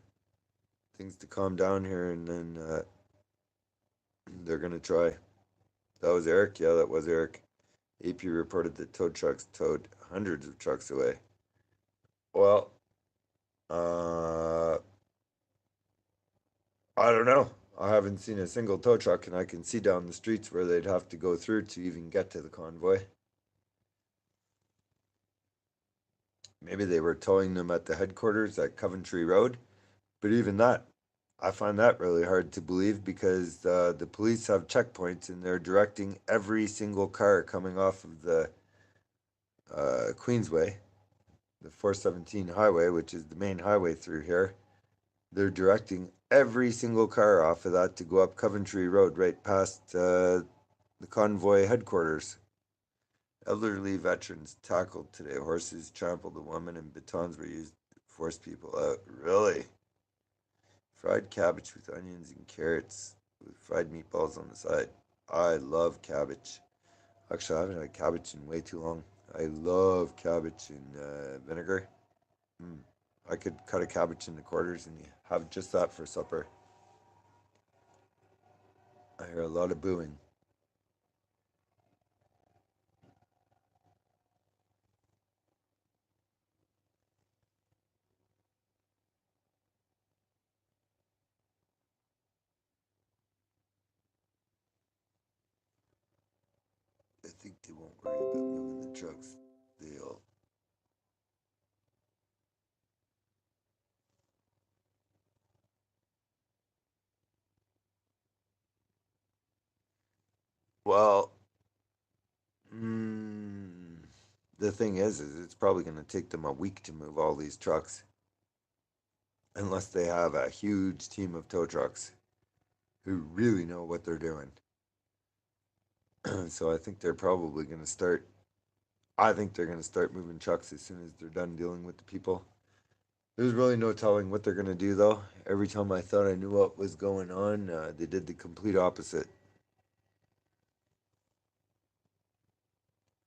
things to calm down here and then they're going to try. That was Eric? Yeah, that was Eric. AP reported that tow trucks towed hundreds of trucks away. Well, uh, I don't know. I haven't seen a single tow truck, and I can see down the streets where they'd have to go through to even get to the convoy. Maybe they were towing them at the headquarters at Coventry Road, but even that, I find that really hard to believe because the police have checkpoints and they're directing every single car coming off of the Queensway, the 417 highway, which is the main highway through here. They're directing every single car off of that to go up Coventry Road right past the convoy headquarters. Elderly veterans tackled today. Horses trampled a woman and batons were used to force people out. Really? Fried cabbage with onions and carrots with fried meatballs on the side. I love cabbage. Actually, I haven't had cabbage in way too long. I love cabbage in vinegar. Mm. I could cut a cabbage into quarters and have just that for supper. I hear a lot of booing. I think they won't worry about moving the trucks. They'll. Well, mm, the thing is it's probably going to take them a week to move all these trucks, unless they have a huge team of tow trucks who really know what they're doing. So I think they're probably going to start. I think they're going to start moving trucks as soon as they're done dealing with the people. There's really no telling what they're going to do, though. Every time I thought I knew what was going on, they did the complete opposite.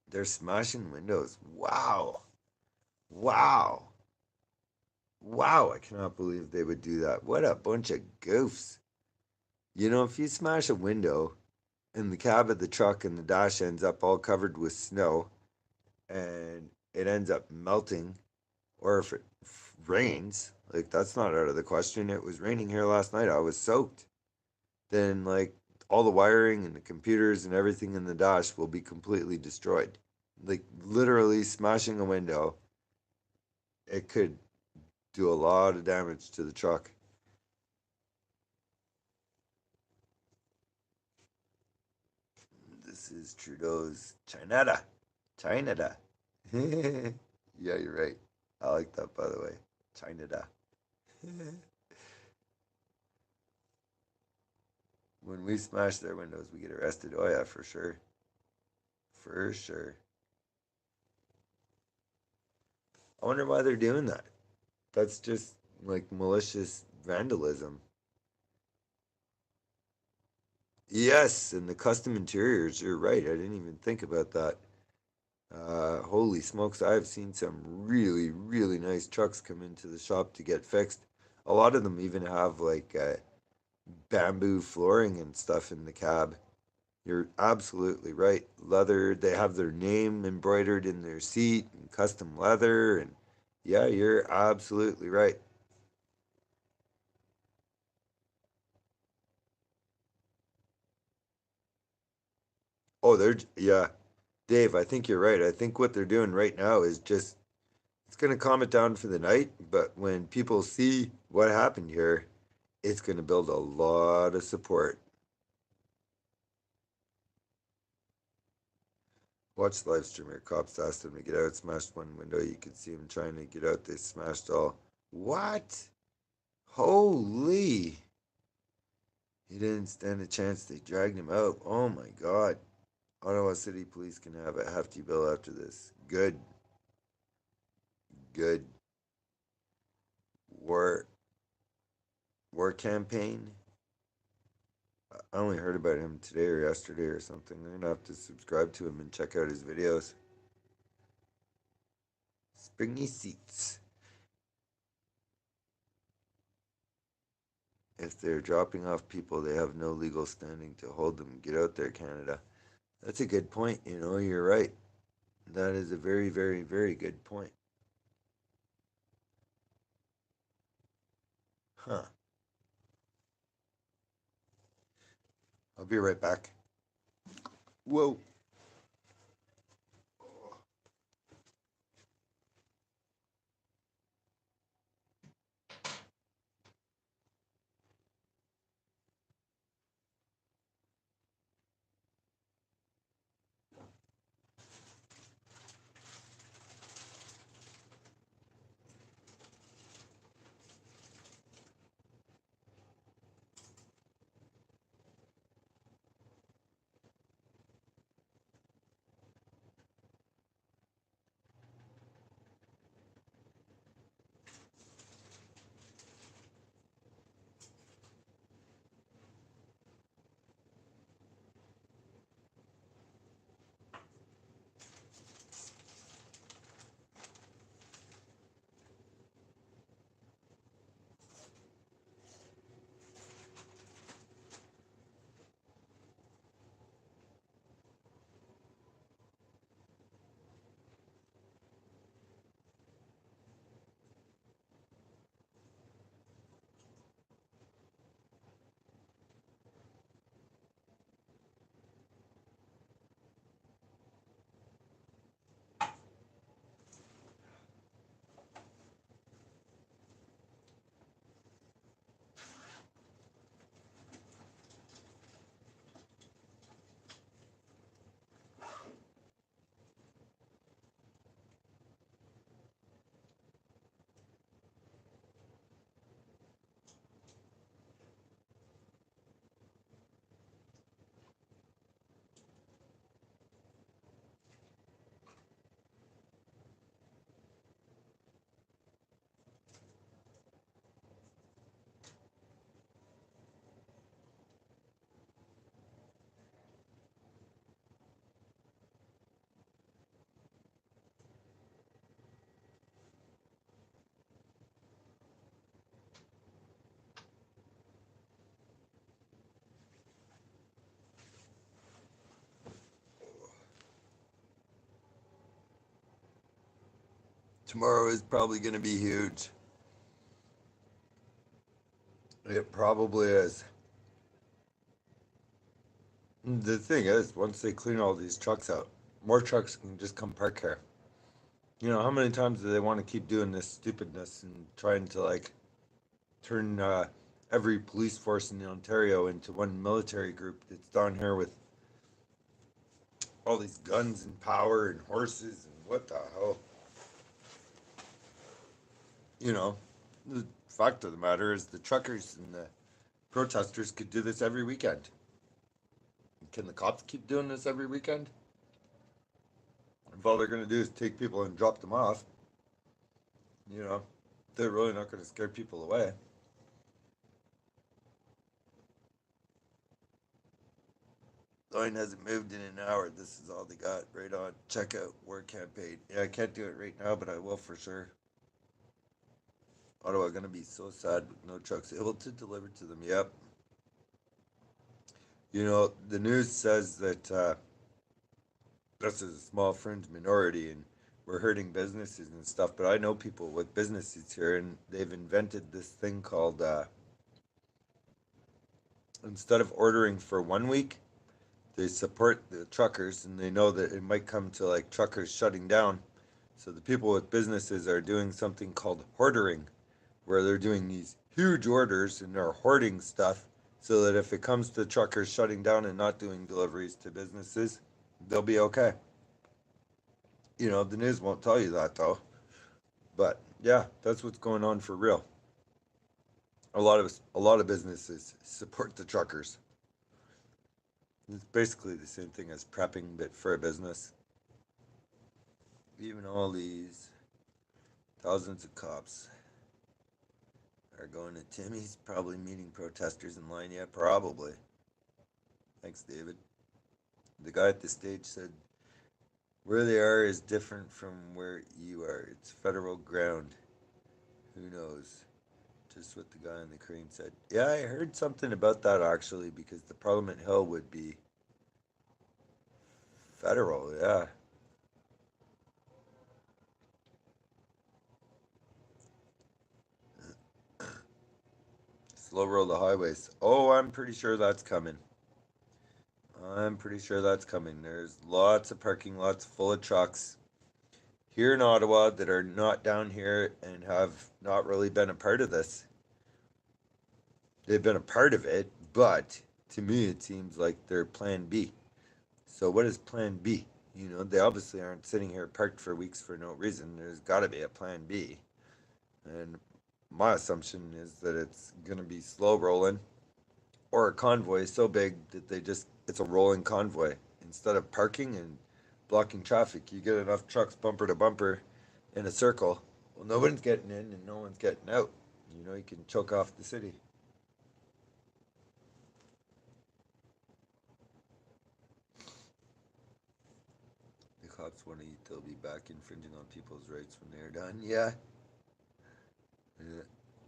They're smashing windows. Wow. Wow. Wow. I cannot believe they would do that. What a bunch of goofs. If you smash a window and the cab of the truck and the dash ends up all covered with snow and it ends up melting, or if it rains, Like that's not out of the question. It was raining here last night. I was soaked. Then like all the wiring and the computers and everything in the dash will be completely destroyed. Like literally smashing a window, it could do a lot of damage to the truck. This is Trudeau's Chinada. Chinada. Yeah, you're right. I like that, by the way. Chinada. When we smash their windows, we get arrested. Oh, yeah, for sure. For sure. I wonder why they're doing that. That's just like malicious vandalism. Yes, and the custom interiors, you're right. I didn't even think about that. Holy smokes, I've seen some really, really nice trucks come into the shop to get fixed. A lot of them even have like bamboo flooring and stuff in the cab. You're absolutely right. Leather, they have their name embroidered in their seat and custom leather. And yeah, you're absolutely right. Oh, yeah, Dave, I think you're right. I think what they're doing right now is just, it's going to calm it down for the night. But when people see what happened here, it's going to build a lot of support. Watch the live streamer. Cops asked him to get out, smashed one window. You could see him trying to get out. They smashed all. What? Holy. He didn't stand a chance. They dragged him out. Oh my God. Ottawa City Police can have a hefty bill after this. Good. Good. War war campaign. I only heard about him today or yesterday or something. I'm gonna have to subscribe to him and check out his videos. Springy seats. If they're dropping off people, they have no legal standing to hold them. Get out there, Canada. That's a good point. You know, you're right. That is a very, very, very good point. Huh. I'll be right back. Whoa. Tomorrow is probably going to be huge. It probably is. The thing is, once they clean all these trucks out, more trucks can just come park here. You know, how many times do they want to keep doing this stupidness and trying to like turn every police force in Ontario into one military group that's down here with all these guns and power and horses and what the hell? You know, the fact of the matter is the truckers and the protesters could do this every weekend. Can the cops keep doing this every weekend? If all they're going to do is take people and drop them off, you know, they're really not going to scare people away. Line hasn't moved in an hour. This is all they got. Right on. Checkout work campaign. Yeah, I can't do it right now, but I will for sure. Ottawa gonna be so sad with no trucks able to deliver to them. Yep. You know, the news says that this is a small fringe minority and we're hurting businesses and stuff, but I know people with businesses here and they've invented this thing called instead of ordering for 1 week, they support the truckers and they know that it might come to like truckers shutting down. So the people with businesses are doing something called hoardering, where they're doing these huge orders and they're hoarding stuff so that if it comes to truckers shutting down and not doing deliveries to businesses, they'll be okay. You know, the news won't tell you that though. But yeah, that's what's going on for real. A lot of businesses support the truckers. It's basically the same thing as prepping, but for a business. Even all these thousands of cops are going to Timmy's, probably meeting protesters in line. Yeah, probably. Thanks, David. The guy at the stage said, where they are is different from where you are. It's federal ground. Who knows? Just what the guy on the crane said. Yeah, I heard something about that actually, because the Parliament Hill would be federal. Yeah. Slow roll the highways. Oh, I'm pretty sure that's coming. I'm pretty sure that's coming. There's lots of parking lots full of trucks here in Ottawa that are not down here and have not really been a part of this. They've been a part of it, but to me it seems like they're plan B. So what is plan B? You know, they obviously aren't sitting here parked for weeks for no reason. There's got to be a plan B. And my assumption is that it's going to be slow rolling or a convoy so big that it's a rolling convoy. Instead of parking and blocking traffic, you get enough trucks bumper to bumper in a circle. Well, nobody's getting in and no one's getting out. You know, you can choke off the city. The cops want to eat, they'll be back infringing on people's rights when they're done. Yeah. Yeah.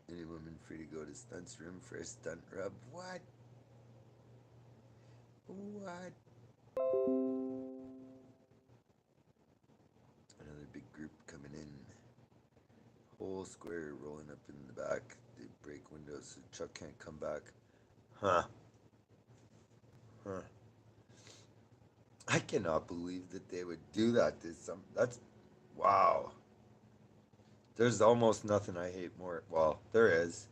Any woman free to go to Stunt's room for a stunt rub? What? What? Another big group coming in. Whole square rolling up in the back. They break windows so the truck can't come back. Huh. Huh. I cannot believe that they would do that to some. That's wow. There's almost nothing I hate more. Well, there is,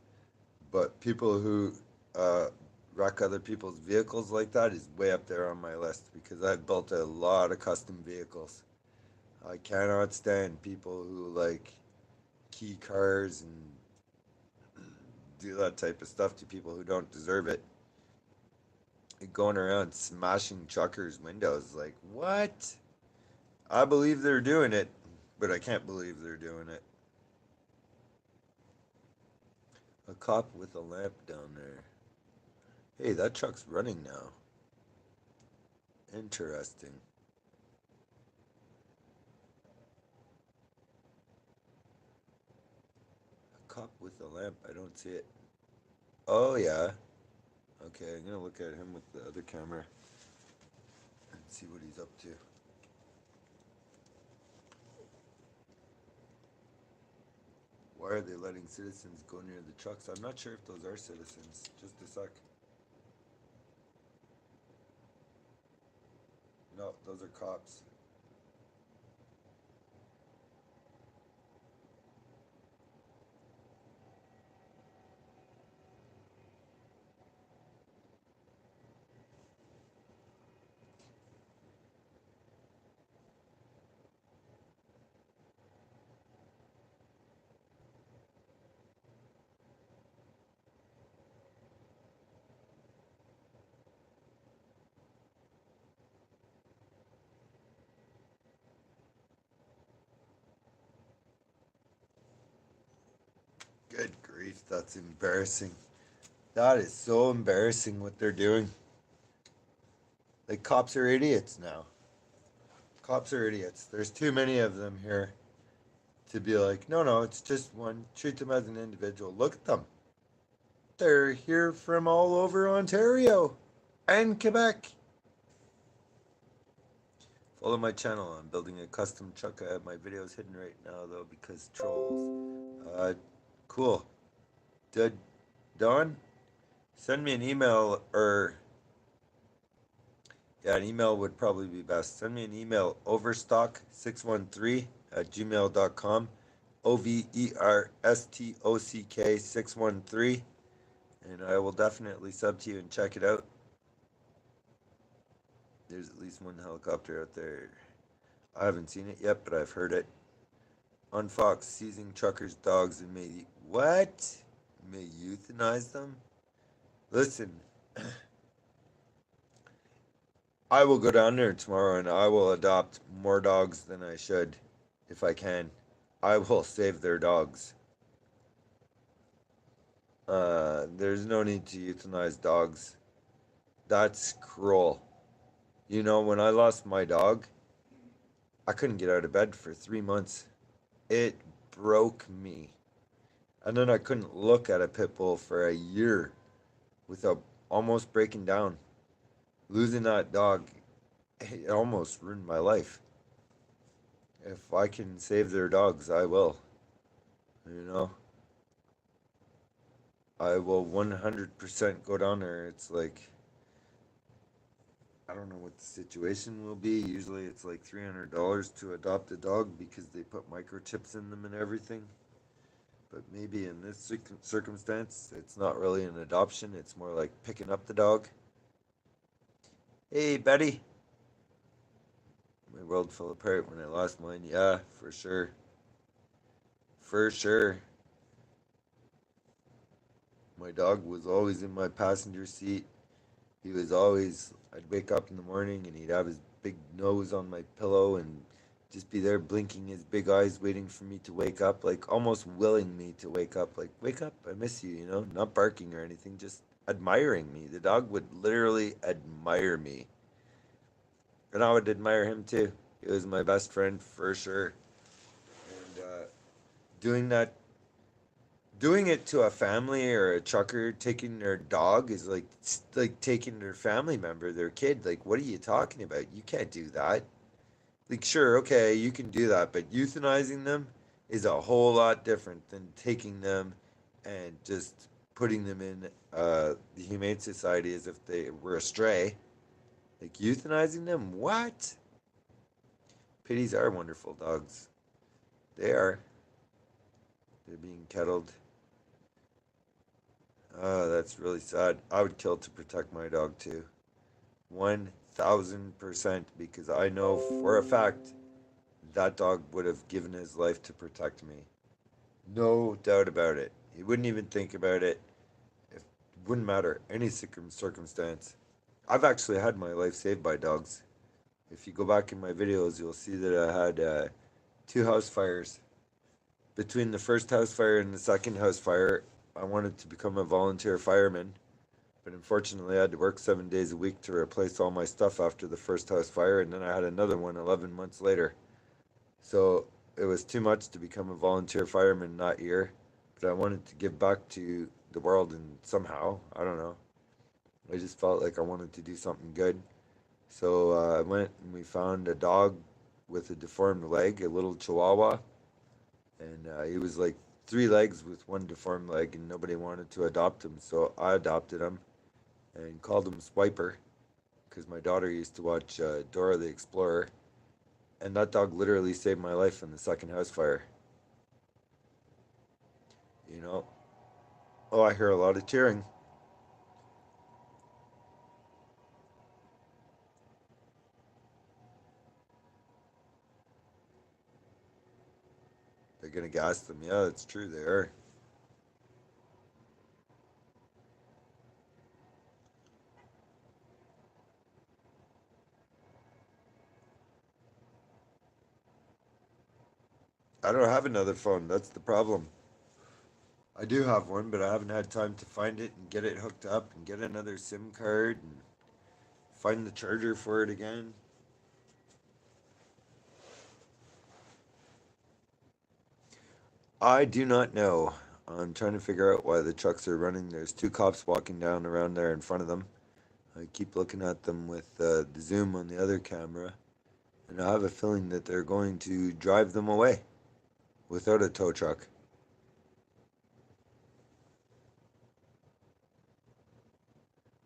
but people who uh, wreck other people's vehicles like that is way up there on my list because I've built a lot of custom vehicles. I cannot stand people who like key cars and do that type of stuff to people who don't deserve it. Going around smashing truckers' windows, like what? I believe they're doing it, but I can't believe they're doing it. A cop with a lamp down there. Hey, that truck's running now. Interesting. A cop with a lamp. I don't see it. Oh, yeah. Okay, I'm gonna look at him with the other camera and see what he's up to. Why are they letting citizens go near the trucks? I'm not sure if those are citizens. Just a sec. No, those are cops. Good grief, that's embarrassing. That is so embarrassing what they're doing. Like, cops are idiots now. Cops are idiots. There's too many of them here to be like, no, no, it's just one. Treat them as an individual. Look at them. They're here from all over Ontario and Quebec. Follow my channel. I'm building a custom truck. I have my videos hidden right now, though, because trolls. Cool. Did Don? Send me an email, or yeah, an email would probably be best. Send me an email, overstock613 at gmail.com. overstock 613, and I will definitely sub to you and check it out. There's at least one helicopter out there. I haven't seen it yet, but I've heard it. On Fox, seizing truckers' dogs and may what? May euthanize them? Listen, I will go down there tomorrow and I will adopt more dogs than I should, if I can. I will save their dogs. There's no need to euthanize dogs. That's cruel. You know, when I lost my dog, I couldn't get out of bed for 3 months. It broke me. And then I couldn't look at a pit bull for a year without almost breaking down. Losing that dog, it almost ruined my life. If I can save their dogs, I will. You know? I will 100% go down there. It's like, I don't know what the situation will be. Usually it's like $300 to adopt a dog because they put microchips in them and everything. But maybe in this circumstance, it's not really an adoption. It's more like picking up the dog. Hey, Betty. My world fell apart when I lost mine. Yeah, for sure. For sure. My dog was always in my passenger seat. He was always, I'd wake up in the morning and he'd have his big nose on my pillow and just be there blinking his big eyes, waiting for me to wake up, like almost willing me to wake up. Like, wake up, I miss you, you know? Not barking or anything, just admiring me. The dog would literally admire me. And I would admire him too. He was my best friend for sure. And doing that, doing it to a family or a trucker taking their dog is like taking their family member, their kid. Like, what are you talking about? You can't do that. Like, sure, okay, you can do that, but euthanizing them is a whole lot different than taking them and just putting them in the Humane Society as if they were a stray. Like, euthanizing them? What? Pitties are wonderful dogs. They are. They're being kettled. Oh, that's really sad. I would kill to protect my dog too. 1000%, because I know for a fact that dog would have given his life to protect me. No doubt about it. He wouldn't even think about it. It wouldn't matter any circumstance. I've actually had my life saved by dogs. If you go back in my videos, you'll see that I had 2 house fires. Between the first house fire and the second house fire, I wanted to become a volunteer fireman, but unfortunately I had to work 7 days a week to replace all my stuff after the first house fire, and then I had another one 11 months later. So it was too much to become a volunteer fireman that year, but I wanted to give back to the world, and somehow, I don't know, I just felt like I wanted to do something good. So I went and we found a dog with a deformed leg, a little chihuahua, and he was like three legs with one deformed leg, and nobody wanted to adopt him, so I adopted him and called him Swiper because my daughter used to watch Dora the Explorer, and that dog literally saved my life in the second house fire. You know, oh, I hear a lot of cheering. They're gonna gas them. Yeah, it's true. They are. I don't have another phone. That's the problem. I do have one, but I haven't had time to find it and get it hooked up and get another SIM card and find the charger for it again. I do not know. I'm trying to figure out why the trucks are running. There's two cops walking down around there in front of them. I keep looking at them with the zoom on the other camera, and I have a feeling that they're going to drive them away without a tow truck.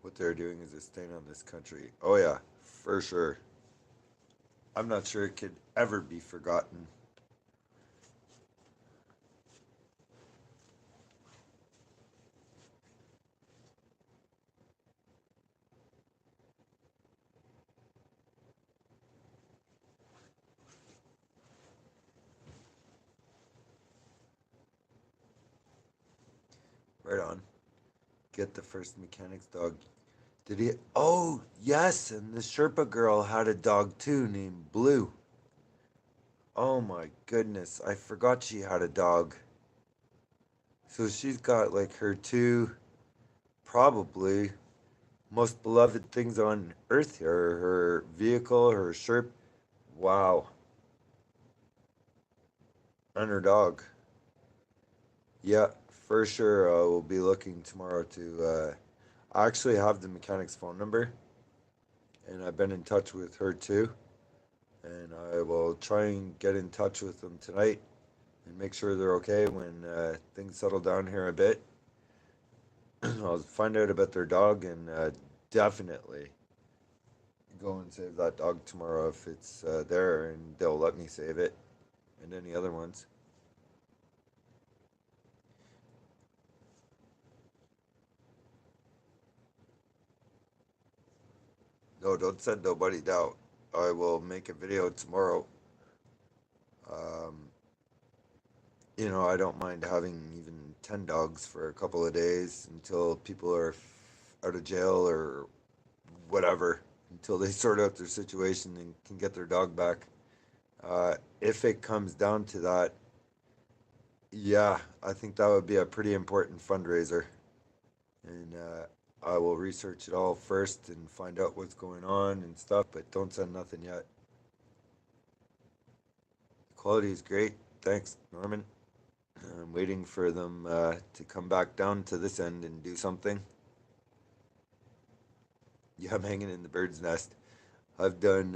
What they're doing is a stain on this country. Oh, yeah, for sure. I'm not sure it could ever be forgotten. Right on. Get the first mechanic's dog. Did he? Oh, yes. And the Sherpa girl had a dog too named Blue. Oh my goodness. I forgot she had a dog. So she's got like her two, probably most beloved things on earth here, her vehicle, her Sherp. Wow. And her dog. Yeah, for sure. We'll be looking tomorrow to. I actually have the mechanic's phone number, and I've been in touch with her too. And I will try and get in touch with them tonight and make sure they're okay when things settle down here a bit. I'll find out about their dog and definitely go and save that dog tomorrow if it's there and they'll let me save it and any other ones. No, don't send nobody down. I will make a video tomorrow. Um, I don't mind having even 10 dogs for a couple of days until people are out of jail or whatever, until they sort out their situation and can get their dog back. If it comes down to that, yeah, I think that would be a pretty important fundraiser. And I will research it all first and find out what's going on and stuff, but don't send nothing yet. Quality is great. Thanks, Norman. I'm waiting for them to come back down to this end and do something. Yeah, I'm hanging in the bird's nest. I've done,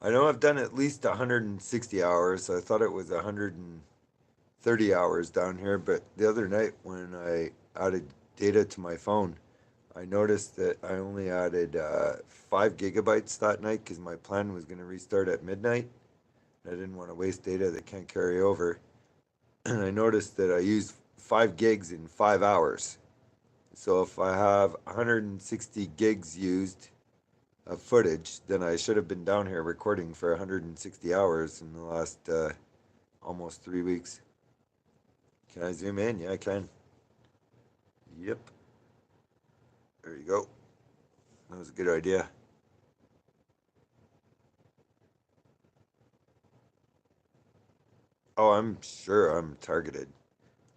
I know I've done at least 160 hours. I thought it was 130 hours down here, but the other night when I added data to my phone, I noticed that I only added 5 gigabytes that night because my plan was going to restart at midnight. I didn't want to waste data that can't carry over. And I noticed that I used 5 gigs in 5 hours. So if I have 160 gigs used of footage, then I should have been down here recording for 160 hours in the last almost 3 weeks. Can I zoom in? Yeah, I can. Yep. There you go. That was a good idea. Oh, I'm sure I'm targeted.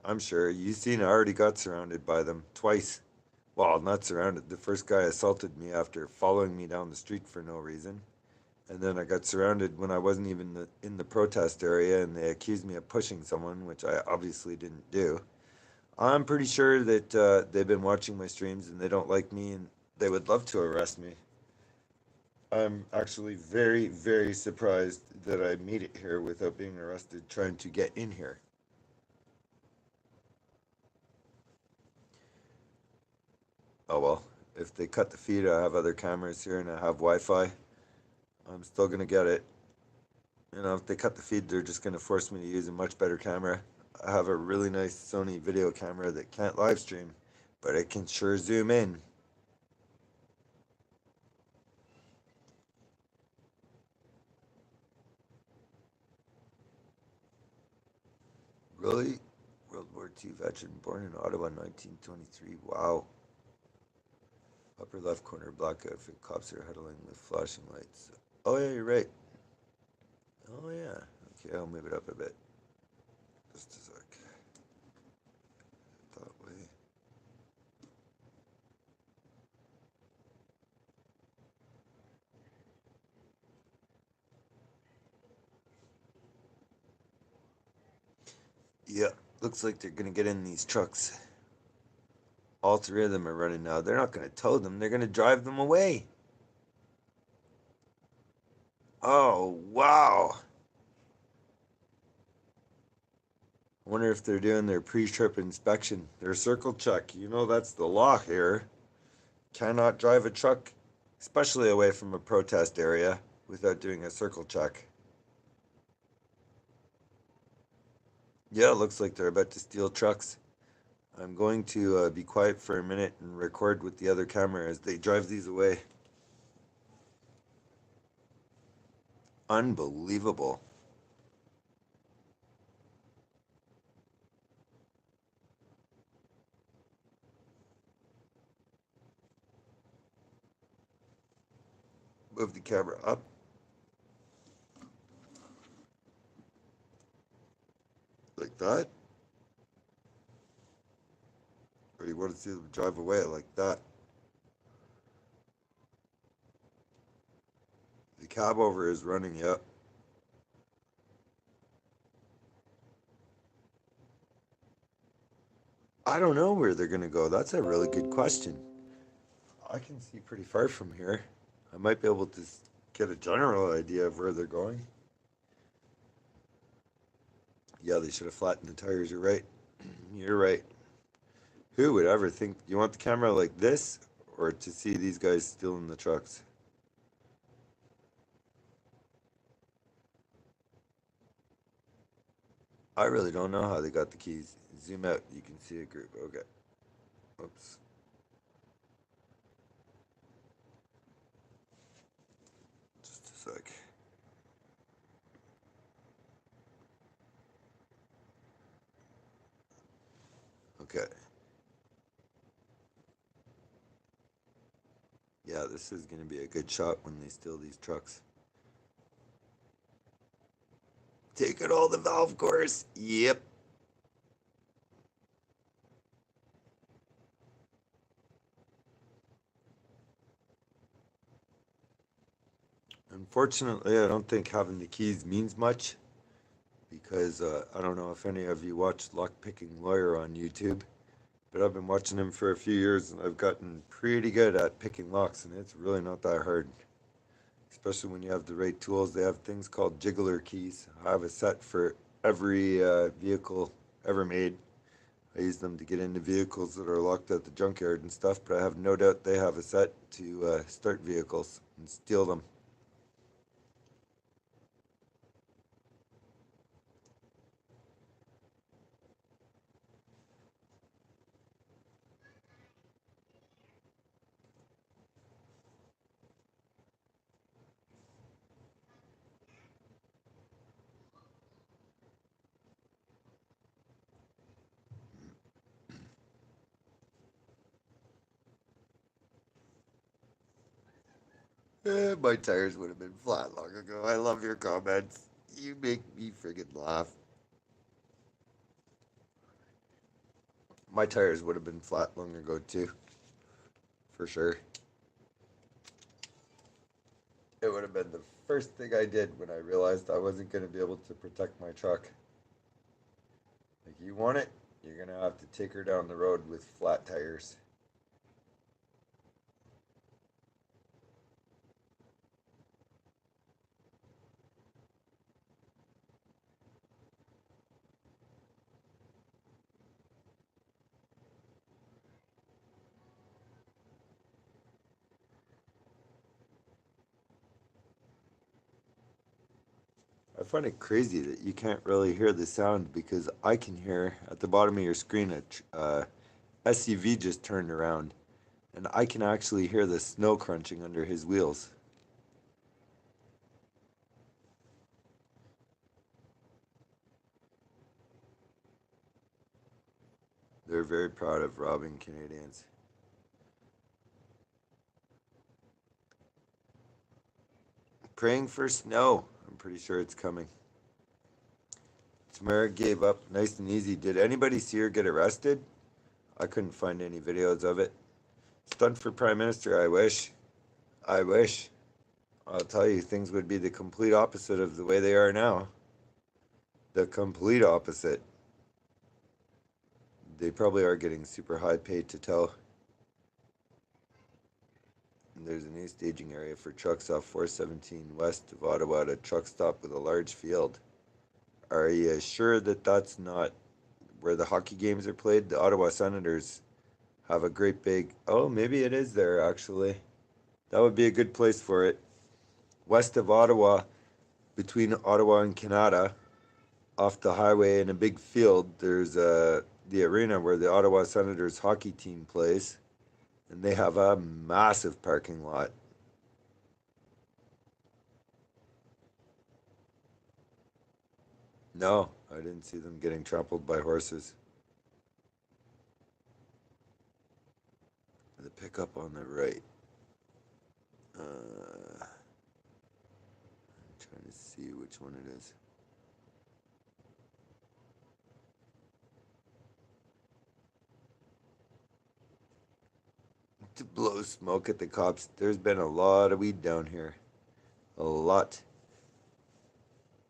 I'm sure. You seen I already got surrounded by them twice. Well, not surrounded. The first guy assaulted me after following me down the street for no reason. And then I got surrounded when I wasn't even in the protest area, and they accused me of pushing someone, which I obviously didn't do. I'm pretty sure that they've been watching my streams and they don't like me, and they would love to arrest me. I'm actually very, very surprised that I made it here without being arrested trying to get in here. Oh well, if they cut the feed, I have other cameras here and I have Wi-Fi. I'm still gonna get it. You know, if they cut the feed, they're just gonna force me to use a much better camera. I have a really nice Sony video camera that can't live stream, but it can sure zoom in. Really? World War II veteran, born in Ottawa, 1923. Wow. Upper left corner, black outfit. Cops are huddling with flashing lights. Oh yeah, you're right. Oh yeah. Okay, I'll move it up a bit. Just a sec. That way. Yeah, looks like they're gonna get in these trucks. All three of them are running now. They're not gonna tow them, they're gonna drive them away. Oh, wow. I wonder if they're doing their pre-trip inspection, their circle check. You know, that's the law here. Cannot drive a truck, especially away from a protest area, without doing a circle check. Yeah, it looks like they're about to steal trucks. I'm going to be quiet for a minute and record with the other camera as they drive these away. Unbelievable. Move the camera up. Like that. Or you want to see them drive away like that. The cab over is running, yep. I don't know where they're going to go. That's a really good question. I can see pretty far from here. I might be able to get a general idea of where they're going. Yeah, they should have flattened the tires. You're right. You're right. Who would ever think you want the camera like this or to see these guys stealing the trucks? I really don't know how they got the keys. Zoom out, you can see a group. Okay. Oops. Just a sec. Okay. Yeah, this is going to be a good shot when they steal these trucks. Take it all the golf course. Yep. Unfortunately, I don't think having the keys means much because I don't know if any of you watched Lockpicking Lawyer on YouTube, but I've been watching him for a few years and I've gotten pretty good at picking locks, and it's really not that hard, especially when you have the right tools. They have things called jiggler keys. I have a set for every vehicle ever made. I use them to get into vehicles that are locked at the junkyard and stuff, but I have no doubt they have a set to start vehicles and steal them. My tires would have been flat long ago. I love your comments. You make me friggin' laugh. My tires would have been flat long ago too, for sure. It would have been the first thing I did when I realized I wasn't going to be able to protect my truck. Like, you want it? You're going to have to take her down the road with flat tires. I find it crazy that you can't really hear the sound because I can hear at the bottom of your screen a SUV just turned around, and I can actually hear the snow crunching under his wheels. They're very proud of robbing Canadians. Praying for snow. I'm pretty sure it's coming. Tamara gave up nice and easy. Did anybody see her get arrested? I couldn't find any videos of it. Stunt for Prime Minister, I wish. I wish. I'll tell you, things would be the complete opposite of the way they are now. The complete opposite. They probably are getting super high paid to tell. And there's a new staging area for trucks off 417 west of Ottawa at a truck stop with a large field. Are you sure that that's not where the hockey games are played? The Ottawa Senators have a great big. Oh, maybe it is there actually. That would be a good place for it. West of Ottawa, between Ottawa and Canada, off the highway in a big field, there's the arena where the Ottawa Senators hockey team plays, and they have a massive parking lot. No, I didn't see them getting trampled by horses. The pickup on the right. I'm trying to see which one it is. To blow smoke at the cops. There's been a lot of weed down here. A lot.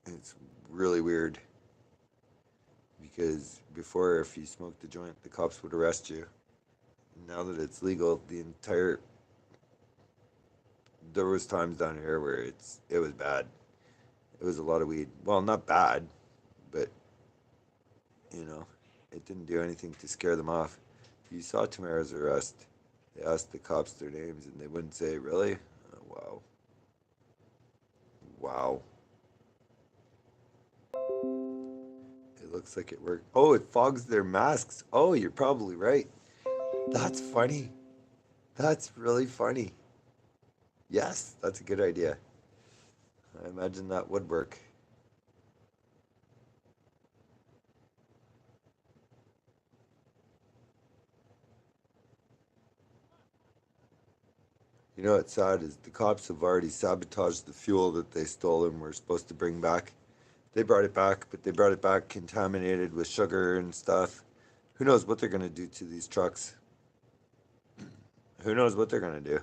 It's really weird. Because before, if you smoked a joint, the cops would arrest you. Now that it's legal, there was times down here where it was bad. It was a lot of weed. Well, not bad, but you know, it didn't do anything to scare them off. You saw Tamara's arrest. They asked the cops their names and they wouldn't say, really? Wow. Wow. It looks like it worked. Oh, it fogs their masks. Oh, you're probably right. That's funny. That's really funny. Yes, that's a good idea. I imagine that would work. You know what's sad is the cops have already sabotaged the fuel that they stole and were supposed to bring back. They brought it back, but they brought it back contaminated with sugar and stuff. Who knows what they're going to do to these trucks? Who knows what they're going to do?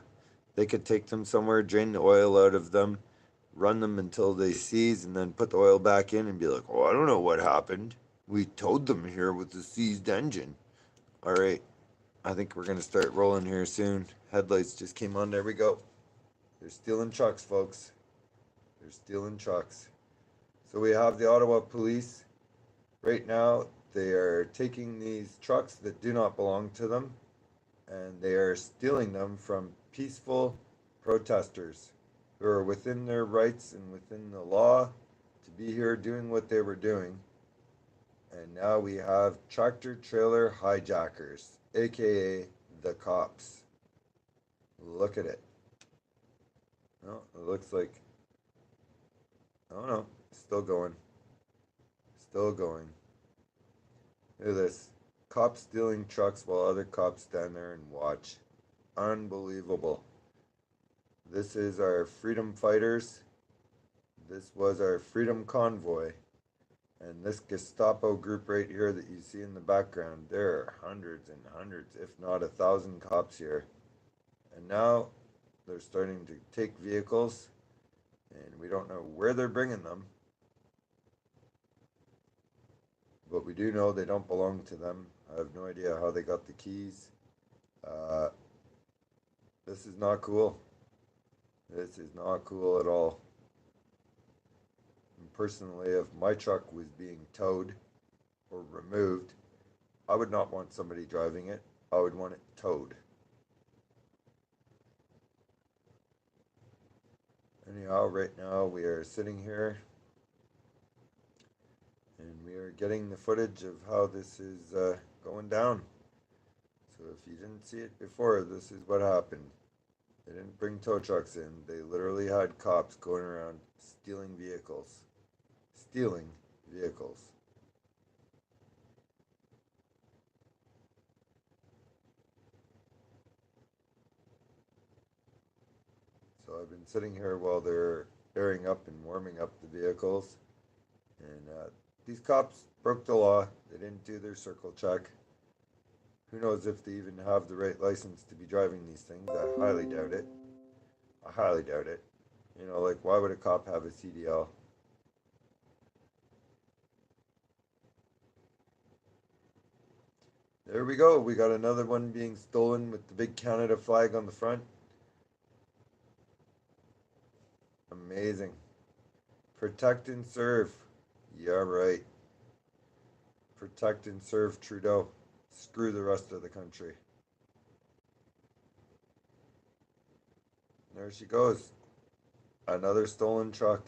They could take them somewhere, drain the oil out of them, run them until they seize, and then put the oil back in and be like, oh, I don't know what happened. We towed them here with the seized engine. All right, I think we're going to start rolling here soon. Headlights just came on. There we go. They're stealing trucks, folks. They're stealing trucks. So we have the Ottawa police. Right now, they are taking these trucks that do not belong to them and they are stealing them from peaceful protesters who are within their rights and within the law to be here doing what they were doing. And now we have tractor trailer hijackers, aka the cops. Look at it. Oh, it looks like, oh no, still going. Still going. Look at this. Cops stealing trucks while other cops stand there and watch. Unbelievable. This is our freedom fighters. This was our freedom convoy. And this Gestapo group right here that you see in the background, there are hundreds and hundreds, if not 1,000 cops here. And now they're starting to take vehicles, and we don't know where they're bringing them. But we do know they don't belong to them. I have no idea how they got the keys. Uh, this is not cool. This is not cool at all. And personally, if my truck was being towed or removed, I would not want somebody driving it. I would want it towed. Anyhow, right now we are sitting here getting the footage of how this is going down. So if you didn't see it before, this is what happened. They didn't bring tow trucks in. They literally had cops going around stealing vehicles. Stealing vehicles. So I've been sitting here while they're airing up and warming up the vehicles. And these cops broke the law. They didn't do their circle check. Who knows if they even have the right license to be driving these things? I highly doubt it. I highly doubt it. You know, like, why would a cop have a CDL? There we go. We got another one being stolen with the big Canada flag on the front. Amazing. Protect and serve. Yeah, right. Protect and serve Trudeau. Screw the rest of the country. There she goes. Another stolen truck.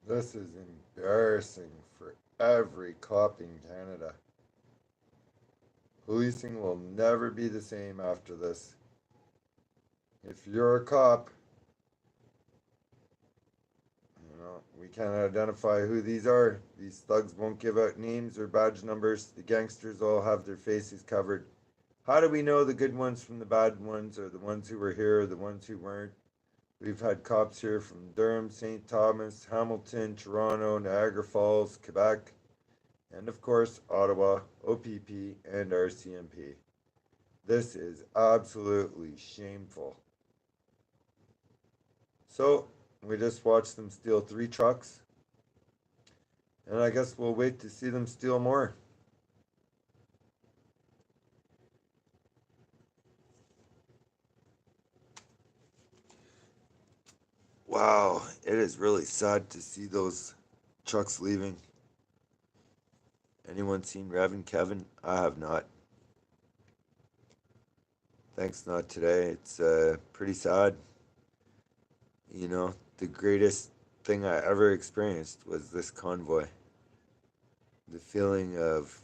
This is embarrassing for every cop in Canada. Policing will never be the same after this. If you're a cop, you know, we can't identify who these are. These thugs won't give out names or badge numbers. The gangsters all have their faces covered. How do we know the good ones from the bad ones, or the ones who were here, or the ones who weren't? We've had cops here from Durham, St. Thomas, Hamilton, Toronto, Niagara Falls, Quebec, and of course, Ottawa, OPP, and RCMP. This is absolutely shameful. So, we just watched them steal 3 trucks, and I guess we'll wait to see them steal more. Wow, it is really sad to see those trucks leaving. Anyone seen Rev and Kevin? I have not. Thanks, not today. It's pretty sad. You know, the greatest thing I ever experienced was this convoy. The feeling of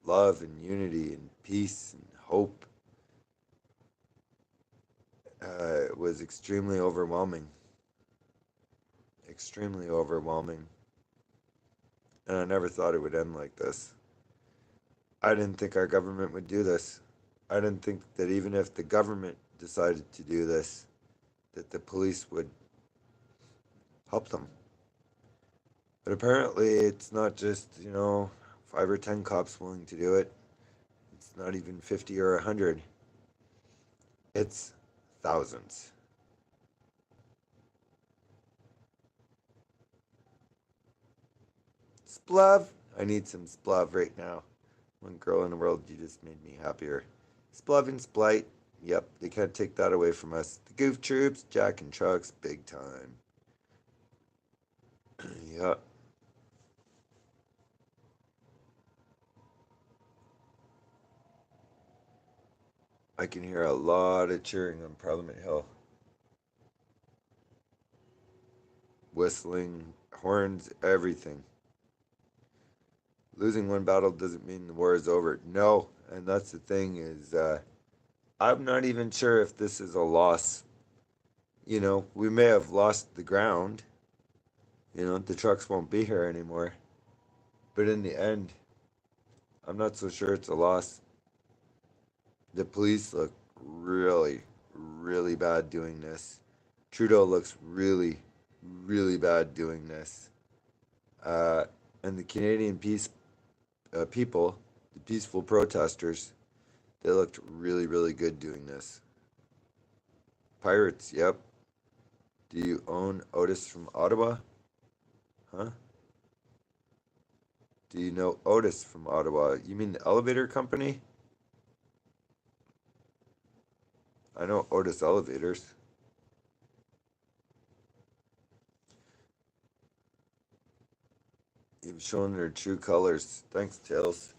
love and unity and peace and hope was extremely overwhelming. Extremely overwhelming. And I never thought it would end like this. I didn't think our government would do this. I didn't think that even if the government decided to do this, that the police would help them. But apparently it's not just, 5 or 10 cops willing to do it. It's not even 50 or 100. It's thousands. Splav? I need some splav right now. One girl in the world, you just made me happier. Splav and Splite. Yep, they can't take that away from us. The Goof Troops, Jack and Trucks, big time. Yep. I can hear a lot of cheering on Parliament Hill. Whistling, horns, everything. Losing one battle doesn't mean the war is over. No, and that's the thing is, I'm not even sure if this is a loss. You know, we may have lost the ground. You know, the trucks won't be here anymore. But in the end, I'm not so sure it's a loss. The police look really, really bad doing this. Trudeau looks really, really bad doing this. Uh, and the Canadian people, the peaceful protesters, they looked really, really good doing this. Pirates, yep. Do you own Otis from Ottawa? Huh? Do you know Otis from Ottawa? You mean the elevator company? I know Otis Elevators. You've shown their true colors. Thanks, Tails.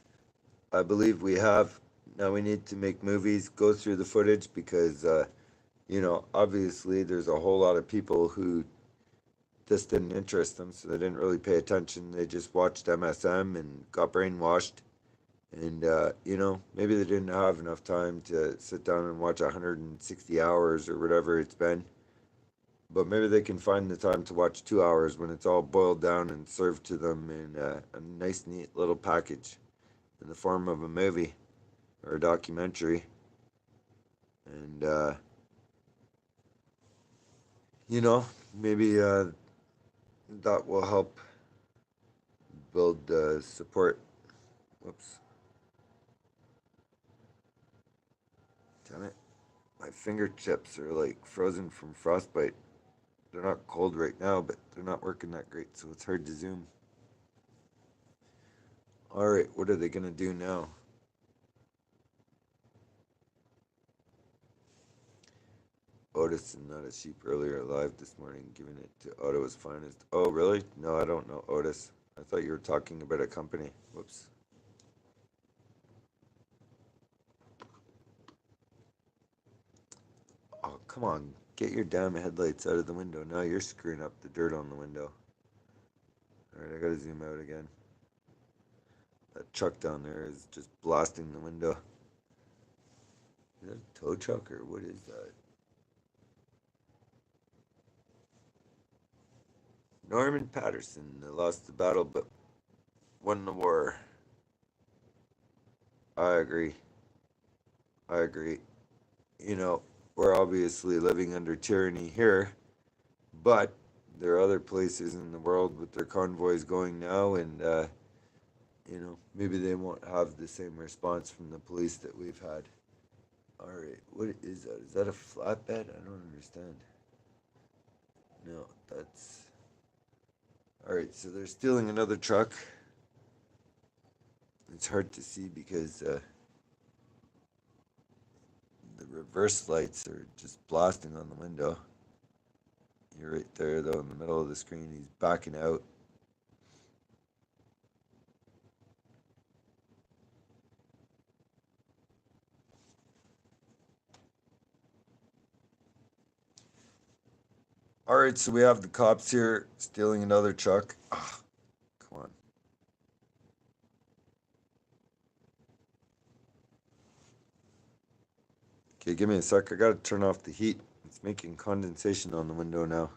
I believe we have. Now we need to make movies, go through the footage because, you know, obviously there's a whole lot of people who this didn't interest them, so they didn't really pay attention. They just watched MSM and got brainwashed. And, you know, maybe they didn't have enough time to sit down and watch 160 hours or whatever it's been. But maybe they can find the time to watch 2 hours when it's all boiled down and served to them in a nice, neat little package in the form of a movie or a documentary. And, you know, maybe that will help build support. Whoops. Damn it. My fingertips are like frozen from frostbite. They're not cold right now, but they're not working that great, so it's hard to zoom. Alright, what are they gonna do now? Otis and not a sheep earlier alive this morning, giving it to Ottawa's finest. Oh, really? No, I don't know Otis. I thought you were talking about a company. Whoops. Oh, come on. Get your damn headlights out of the window. Now you're screwing up the dirt on the window. Alright, I gotta zoom out again. That truck down there is just blasting the window. Is that a tow truck or what is that? Norman Patterson. They lost the battle but won the war. I agree. I agree. You know, we're obviously living under tyranny here, but there are other places in the world with their convoys going now, and you know, maybe they won't have the same response from the police that we've had. All right, what is that? Is that a flatbed? I don't understand. No, that's all right. So they're stealing another truck. It's hard to see because the reverse lights are just blasting on the window. You're right there, though, in the middle of the screen. He's backing out. All right, so we have the cops here stealing another truck. Ah, come on. Okay, give me a sec. I gotta turn off the heat. It's making condensation on the window now.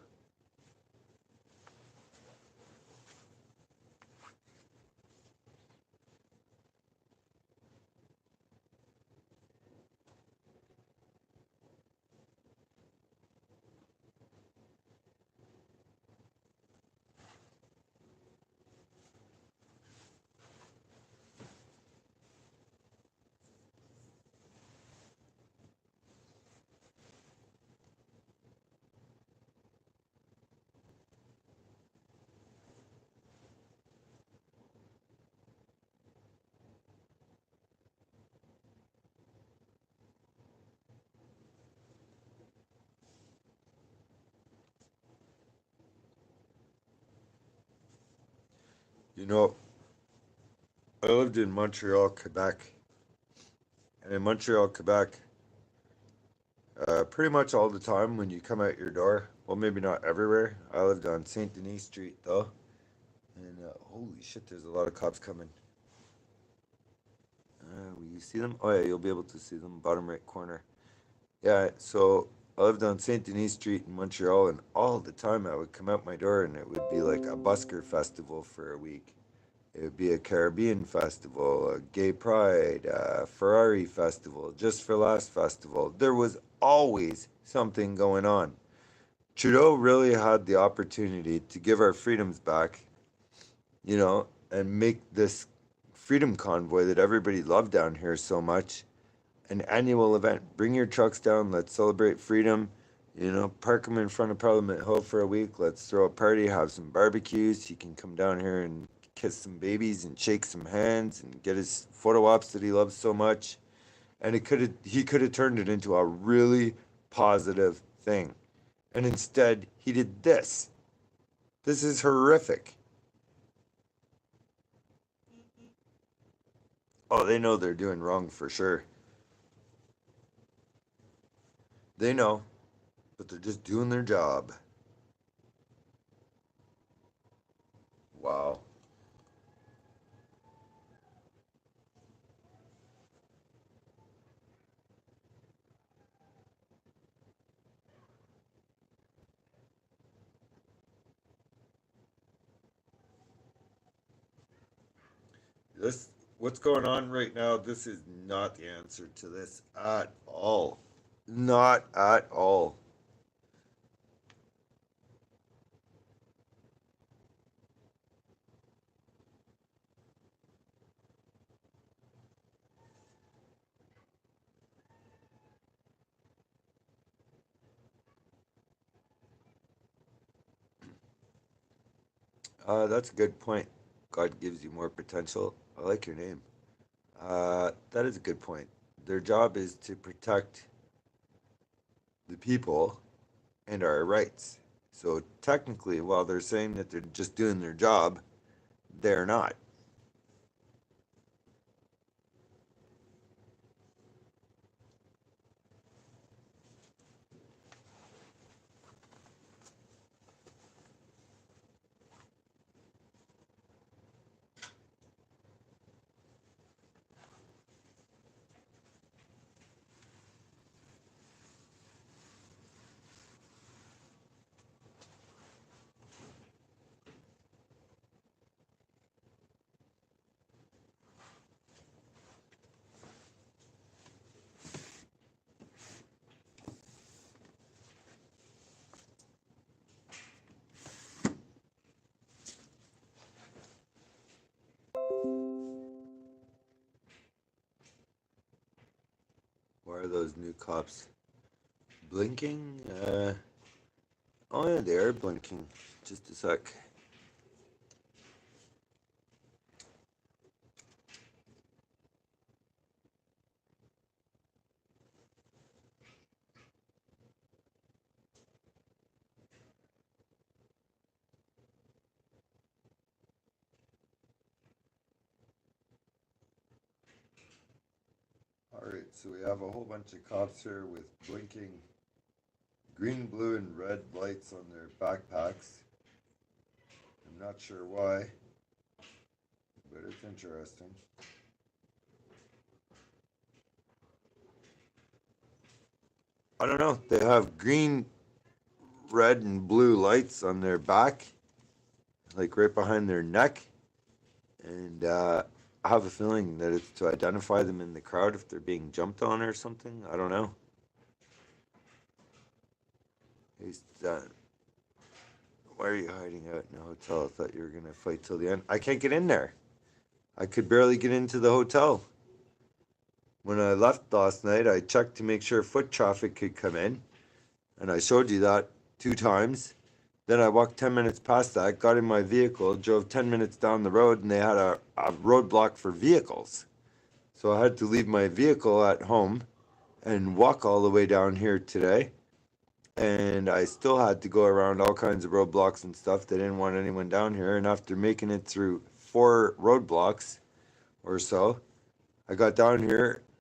You know, I lived in Montreal, Quebec. And in Montreal, Quebec, Pretty much all the time when you come out your door. Well, maybe not everywhere. I lived on St. Denis Street though, and holy shit, there's a lot of cops coming. Will you see them? Oh yeah, you'll be able to see them, bottom right corner. Yeah, so I lived on St. Denis Street in Montreal, and all the time I would come out my door, and it would be like a busker festival for a week. It would be a Caribbean festival, a gay pride, a Ferrari festival, just for last festival. There was always something going on. Trudeau really had the opportunity to give our freedoms back, and make this freedom convoy that everybody loved down here so much an annual event. Bring your trucks down. Let's celebrate freedom. Park them in front of Parliament Hill for a week. Let's throw a party, have some barbecues. He can come down here and kiss some babies and shake some hands and get his photo ops that he loves so much. And he could have turned it into a really positive thing. And instead, he did this. This is horrific. Oh, they know they're doing wrong for sure. They know, but they're just doing their job. Wow. This what's going on right now, this is not the answer to this at all. Not at all. That's a good point. God gives you more potential. I like your name. That is a good point. Their job is to protect the people and our rights. So technically, while they're saying that they're just doing their job, they're not. Why are those new cops blinking? Oh yeah, they are blinking. Just a sec. All right, so we have a whole bunch of cops here with blinking green, blue, and red lights on their backpacks. I'm not sure why, but it's interesting. I don't know. They have green, red, and blue lights on their back, like right behind their neck. And I have a feeling that it's to identify them in the crowd if they're being jumped on or something. I don't know. He's done. Why are you hiding out in a hotel? I thought you were gonna fight till the end. I can't get in there. I could barely get into the hotel. When I left last night, I checked to make sure foot traffic could come in, and I showed you that 2 times. Then I walked 10 minutes past that, got in my vehicle, drove 10 minutes down the road, and they had a roadblock for vehicles. So I had to leave my vehicle at home and walk all the way down here today. And I still had to go around all kinds of roadblocks and stuff. They didn't want anyone down here. And after making it through 4 roadblocks or so, I got down here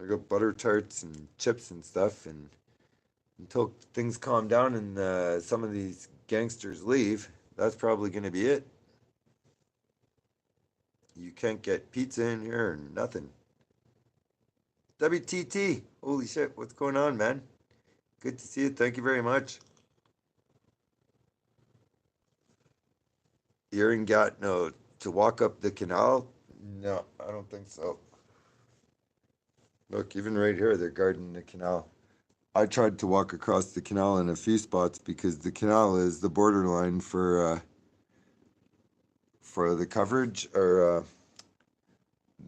I got butter tarts and chips and stuff, and until things calm down and some of these gangsters leave, that's probably going to be it. You can't get pizza in here or nothing. WTT, holy shit, what's going on, man? Good to see you. Thank you very much. You're in Gatineau to walk up the canal? No, I don't think so. Look, even right here, they're guarding the canal. I tried to walk across the canal in a few spots because the canal is the borderline for the coverage or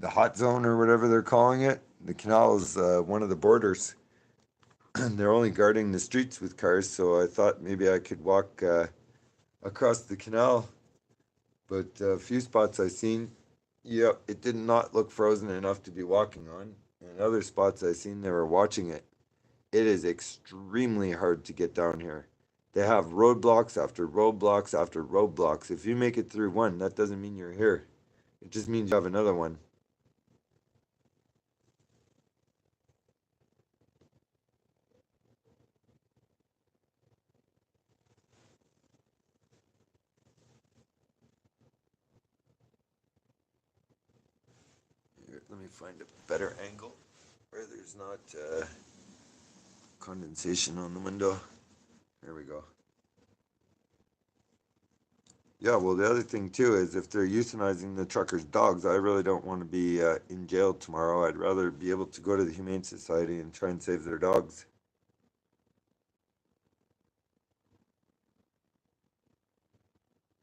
the hot zone or whatever they're calling it. The canal is one of the borders. They're only guarding the streets with cars, so I thought maybe I could walk across the canal. But a few spots I seen, yeah, it did not look frozen enough to be walking on. And other spots I seen, they were watching it. It is extremely hard to get down here. They have roadblocks after roadblocks after roadblocks. If you make it through one, that doesn't mean you're here. It just means you have another one. Here, let me find a better angle where there's not condensation on the window. There we go. Yeah, well, the other thing too is if they're euthanizing the truckers' dogs, I really don't want to be in jail tomorrow. I'd rather be able to go to the Humane Society and try and save their dogs.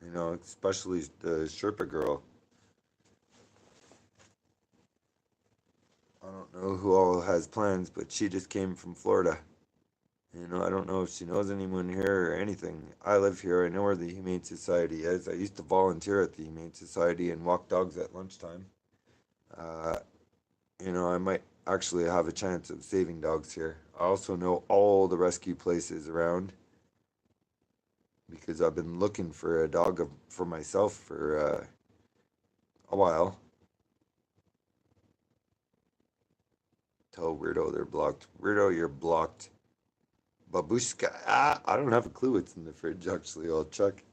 You know, especially the Sherpa girl. I don't know who all has plans, but she just came from Florida. You know, I don't know if she knows anyone here or anything. I live here. I know where the Humane Society is. I used to volunteer at the Humane Society and walk dogs at lunchtime. Uh, you know, I might actually have a chance of saving dogs here. I also know all the rescue places around because I've been looking for a dog for myself for a while. Tell Weirdo they're blocked. Weirdo, you're blocked. Babushka, I don't have a clue what's in the fridge actually. I'll check.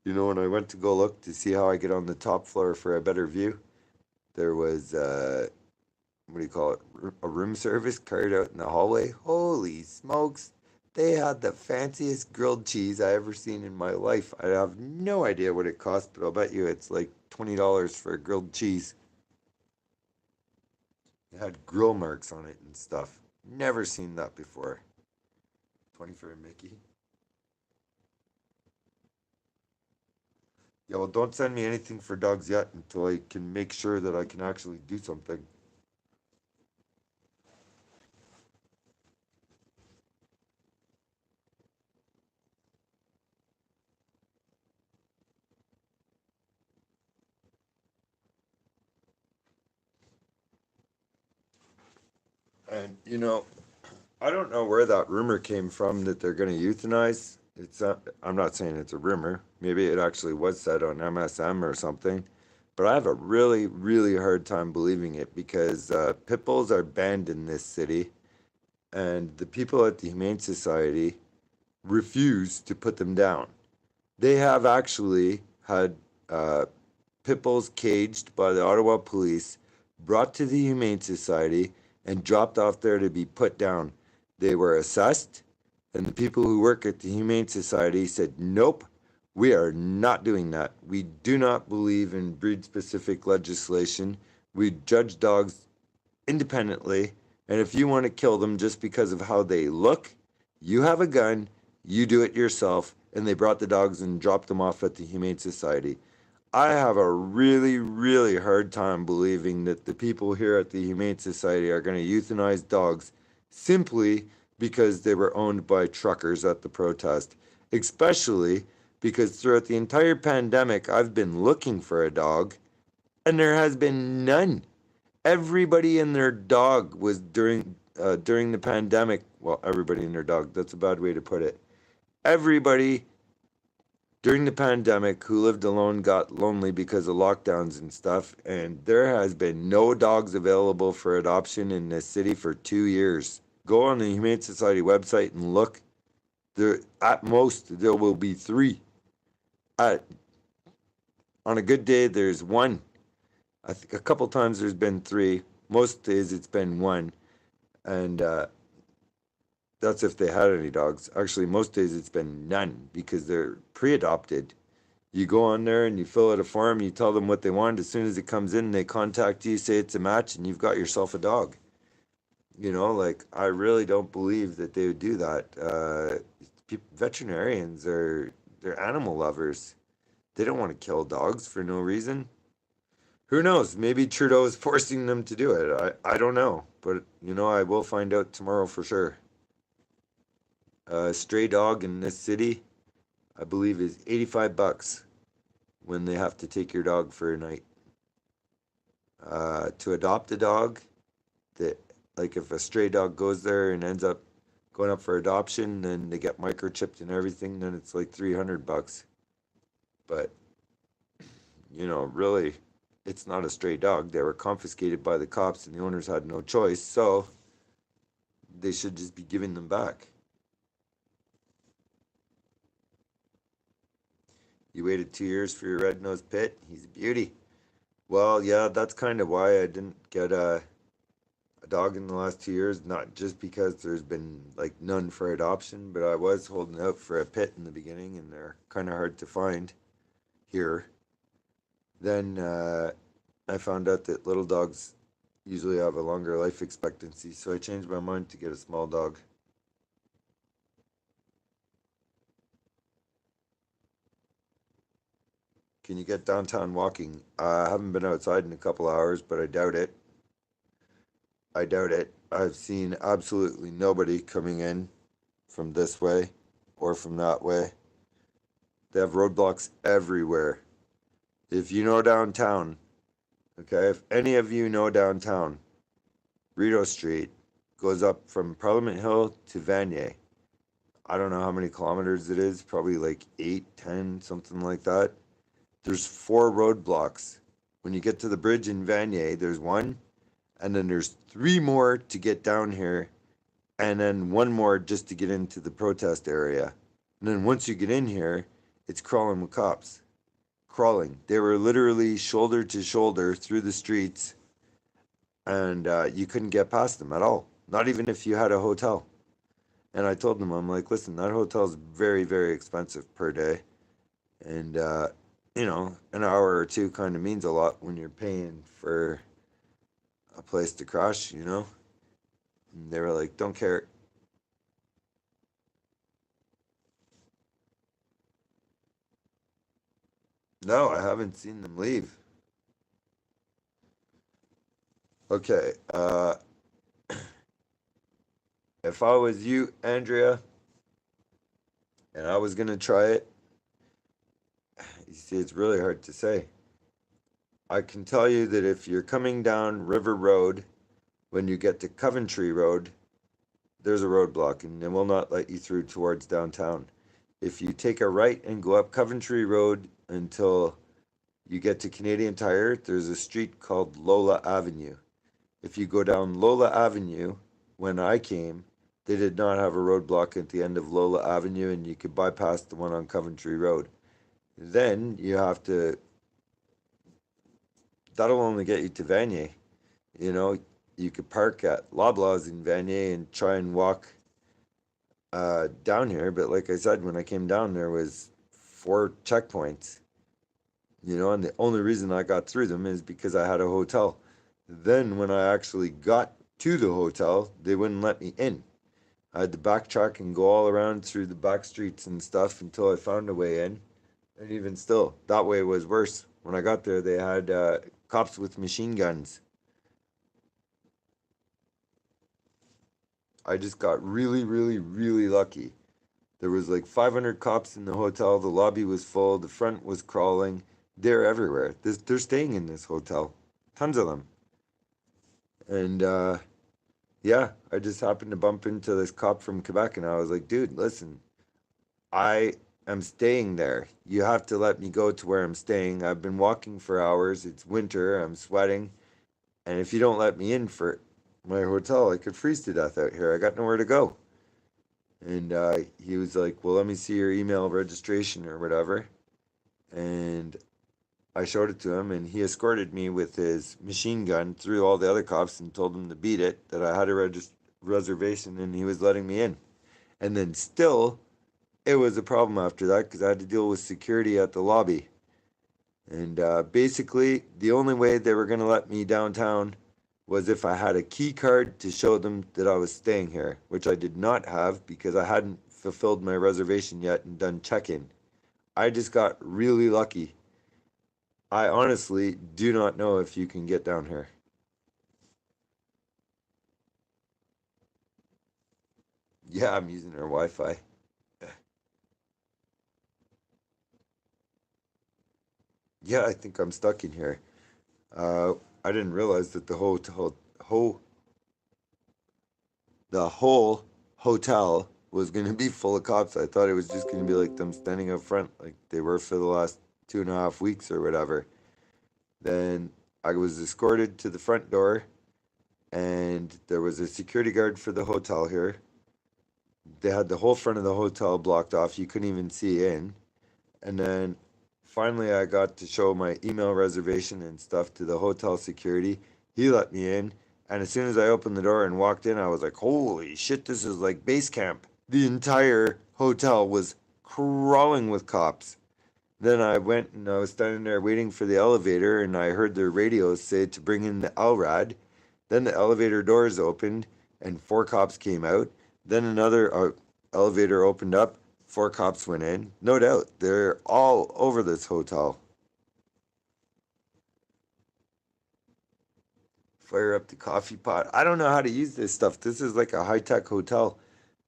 You know, when I went to go look to see how I get on the top floor for a better view, there was what do you call it? A room service carried out in the hallway. Holy smokes! They had the fanciest grilled cheese I ever seen in my life. I have no idea what it cost, but I'll bet you it's like $20 for a grilled cheese. It had grill marks on it and stuff. Never seen that before. 20 for a Mickey. Yeah, well, don't send me anything for dogs yet until I can make sure that I can actually do something. And, you know, I don't know where that rumor came from that they're going to euthanize. I'm not saying it's a rumor. Maybe it actually was said on MSM or something. But I have a really, really hard time believing it because pit bulls are banned in this city, and the people at the Humane Society refuse to put them down. They have actually had uh, pit bulls caged by the Ottawa police, brought to the Humane Society, and dropped off there to be put down. They were assessed, and the people who work at the Humane Society said, nope, we are not doing that. We do not believe in breed specific legislation. We judge dogs independently, and if you want to kill them just because of how they look, you have a gun, you do it yourself. And they brought the dogs and dropped them off at the Humane Society. I have a really, really hard time believing that the people here at the Humane Society are going to euthanize dogs simply because they were owned by truckers at the protest. Especially because throughout the entire pandemic, I've been looking for a dog and there has been none. Everybody and their dog was during the pandemic. Well, everybody and their dog. That's a bad way to put it. Everybody during the pandemic who lived alone got lonely because of lockdowns and stuff, and there has been no dogs available for adoption in this city for 2 years. Go on the Humane Society website and look. There, at most, there will be three. At, on a good day, there's one. I think a couple times there's been three. Most days it's been one, and that's if they had any dogs. Actually, most days it's been none because they're pre-adopted. You go on there and you fill out a form, you tell them what they want. As soon as it comes in, they contact you, say it's a match, and you've got yourself a dog. You know, like, I really don't believe that they would do that. Veterinarians they're animal lovers. They don't want to kill dogs for no reason. Who knows? Maybe Trudeau is forcing them to do it. I don't know. But, I will find out tomorrow for sure. A stray dog in this city, I believe, is $85 when they have to take your dog for a night. To adopt a dog, that like if a stray dog goes there and ends up going up for adoption, then they get microchipped and everything, then it's like $300. But really, it's not a stray dog. They were confiscated by the cops, and the owners had no choice, so they should just be giving them back. You waited 2 years for your red-nosed pit? He's a beauty. Well, yeah, that's kind of why I didn't get a dog in the last 2 years. Not just because there's been like none for adoption, but I was holding out for a pit in the beginning, and they're kind of hard to find here. Then I found out that little dogs usually have a longer life expectancy, so I changed my mind to get a small dog. Can you get downtown walking? I haven't been outside in a couple hours, but I doubt it. I doubt it. I've seen absolutely nobody coming in from this way or from that way. They have roadblocks everywhere. If you know downtown, okay, if any of you know downtown, Rideau Street goes up from Parliament Hill to Vanier. I don't know how many kilometers it is, probably like 8, 10, something like that. There's 4 roadblocks. When you get to the bridge in Vanier, there's one, and then there's 3 more to get down here, and then 1 more just to get into the protest area. And then once you get in here, it's crawling with cops. Crawling. They were literally shoulder to shoulder through the streets, and you couldn't get past them at all. Not even if you had a hotel. And I told them, I'm like, listen, that hotel is very, very expensive per day. And, an hour or two kind of means a lot when you're paying for a place to crash. And they were like, don't care. No, I haven't seen them leave. Okay, if I was you, Andrea, and I was gonna try it, you see, it's really hard to say. I can tell you that if you're coming down River Road, when you get to Coventry Road, there's a roadblock, and they will not let you through towards downtown. If you take a right and go up Coventry Road until you get to Canadian Tire, there's a street called Lola Avenue. If you go down Lola Avenue, when I came, they did not have a roadblock at the end of Lola Avenue, and you could bypass the one on Coventry Road. Then you have to, that'll only get you to Vanier. You could park at Loblaws in Vanier and try and walk down here. But like I said, when I came down, there was 4 checkpoints. And the only reason I got through them is because I had a hotel. Then when I actually got to the hotel, they wouldn't let me in. I had to backtrack and go all around through the back streets and stuff until I found a way in. And even still, that way was worse. When I got there, they had cops with machine guns. I just got really, really, really lucky. There was like 500 cops in the hotel. The lobby was full. The front was crawling. They're everywhere. They're staying in this hotel. Tons of them. And yeah, I just happened to bump into this cop from Quebec, and I was like, dude, listen, I I'm staying there. You have to let me go to where I'm staying. I've been walking for hours. It's winter. I'm sweating. And if you don't let me in for my hotel, I could freeze to death out here. I got nowhere to go." And he was like, "Well, let me see your email registration or whatever." And I showed it to him, and he escorted me with his machine gun through all the other cops and told them to beat it, that I had a reservation and he was letting me in. And then still, it was a problem after that because I had to deal with security at the lobby. And basically, the only way they were going to let me downtown was if I had a key card to show them that I was staying here, which I did not have because I hadn't fulfilled my reservation yet and done check in. I just got really lucky. I honestly do not know if you can get down here. Yeah, I'm using their Wi Fi. Yeah, I think I'm stuck in here. Uh, I didn't realize that the whole hotel was gonna be full of cops. I thought it was just gonna be like them standing up front, like they were for the last 2.5 weeks or whatever. Then I was escorted to the front door, and there was a security guard for the hotel here. They had the whole front of the hotel blocked off. You couldn't even see in. And then finally, I got to show my email reservation and stuff to the hotel security. He let me in. And as soon as I opened the door and walked in, I was like, holy shit, this is like base camp. The entire hotel was crawling with cops. Then I went and I was standing there waiting for the elevator, and I heard their radios say to bring in the LRAD. Then the elevator doors opened and four cops came out. Then another elevator opened up, four cops went in. No doubt, they're all over this hotel. Fire up the coffee pot. I don't know how to use this stuff. This is like a high tech hotel.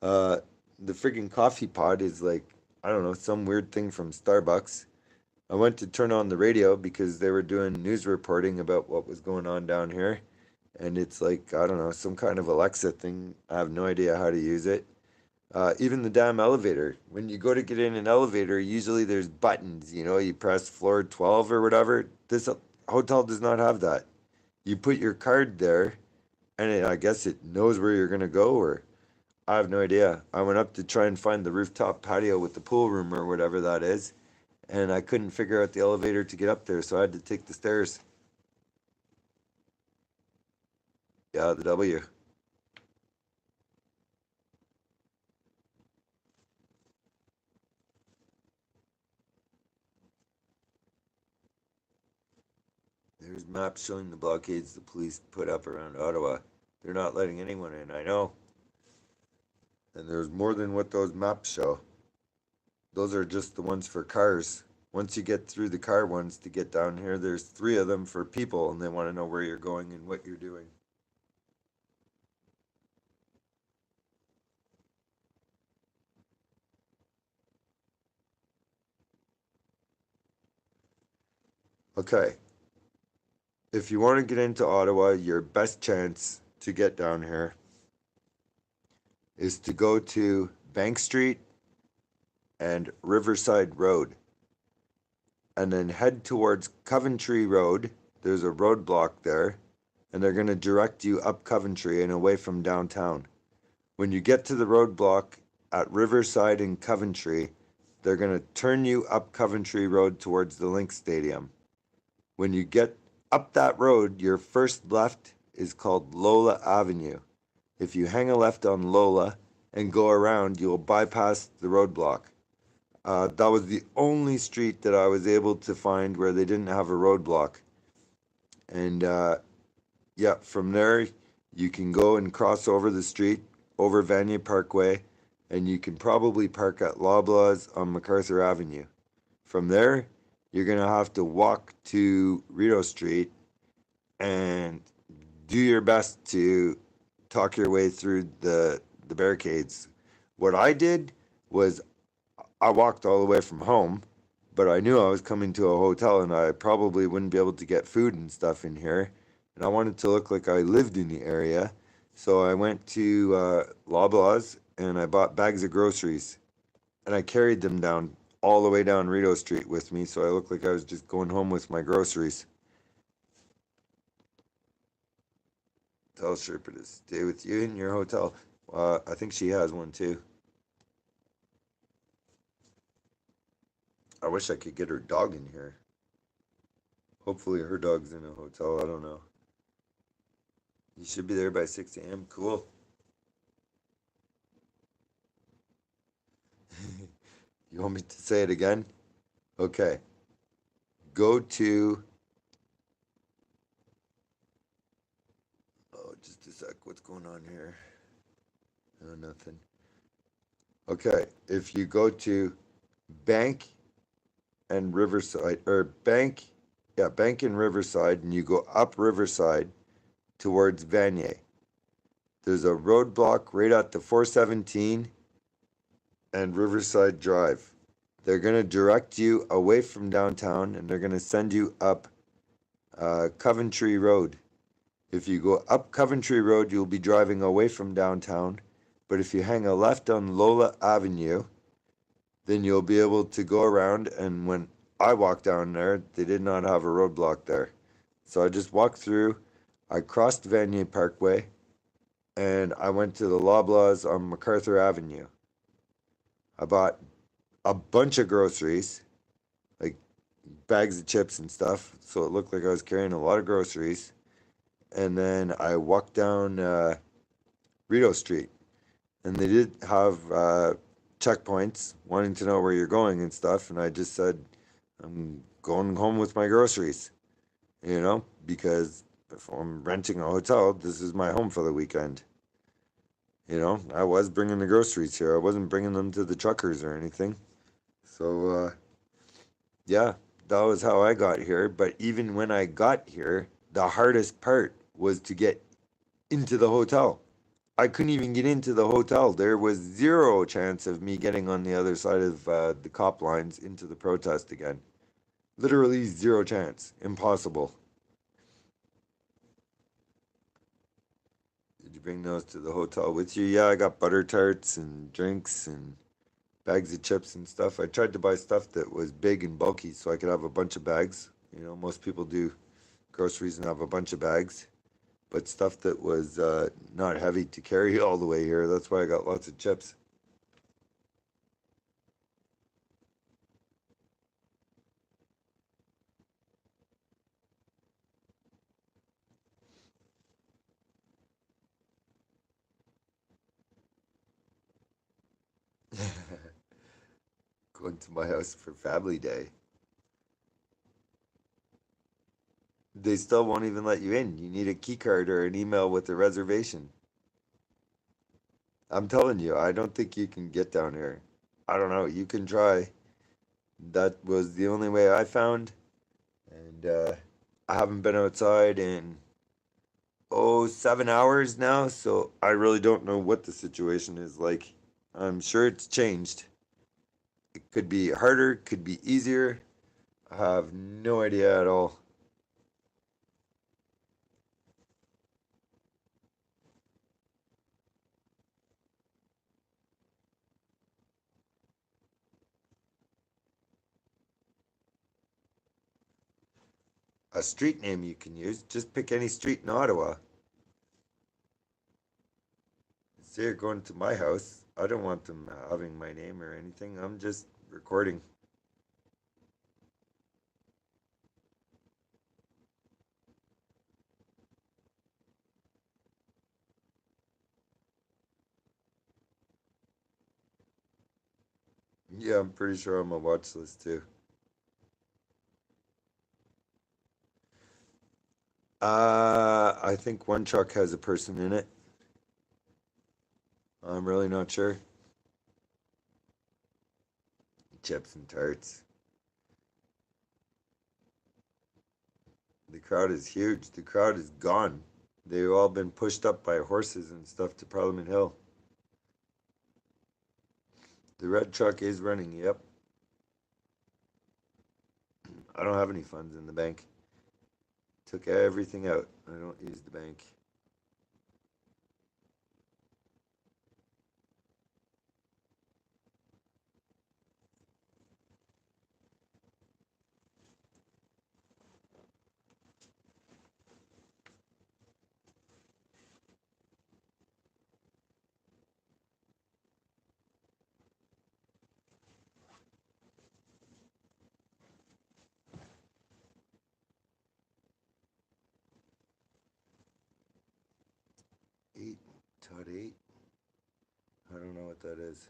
Uh, the friggin' coffee pot is like, I don't know, some weird thing from Starbucks. I went to turn on the radio because they were doing news reporting about what was going on down here. And it's like, I don't know, some kind of Alexa thing. I have no idea how to use it. Even the damn elevator. When you go to get in an elevator, usually there's buttons. You press floor 12 or whatever. This hotel does not have that. You put your card there, and I guess it knows where you're going to go, or I have no idea. I went up to try and find the rooftop patio with the pool room or whatever that is, and I couldn't figure out the elevator to get up there, so I had to take the stairs. Yeah, the W. There's maps showing the blockades the police put up around Ottawa. They're not letting anyone in, I know. And there's more than what those maps show. Those are just the ones for cars. Once you get through the car ones to get down here, there's three of them for people, and they want to know where you're going and what you're doing. Okay, if you want to get into Ottawa, your best chance to get down here is to go to Bank Street and Riverside Road, and then head towards Coventry Road. There's a roadblock there, and they're going to direct you up Coventry and away from downtown. When you get to the roadblock at Riverside and Coventry, they're going to turn you up Coventry Road towards the Lynx Stadium. When you get up that road, your first left is called Lola Avenue. If you hang a left on Lola and go around, you'll bypass the roadblock. That was the only street that I was able to find where they didn't have a roadblock. And yeah, from there, you can go and cross over the street, over Vanier Parkway, and you can probably park at Loblaws on MacArthur Avenue. From there, you're going to have to walk to Rideau Street and do your best to talk your way through the barricades. What I did was I walked all the way from home, but I knew I was coming to a hotel and I probably wouldn't be able to get food and stuff in here. And I wanted to look like I lived in the area. So I went to Loblaws and I bought bags of groceries and I carried them down all the way down Rideau Street with me, so I looked like I was just going home with my groceries. Tell Sherpa to stay with you in your hotel. I think she has one too. I wish I could get her dog in here. Hopefully her dog's in a hotel. I don't know. You should be there by 6 a.m. Cool. You want me to say it again? Okay. Go to. Oh, just a sec. What's going on here? Oh, nothing. Okay. If you go to Bank and Riverside, or Bank and Riverside, and you go up Riverside towards Vanier, there's a roadblock right at the 417 and Riverside Drive. They're going to direct you away from downtown and they're going to send you up Coventry Road. If you go up Coventry Road, you'll be driving away from downtown. But if you hang a left on Lola Avenue, then you'll be able to go around. And when I walked down there, they did not have a roadblock there. So I just walked through. I crossed Vanier Parkway and I went to the Loblaws on MacArthur Avenue. I bought a bunch of groceries, like bags of chips and stuff. So it looked like I was carrying a lot of groceries. And then I walked down Rideau Street. And they did have checkpoints wanting to know where you're going and stuff. And I just said, I'm going home with my groceries, because if I'm renting a hotel, this is my home for the weekend. I was bringing the groceries here. I wasn't bringing them to the truckers or anything. So, yeah, that was how I got here. But even when I got here, the hardest part was to get into the hotel. I couldn't even get into the hotel. There was zero chance of me getting on the other side of the cop lines into the protest again. Literally zero chance. Impossible. Did you bring those to the hotel with you? Yeah, I got butter tarts and drinks and bags of chips and stuff. I tried to buy stuff that was big and bulky so I could have a bunch of bags. Most people do groceries and have a bunch of bags. But stuff that was not heavy to carry all the way here. That's why I got lots of chips. Going to my house for family day. They still won't even let you in. You need a key card or an email with a reservation. I'm telling you, I don't think you can get down here. I don't know. You can try. That was the only way I found. And I haven't been outside in 7 hours now, so I really don't know what the situation is like. I'm sure it's changed. It could be harder, could be easier. I have no idea at all. A street name you can use, just pick any street in Ottawa. Say you're going to my house. I don't want them having my name or anything. I'm just recording. Yeah, I'm pretty sure I'm on watch list too. I think one truck has a person in it. I'm really not sure. Chips and tarts. The crowd is huge. The crowd is gone. They've all been pushed up by horses and stuff to Parliament Hill. The red truck is running, yep. I don't have any funds in the bank. Took everything out. I don't use the bank. Tot 8? I don't know what that is.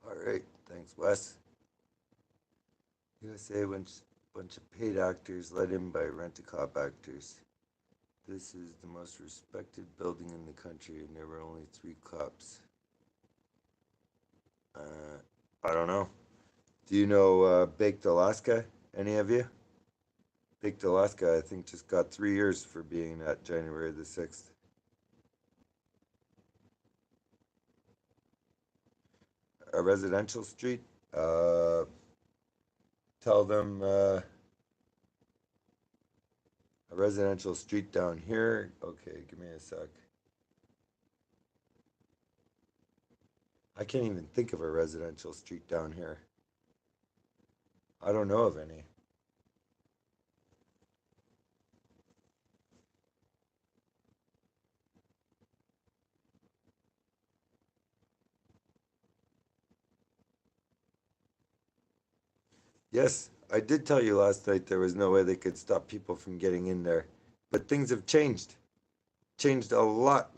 Alright, thanks, Wes. USA bunch of paid actors led in by rent-a-cop actors. This is the most respected building in the country, and there were only 3 cops. I don't know. Do you know Baked Alaska? Any of you? Baked Alaska, I think, just got 3 years for being at January the 6th. A residential street? Tell them a residential street down here. Okay, give me a sec. I can't even think of a residential street down here. I don't know of any. Yes, I did tell you last night there was no way they could stop people from getting in there. But things have changed. Changed a lot.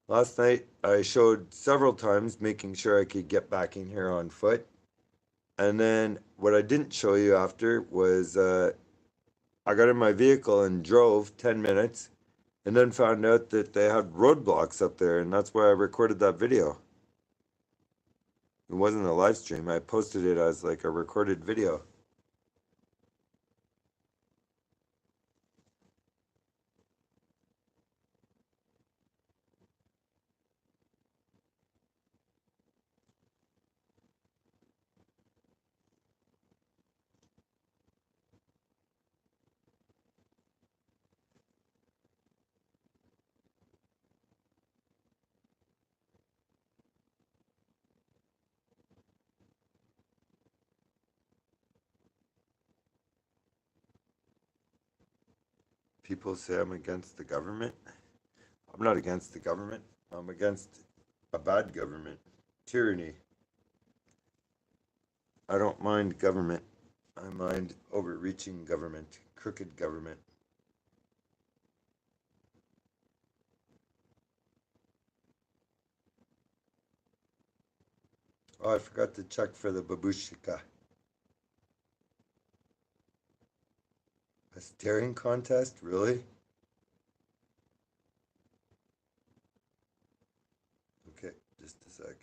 Last night I showed several times making sure I could get back in here on foot. And then what I didn't show you after was I got in my vehicle and drove 10 minutes and then found out that they had roadblocks up there, and that's why I recorded that video. It wasn't a live stream. I posted it as like a recorded video. People say I'm against the government. I'm not against the government. I'm against a bad government. Tyranny. I don't mind government. I mind overreaching government, crooked government. Oh, I forgot to check for the babushka. A staring contest? Really? Okay, just a sec.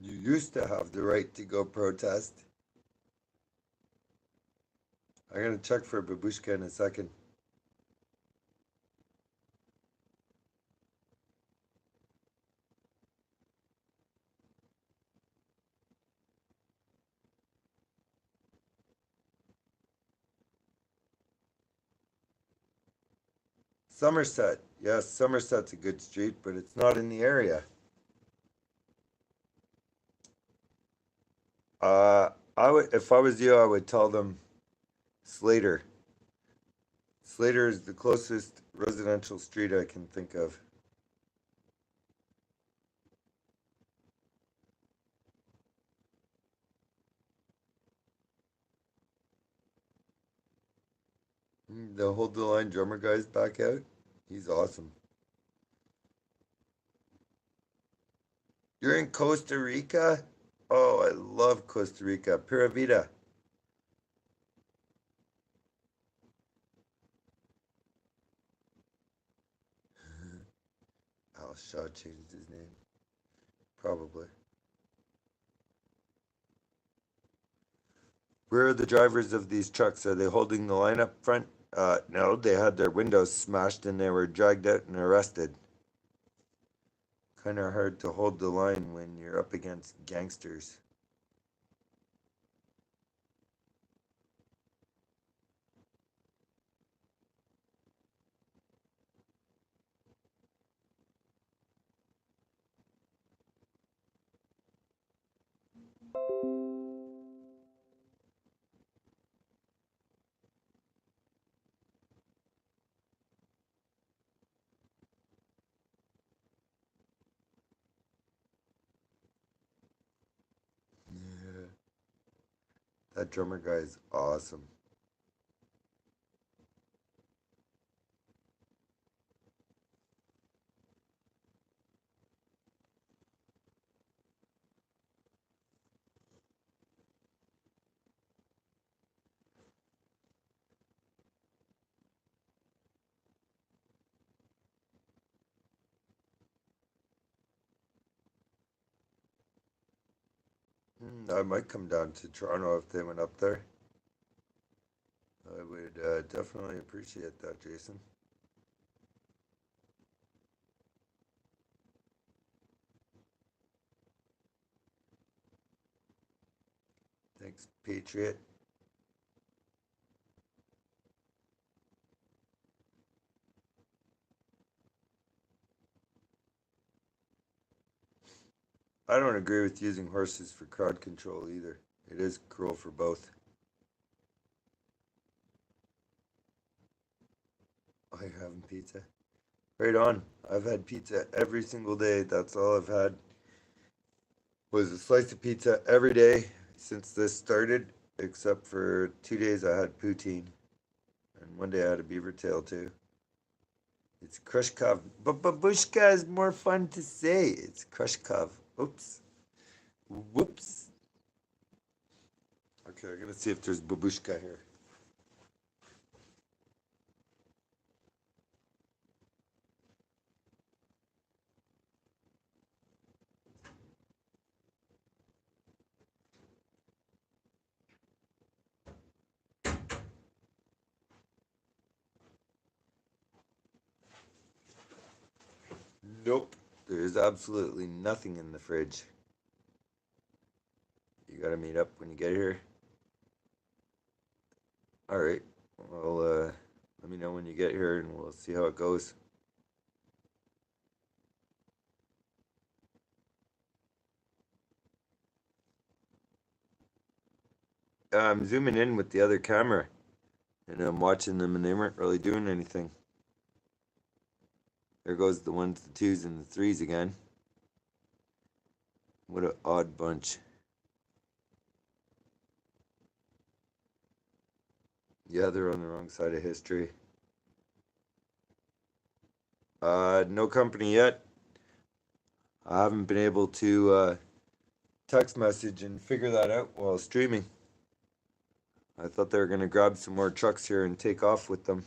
You used to have the right to go protest. I'm gonna check for a babushka in a second. Somerset. Yes, Somerset's a good street, but it's not in the area. I would, if I was you, I would tell them Slater. Slater is the closest residential street I can think of. The Hold the Line drummer guy's back out. He's awesome. You're in Costa Rica? Oh, I love Costa Rica. Pura Vida. Al Shaw changed his name. Probably. Where are the drivers of these trucks? Are they holding the line up front? No, they had their windows smashed and they were dragged out and arrested. Kind of hard to hold the line when you're up against gangsters. Yeah. That drummer guy is awesome. I might come down to Toronto if they went up there. I would definitely appreciate that, Jason. Thanks, Patriot. I don't agree with using horses for crowd control either. It is cruel for both. Oh, you're having pizza? Right on. I've had pizza every single day. That's all I've had was a slice of pizza every day since this started, except for 2 days I had poutine, and one day I had a beaver tail too. It's Krushkov, but babushka is more fun to say. It's Krushkov. Oops. Whoops. Okay, I gotta see if there's babushka here. Nope. There is absolutely nothing in the fridge. You gotta meet up when you get here. All right. Well, let me know when you get here, and we'll see how it goes. I'm zooming in with the other camera, and I'm watching them, and they weren't really doing anything. There goes the ones, the twos, and the threes again. What an odd bunch. Yeah, they're on the wrong side of history. No company yet. I haven't been able to text message and figure that out while streaming. I thought they were gonna grab some more trucks here and take off with them.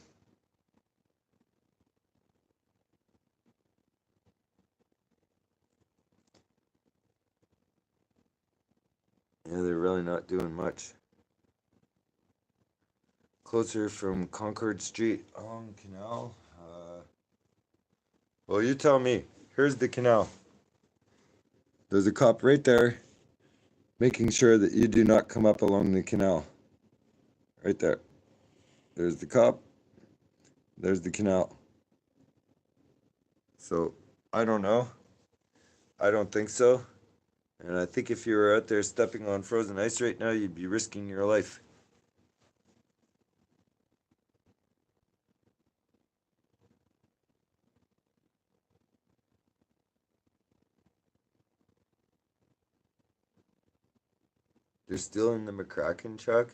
Yeah, they're really not doing much. Closer from Concord Street on Canal. Well, you tell me. Here's the canal. There's a cop right there making sure that you do not come up along the canal. Right there. There's the cop. There's the canal. So, I don't know. I don't think so. And I think if you were out there stepping on frozen ice right now, you'd be risking your life. They're still in the McCracken truck.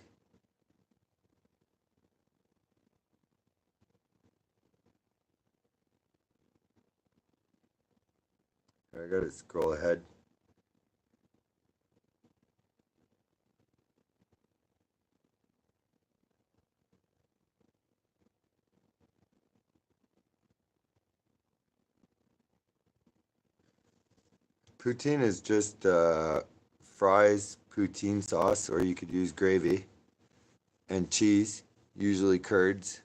I gotta scroll ahead. Poutine is just fries, poutine sauce, or you could use gravy and cheese, usually curds.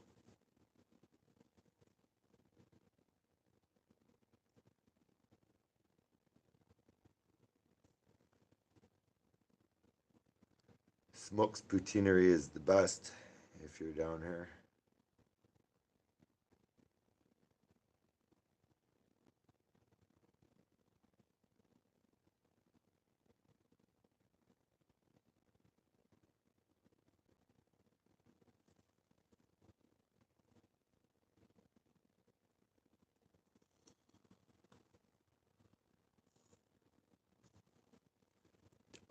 Smoke's Poutinery is the best if you're down here.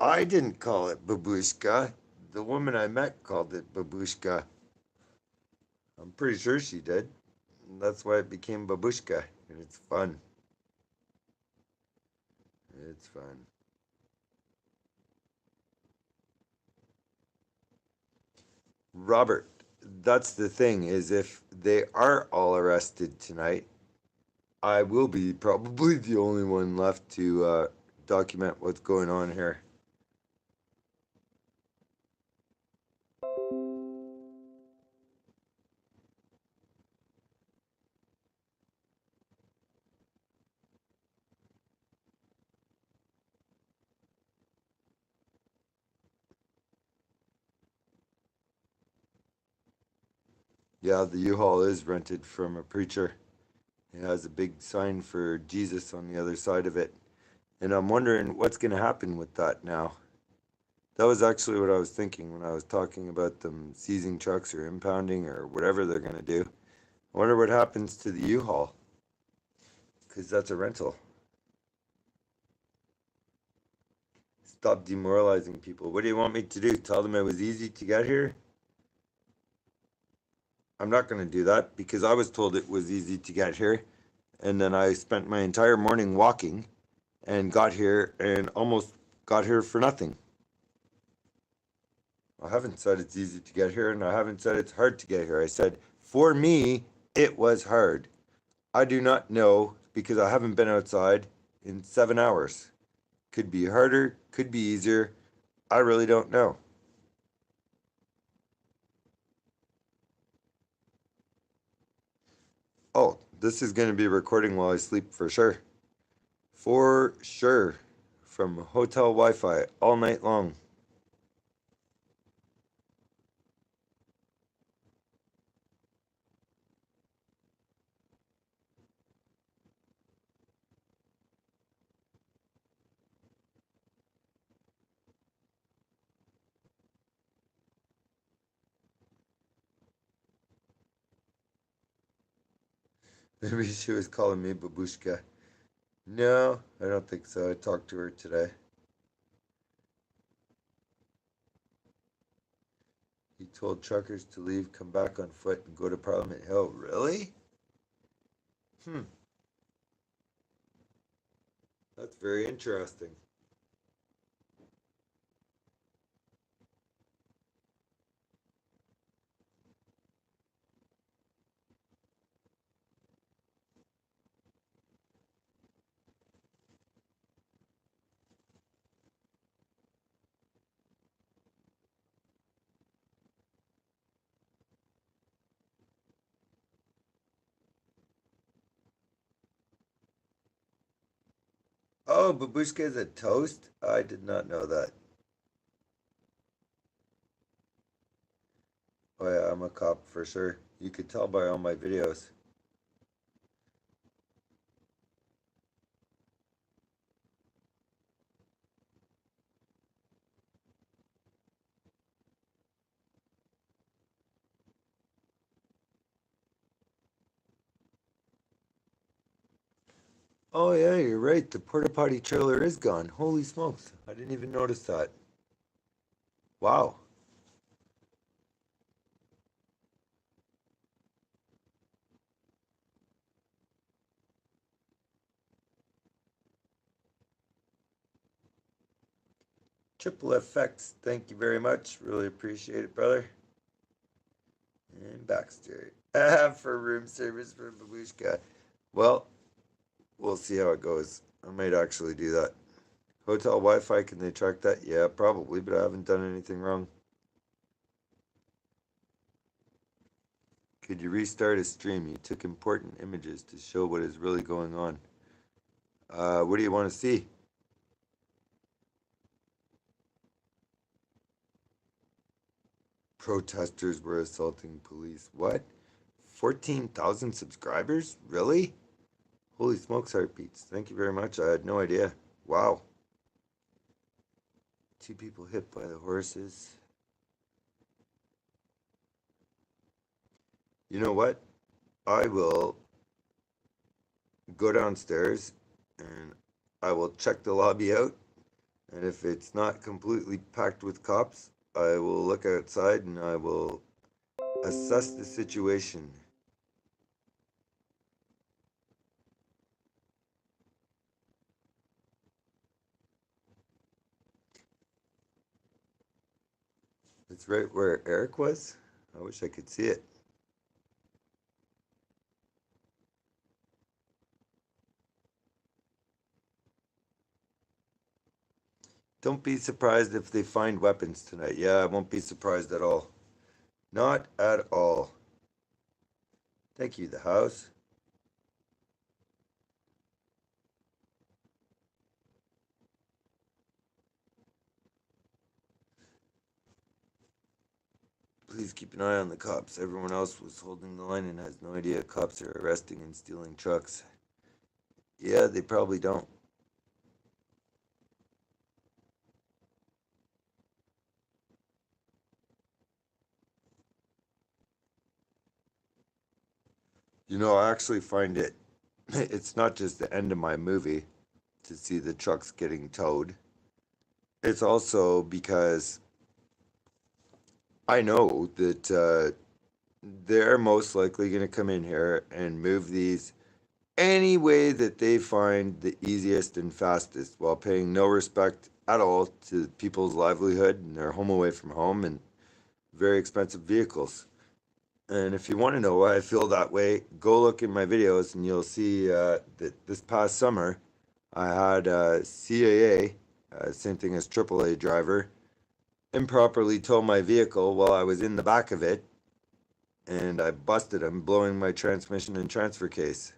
I didn't call it babushka. The woman I met called it babushka. I'm pretty sure she did. And that's why it became babushka. And it's fun. It's fun. Robert, that's the thing is if they are all arrested tonight, I will be probably the only one left to document what's going on here. Yeah, the U-Haul is rented from a preacher. It has a big sign for Jesus on the other side of it. And I'm wondering what's going to happen with that now. That was actually what I was thinking when I was talking about them seizing trucks or impounding or whatever they're going to do. I wonder what happens to the U-Haul because that's a rental. Stop demoralizing people. What do you want me to do? Tell them it was easy to get here? I'm not going to do that because I was told it was easy to get here. And then I spent my entire morning walking and got here and almost got here for nothing. I haven't said it's easy to get here and I haven't said it's hard to get here. I said, for me, it was hard. I do not know because I haven't been outside in 7 hours. Could be harder, could be easier. I really don't know. Oh, this is going to be recording while I sleep for sure. For sure. From hotel Wi Fi all night long. Maybe she was calling me babushka. No, I don't think so. I talked to her today. He told truckers to leave, come back on foot, and go to Parliament Hill. Really? Hmm, that's very interesting. Oh, babushka is a toast? I did not know that. Oh, yeah, I'm a cop for sure. You could tell by all my videos. Oh, yeah, you're right. The porta potty trailer is gone. Holy smokes. I didn't even notice that. Wow. Triple FX. Thank you very much. Really appreciate it, brother. And Baxter. For room service for Babushka. Well, we'll see how it goes. I might actually do that. Hotel Wi Fi, can they track that? Yeah, probably, but I haven't done anything wrong. Could you restart a stream? You took important images to show what is really going on. What do you want to see? Protesters were assaulting police. What? 14,000 subscribers? Really? Holy smokes, heartbeats. Thank you very much. I had no idea. Wow. Two people hit by the horses. You know what? I will go downstairs and I will check the lobby out And if it's not completely packed with cops, I will look outside and I will assess the situation. It's right where Eric was. I wish I could see it. Don't be surprised if they find weapons tonight. Yeah, I won't be surprised at all. Not at all. Thank you, the house. Please keep an eye on the cops. Everyone else was holding the line and has no idea cops are arresting and stealing trucks. Yeah, they probably don't. I actually find it's not just the end of my movie to see the trucks getting towed. It's also because I know that they're most likely going to come in here and move these any way that they find the easiest and fastest while paying no respect at all to people's livelihood and their home away from home and very expensive vehicles. And if you want to know why I feel that way, go look in my videos and you'll see that this past summer I had a CAA, same thing as AAA driver, improperly tow my vehicle while I was in the back of it, and I busted him, blowing my transmission and transfer case.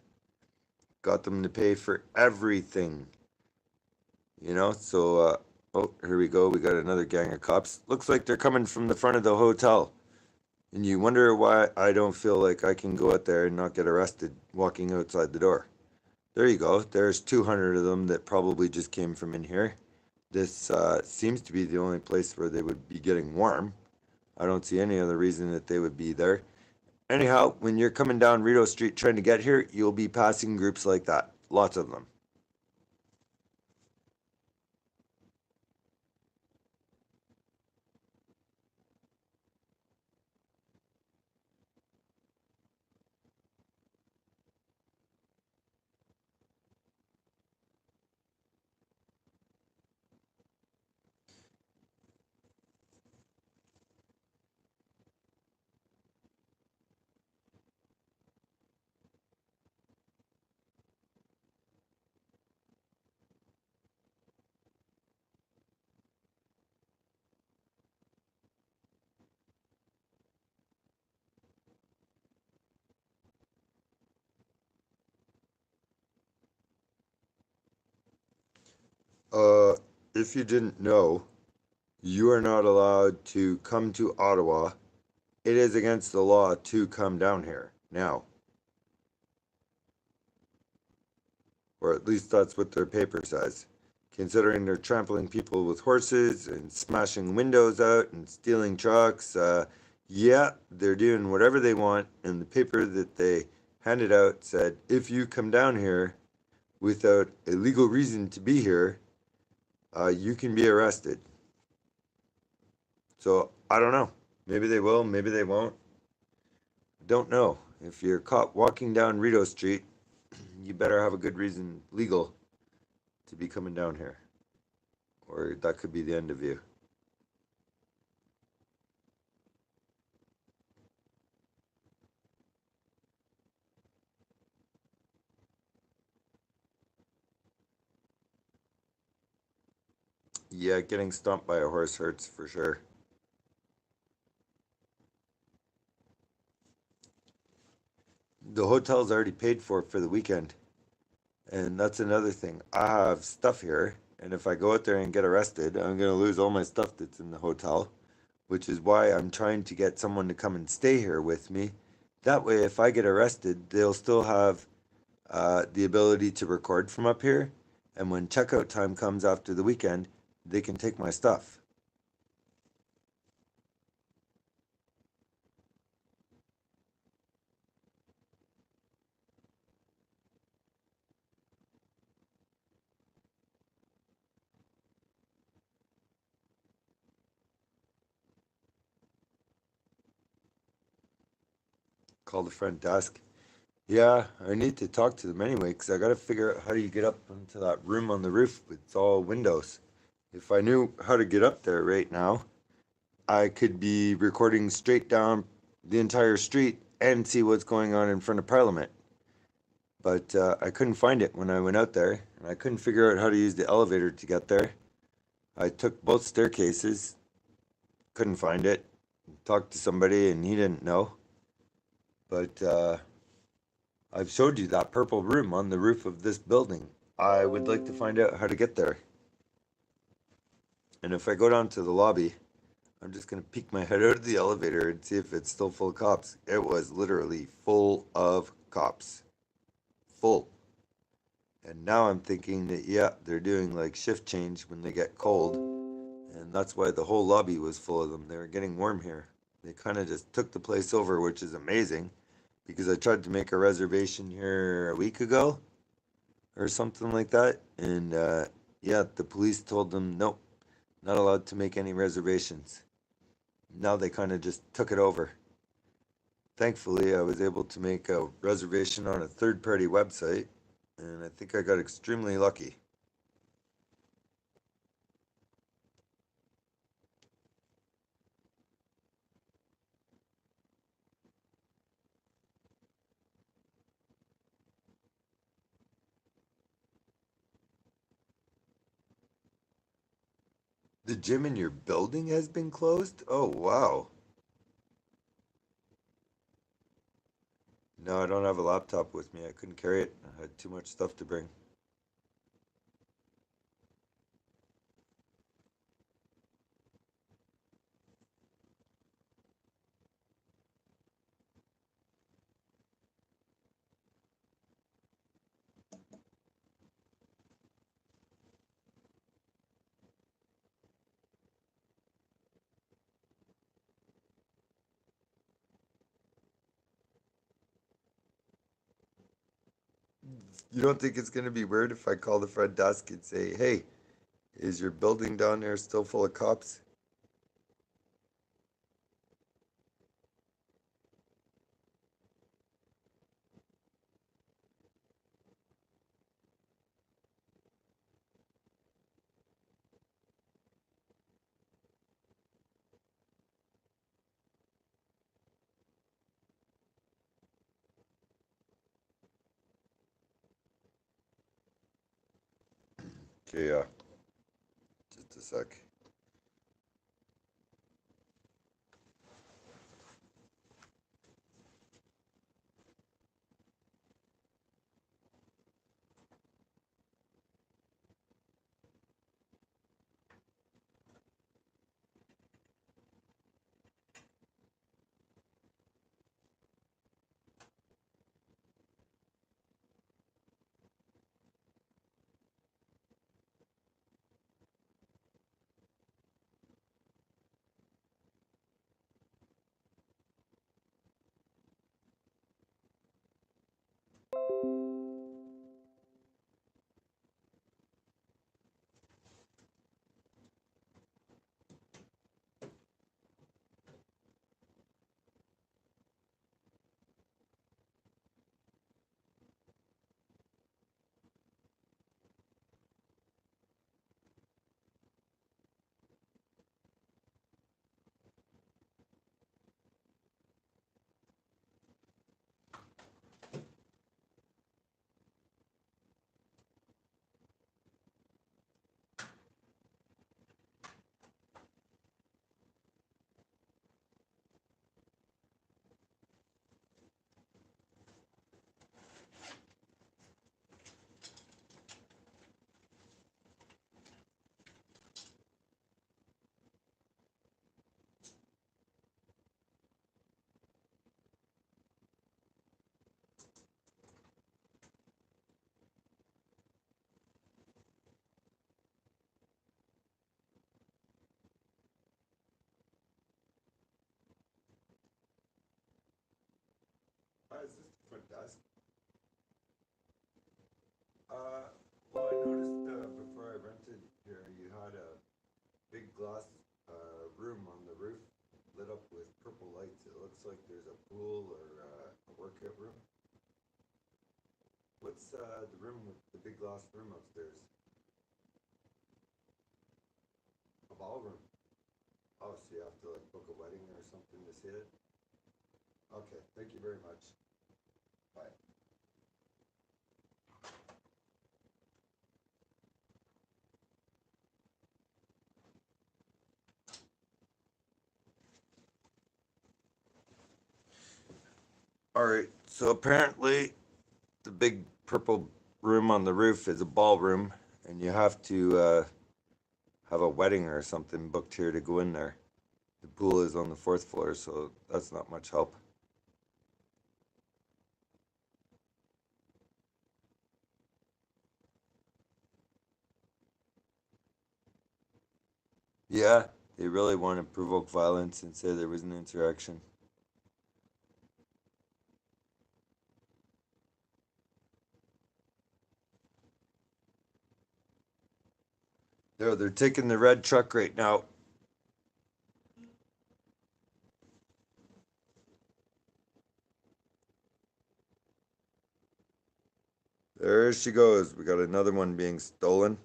Got them to pay for everything, So, oh, here we go. We got another gang of cops. Looks like they're coming from the front of the hotel. And you wonder why I don't feel like I can go out there and not get arrested walking outside the door. There you go. There's 200 of them that probably just came from in here. This seems to be the only place where they would be getting warm. I don't see any other reason that they would be there. Anyhow, when you're coming down Rideau Street trying to get here, you'll be passing groups like that. Lots of them. Uh, if you didn't know, you are not allowed to come to Ottawa. It is against the law to come down here now, or at least that's what their paper says. Considering they're trampling people with horses and smashing windows out and stealing trucks, yeah, they're doing whatever they want. And the paper that they handed out said if you come down here without a legal reason to be here, you can be arrested. So I don't know. Maybe they will, maybe they won't. Don't know. If you're caught walking down Rideau Street, you better have a good reason, legal, to be coming down here, or that could be the end of you. Yeah, getting stomped by a horse hurts for sure. The hotel's already paid for the weekend, and that's another thing. I have stuff here, and if I go out there and get arrested, I'm gonna lose all my stuff that's in the hotel, which is why I'm trying to get someone to come and stay here with me. That way, if I get arrested, they'll still have the ability to record from up here, and when checkout time comes after the weekend, they can take my stuff. Call the front desk. Yeah, I need to talk to them anyway, because I got to figure out how do you get up into that room on the roof with all windows. If I knew how to get up there right now, I could be recording straight down the entire street and see what's going on in front of Parliament. But I couldn't find it when I went out there, and I couldn't figure out how to use the elevator to get there. I took both staircases, couldn't find it. Talked to somebody, and he didn't know. But I've showed you that purple room on the roof of this building. I would like to find out how to get there. And if I go down to the lobby, I'm just gonna peek my head out of the elevator and see if it's still full of cops. It was literally full of cops. Full. And now I'm thinking that, yeah, they're doing like shift change when they get cold. And that's why the whole lobby was full of them. They were getting warm here. They kind of just took the place over, which is amazing because I tried to make a reservation here a week ago or something like that. And yeah, the police told them, nope, not allowed to make any reservations. Now they kind of just took it over. Thankfully, I was able to make a reservation on a third party website, and I think I got extremely lucky. The gym in your building has been closed? Oh, wow. No, I don't have a laptop with me. I couldn't carry it. I had too much stuff to bring. You don't think it's going to be weird if I call the front desk and say, hey, is your building down there still full of cops? Okay, just a sec. Hi, is this the front desk? Uh, well, I noticed before I rented here, you had a big glass room on the roof lit up with purple lights. It looks like there's a pool or workout room? What's the room with the big glass room upstairs? A ballroom. Oh, so you have to like book a wedding or something to see it? Okay, thank you very much. Bye. All right, so apparently the big purple room on the roof is a ballroom, and you have to have a wedding or something booked here to go in there. The pool is on the fourth floor, so that's not much help. Yeah, they really want to provoke violence and say there was an insurrection. They're taking the red truck right now. There she goes. We got another one being stolen.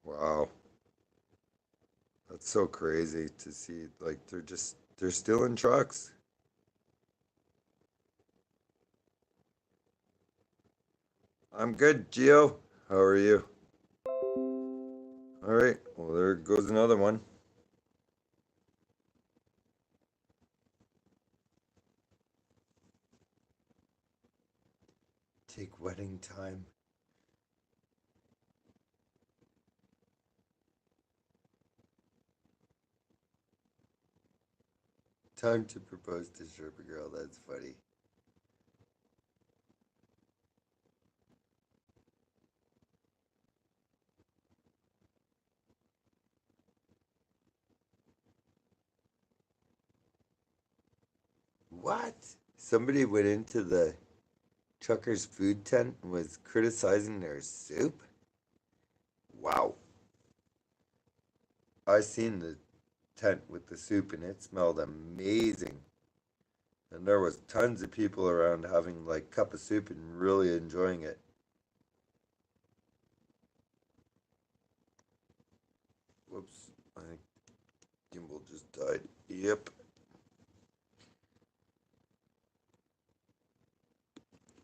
Wow. That's so crazy to see. Like they're stealing trucks. I'm good, Gio. How are you? All right. Well, there goes another one. Take wedding time. Time to propose to Sherpa girl. That's funny. What? Somebody went into the trucker's food tent and was criticizing their soup? Wow. I seen the tent with the soup and it smelled amazing. And there was tons of people around having like cup of soup and really enjoying it. Whoops. I think Gimbal just died. Yep.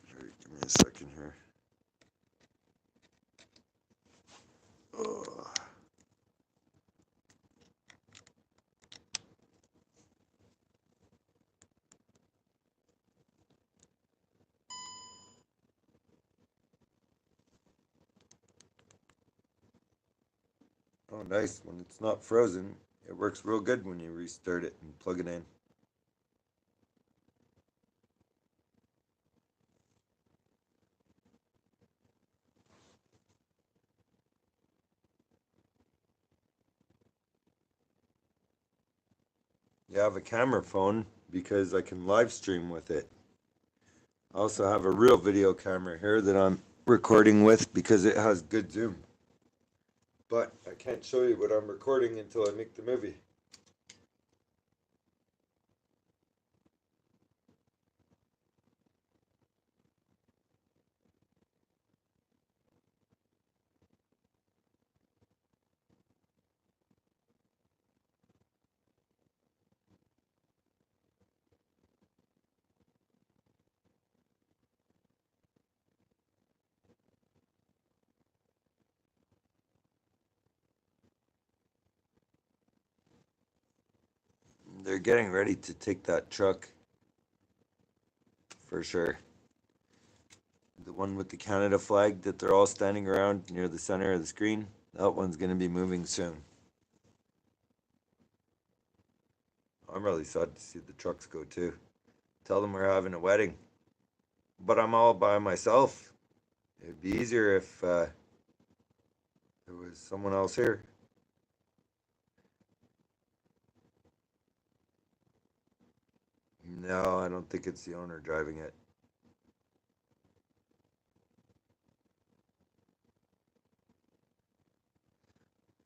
Here, give me a second here. Ugh. Oh, nice. When it's not frozen, it works real good when you restart it and plug it in. You have a camera phone because I can live stream with it. I also have a real video camera here that I'm recording with because it has good zoom. But I can't show you what I'm recording until I make the movie. They're getting ready to take that truck for sure. The one with the Canada flag that they're all standing around near the center of the screen, that one's going to be moving soon. I'm really sad to see the trucks go too. Tell them we're having a wedding, but I'm all by myself. It'd be easier if there was someone else here. No, I don't think it's the owner driving it.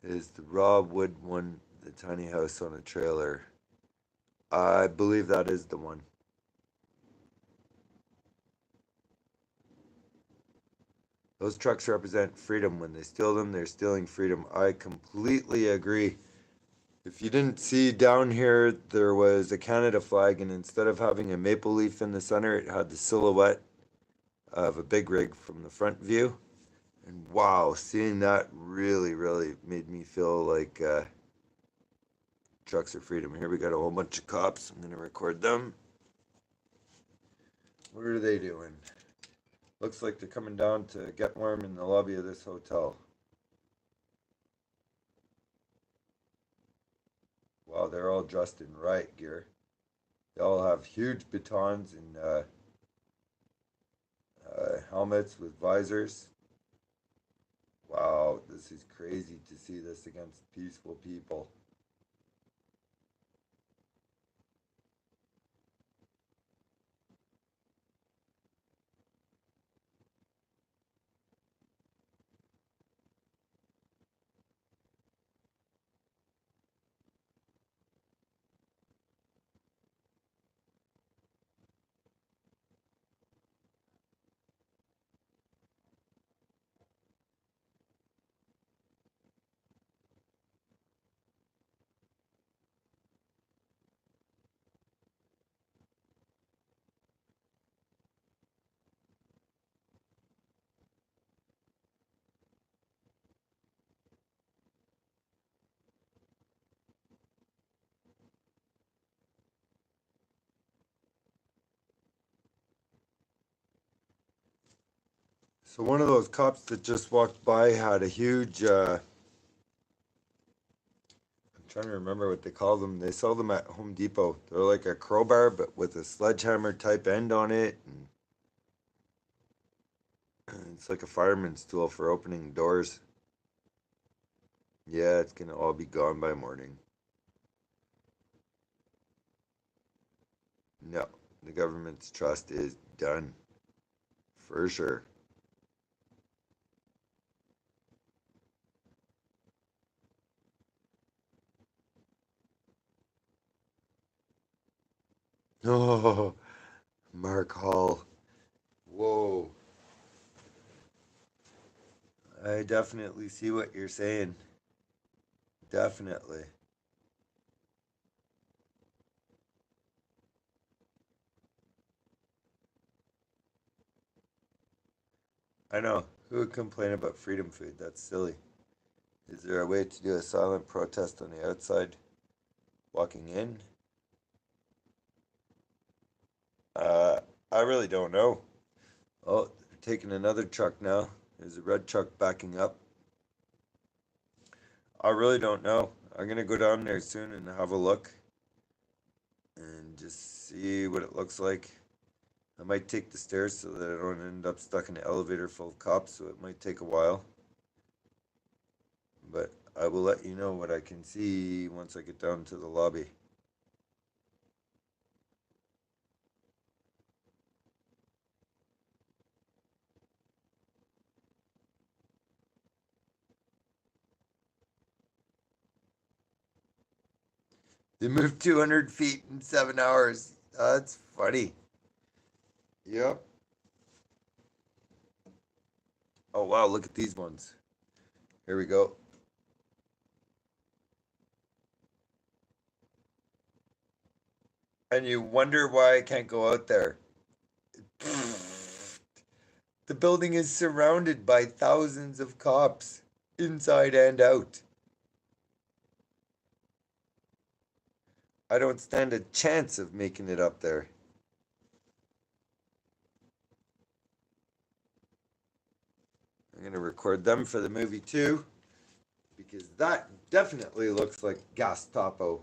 Is the raw wood one the tiny house on a trailer? I believe that is the one. Those trucks represent freedom. When they steal them, they're stealing freedom. I completely agree. If you didn't see down here, there was a Canada flag, and instead of having a maple leaf in the center, it had the silhouette of a big rig from the front view. And wow, seeing that really, really made me feel like trucks are freedom. Here we got a whole bunch of cops. I'm going to record them. What are they doing? Looks like they're coming down to get warm in the lobby of this hotel. Wow, they're all dressed in riot gear. They all have huge batons and helmets with visors. Wow, this is crazy to see this against peaceful people. So one of those cops that just walked by had a huge, I'm trying to remember what they call them. They sell them at Home Depot. They're like a crowbar, but with a sledgehammer type end on it. And it's like a fireman's tool for opening doors. Yeah, it's gonna all be gone by morning. No, the government's trust is done. For sure. Oh, Mark Hall. Whoa. I definitely see what you're saying. Definitely. I know. Who would complain about freedom food? That's silly. Is there a way to do a silent protest on the outside walking in? Uh, I really don't know. Oh, they're taking another truck now. There's a red truck backing up. I really don't know. I'm gonna go down there soon and have a look and just see what it looks like. I might take the stairs so that I don't end up stuck in an elevator full of cops, so it might take a while. But I will let you know what I can see once I get down to the lobby. They moved 200 feet in 7 hours. That's funny. Yep. Oh, wow. Look at these ones. Here we go. And you wonder why I can't go out there. The building is surrounded by thousands of cops, inside and out. I don't stand a chance of making it up there. I'm going to record them for the movie too, because that definitely looks like Gastapo.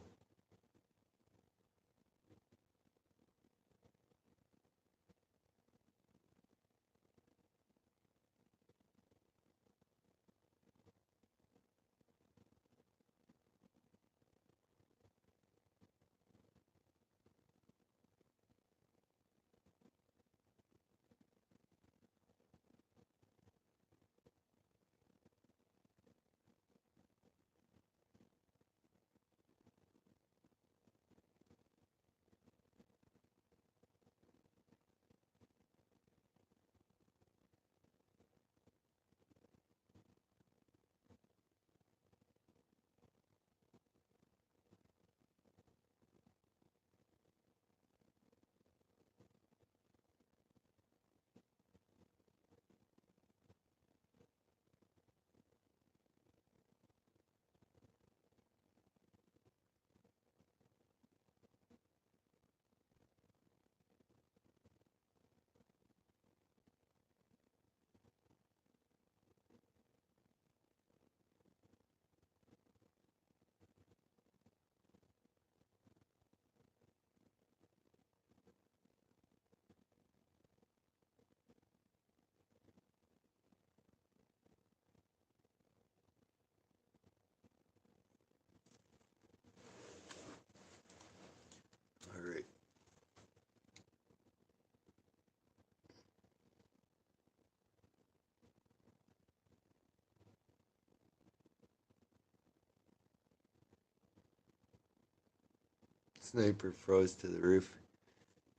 Sniper froze to the roof.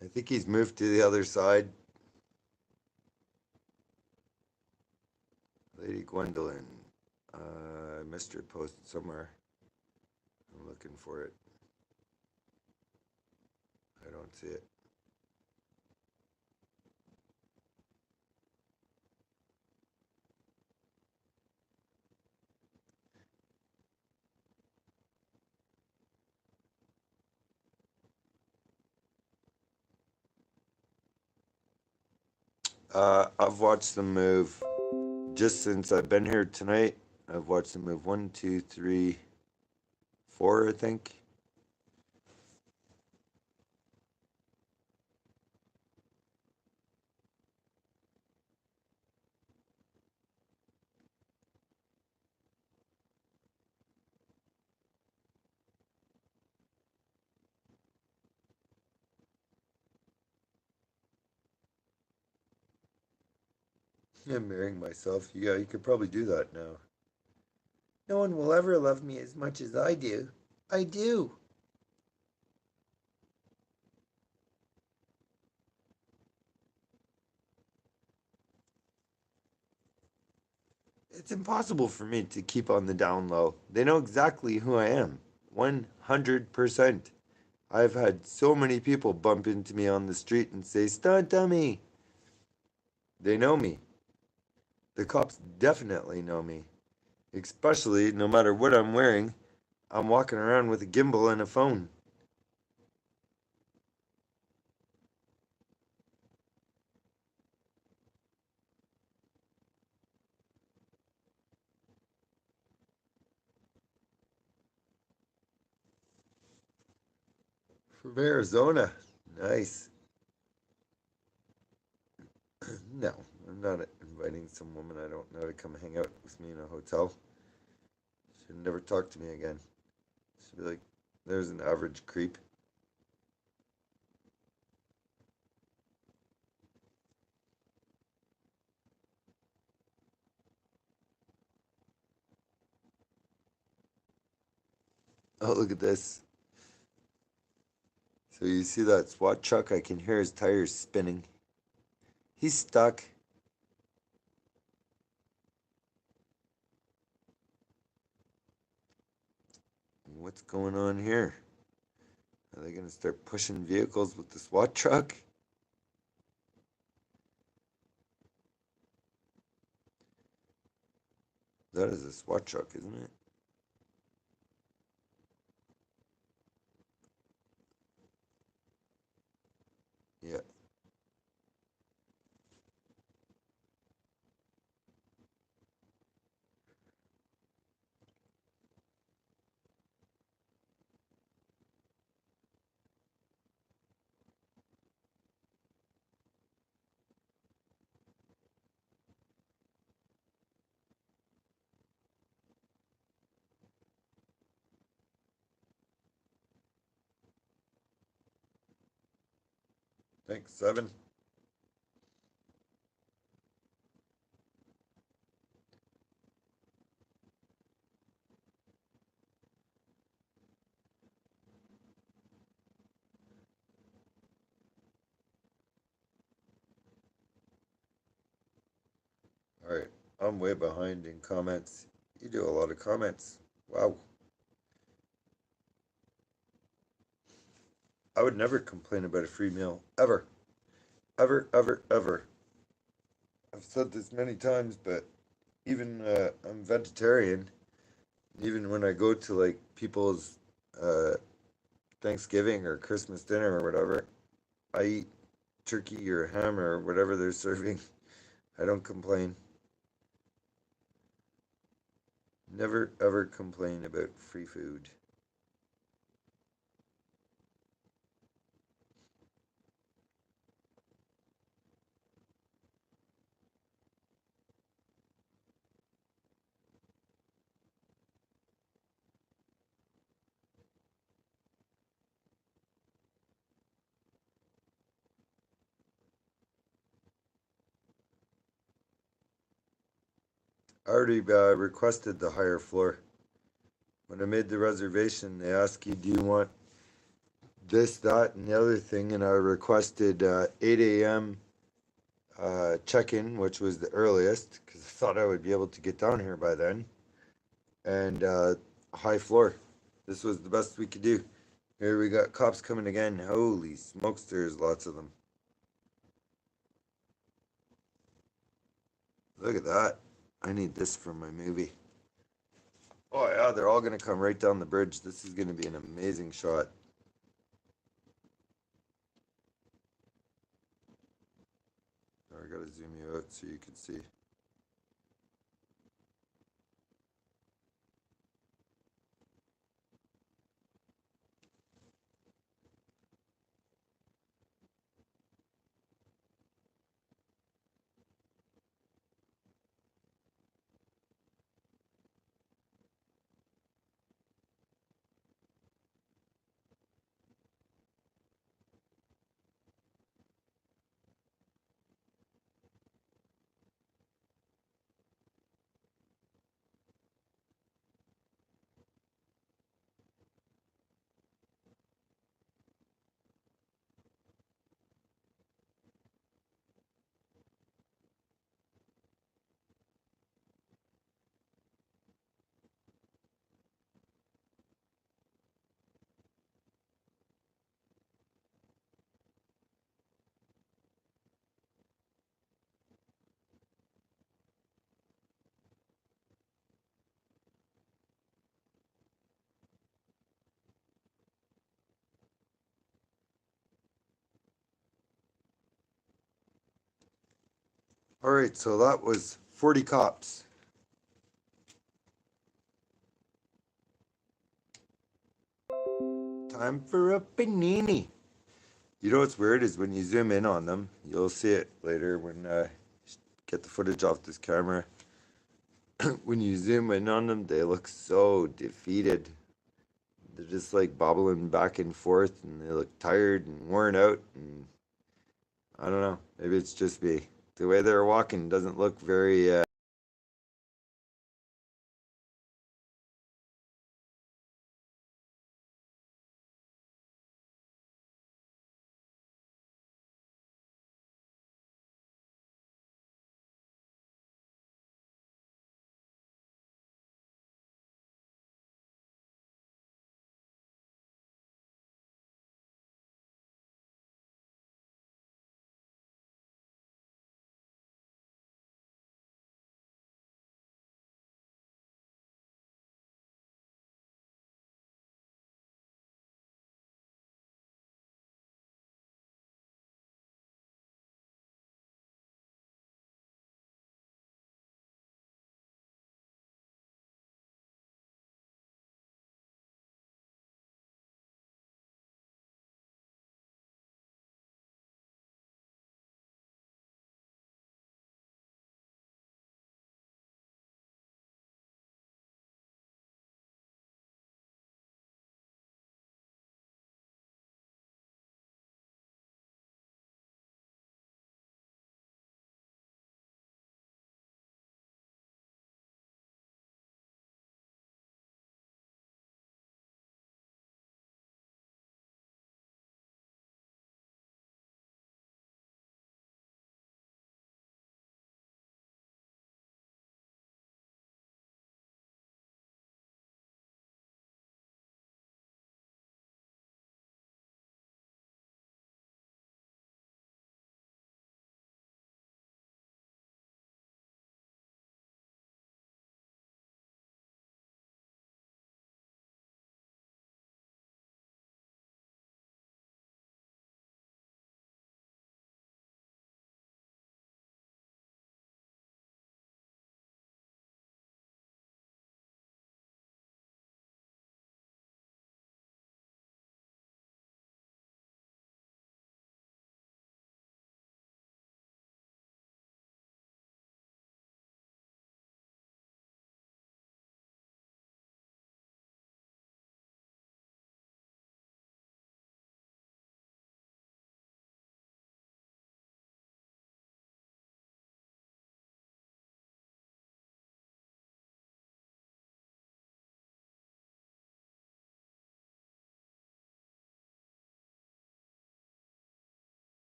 I think he's moved to the other side. Lady Gwendolyn. I missed her post somewhere. I'm looking for it. I don't see it. I've watched them move just since I've been here tonight. I've watched them move 1, 2, 3, 4, I think. I'm marrying myself. Yeah, you could probably do that now. No one will ever love me as much as I do. I do. It's impossible for me to keep on the down low. They know exactly who I am. 100%. I've had so many people bump into me on the street and say, Stunt dummy. They know me. The cops definitely know me. Especially no matter what I'm wearing, I'm walking around with a gimbal and a phone. From Arizona. Nice. No, I'm not inviting some woman I don't know to come hang out with me in a hotel. She'd never talk to me again. She'd be like, there's an average creep. Oh, look at this. So you see that SWAT truck? I can hear his tires spinning. He's stuck. What's going on here? Are they going to start pushing vehicles with the SWAT truck? That is a SWAT truck, isn't it? Yeah. Thanks, Seven. All right. I'm way behind in comments. You do a lot of comments. Wow. I would never complain about a free meal. Ever. Ever, ever, ever. I've said this many times, but even I'm vegetarian. Even when I go to like people's uh, Thanksgiving or Christmas dinner or whatever, I eat turkey or ham or whatever they're serving. I don't complain. Never ever complain about free food. I already requested the higher floor. When I made the reservation, they ask you, this, that, and the other thing, and I requested 8 a.m. Check-in, which was the earliest, because I thought I would be able to get down here by then, and high floor. This was the best we could do. Here we got cops coming again. Holy smokes, there's lots of them. Look at that. I need this for my movie. Oh yeah, they're all gonna come right down the bridge. This is gonna be an amazing shot. I gotta zoom you out so you can see. All right, so that was 40 cops. Time for a panini. You know what's weird is when you zoom in on them, you'll see it later when get the footage off this camera. When you zoom in on them, they look so defeated. They're just like bobbling back and forth, and they look tired and worn out. And I don't know, maybe it's just me. The way they're walking doesn't look very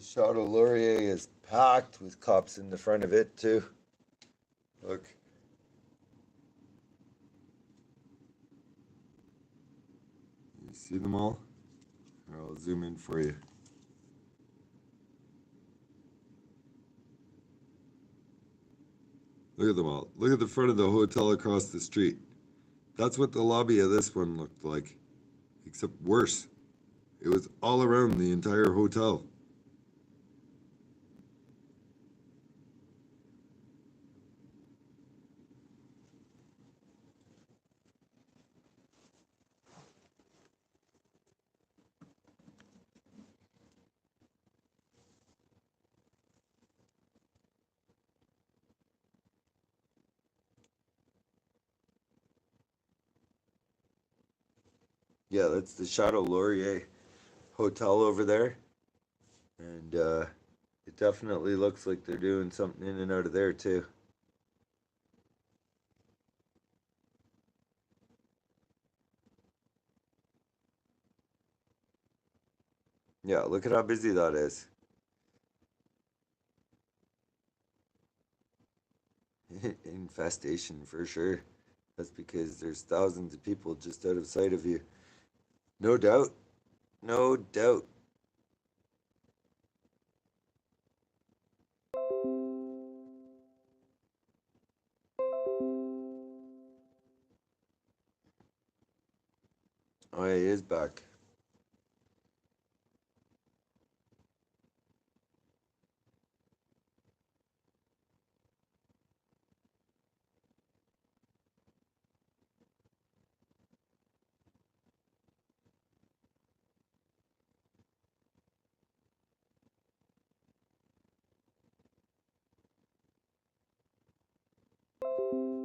Chateau Laurier is packed with cops in the front of it too. Look. You see them all? Here, I'll zoom in for you. Look at them all. Look at the front of the hotel across the street. That's what the lobby of this one looked like, except worse. It was all around the entire hotel. Yeah, that's the Chateau Laurier Hotel over there. And it definitely looks like they're doing something in and out of there too. Yeah, look at how busy that is. Infestation for sure. That's because there's thousands of people just out of sight of you. No doubt. No doubt. Oh, yeah, he is back.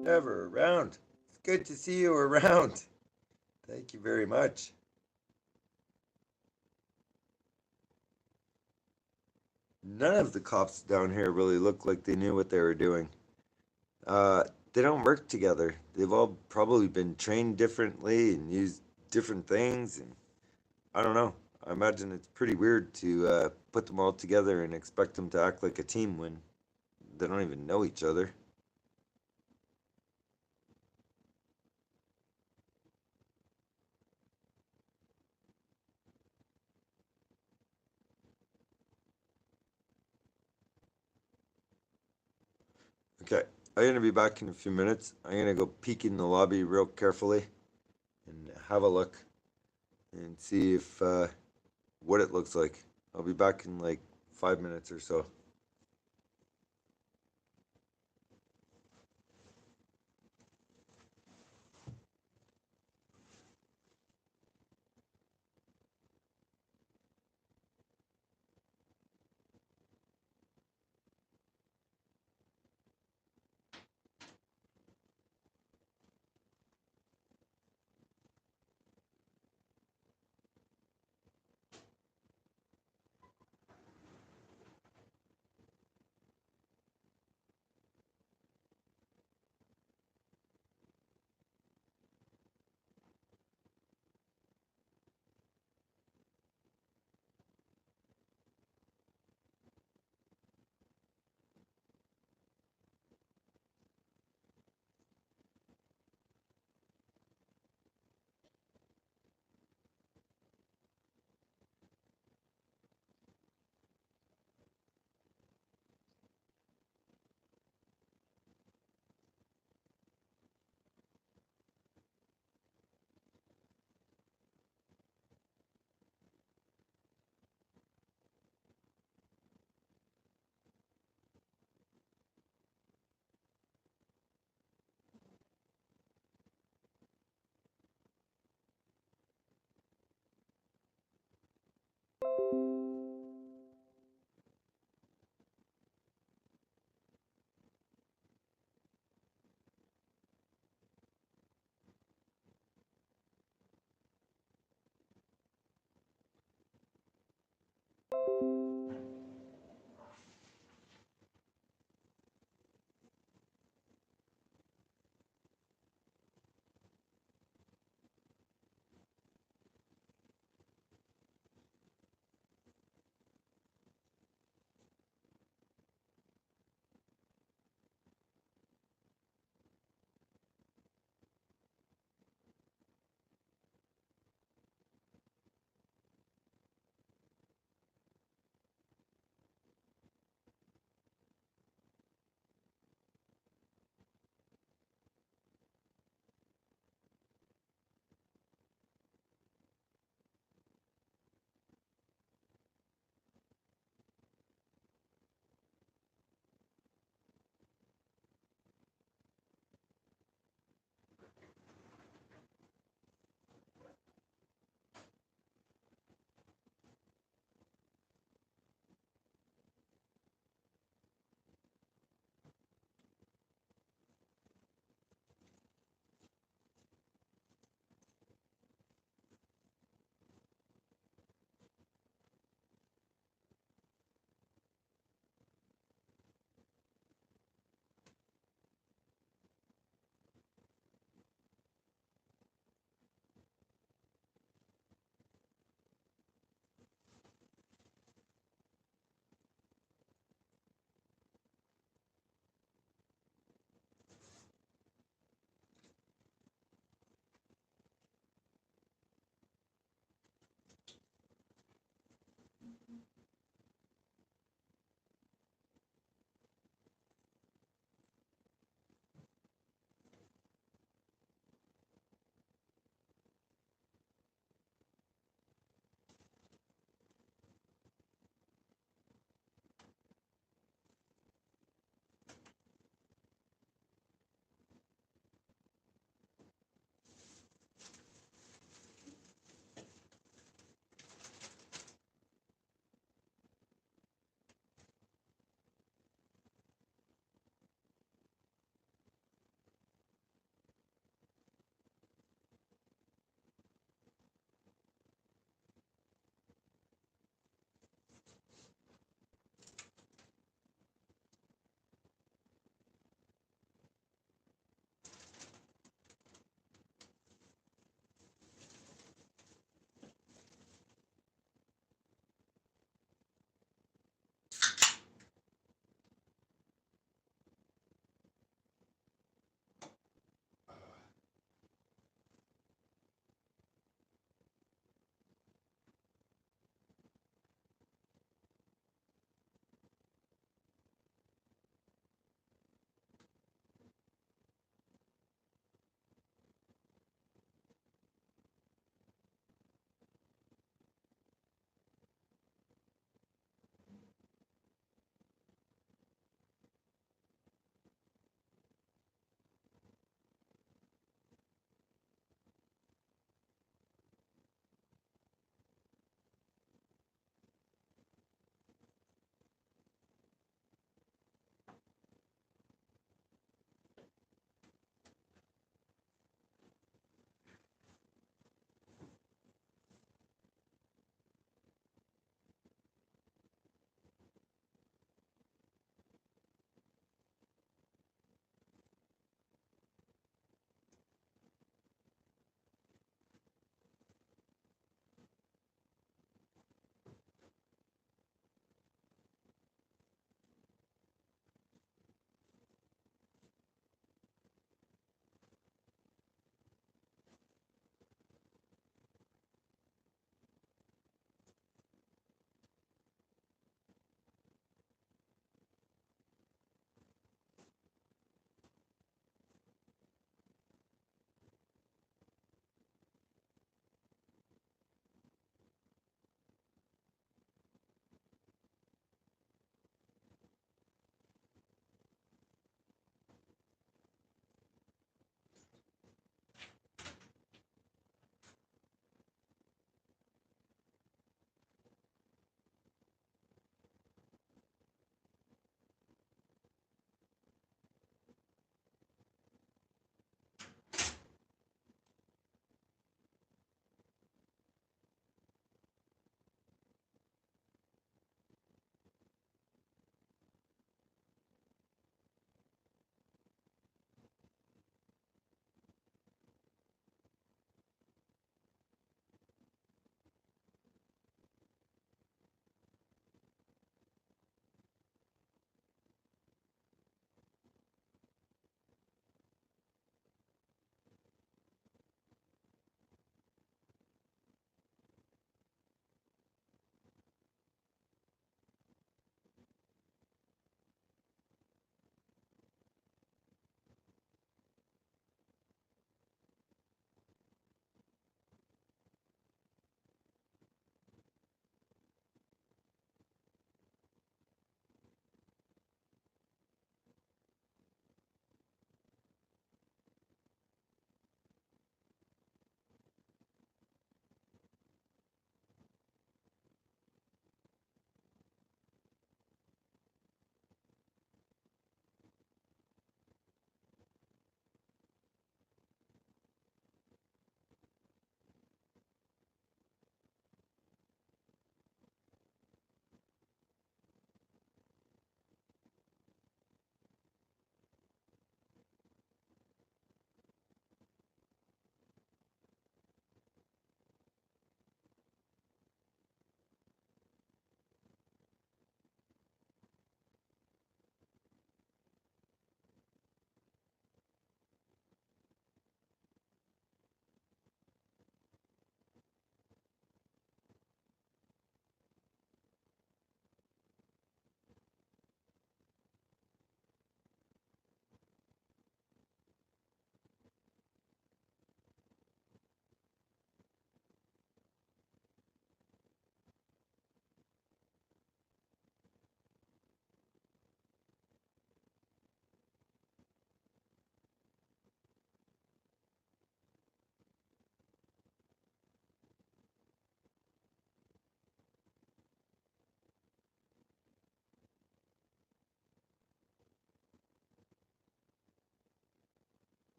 Never around. It's good to see you around. Thank you very much. None of the cops down here really look like they knew what they were doing. Uh, they don't work together. They've all probably been trained differently and used different things. And I don't know. I imagine it's pretty weird to put them all together and expect them to act like a team when they don't even know each other. Okay, I'm gonna be back in a few minutes. I'm gonna go peek in the lobby real carefully and have a look and see if what it looks like. I'll be back in like 5 minutes or so.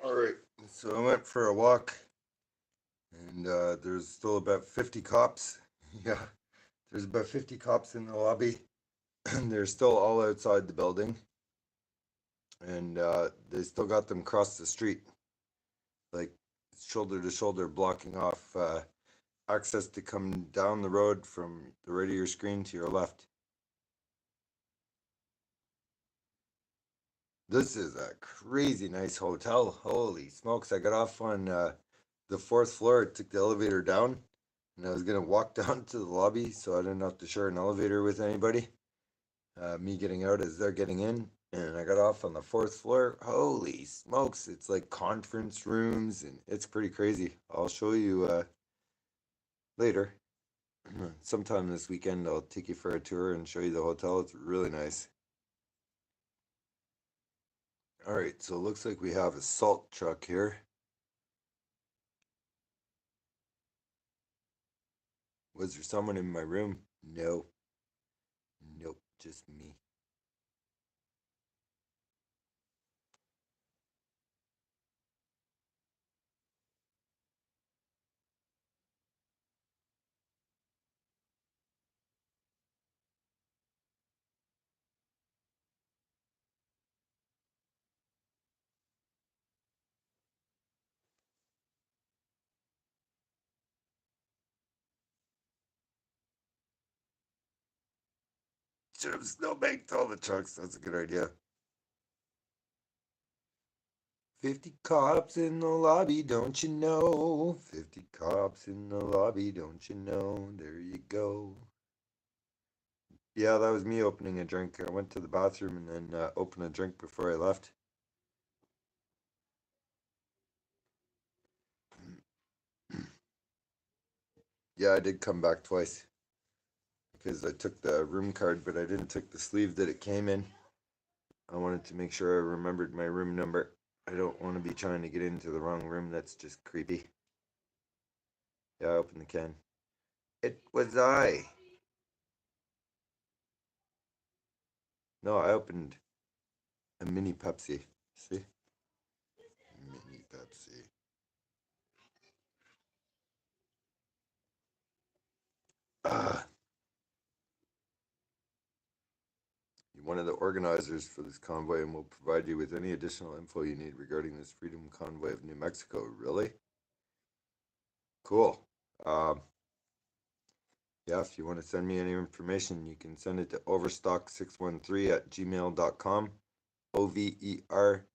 All right, so I went for a walk, and there's still about 50 cops. Yeah, there's about 50 cops in the lobby, and they're still all outside the building, and they still got them across the street, like shoulder to shoulder, blocking off access to come down the road from the right of your screen to your left. This is a crazy nice hotel. Holy smokes! I got off on the fourth floor. I took the elevator down, and I was gonna walk down to the lobby, so I didn't have to share an elevator with anybody. Me getting out as they're getting in, and I got off on the fourth floor. Holy smokes! It's like conference rooms, and it's pretty crazy. I'll show you later. Sometime this weekend, I'll take you for a tour and show you the hotel. It's really nice. All right, so it looks like we have a salt truck here. Was there someone in my room? No. Nope, just me. Should have snowbanked all the trucks. That's a good idea. 50 cops in the lobby, don't you know? 50 cops in the lobby, don't you know? There you go. Yeah, that was me opening a drink. I went to the bathroom and then opened a drink before I left. Yeah, I did come back twice because I took the room card, but I didn't take the sleeve that it came in. I wanted to make sure I remembered my room number. I don't want to be trying to get into the wrong room. That's just creepy. Yeah, I opened the can. It was I. No, I opened a mini Pepsi. See? Mini Pepsi. Ah, you're one of the organizers for this convoy and will provide you with any additional info you need regarding this Freedom Convoy of New Mexico. Really? Cool. Um, yeah, if you want to send me any information, you can send it to overstock613 at gmail.com. OVERSTOCK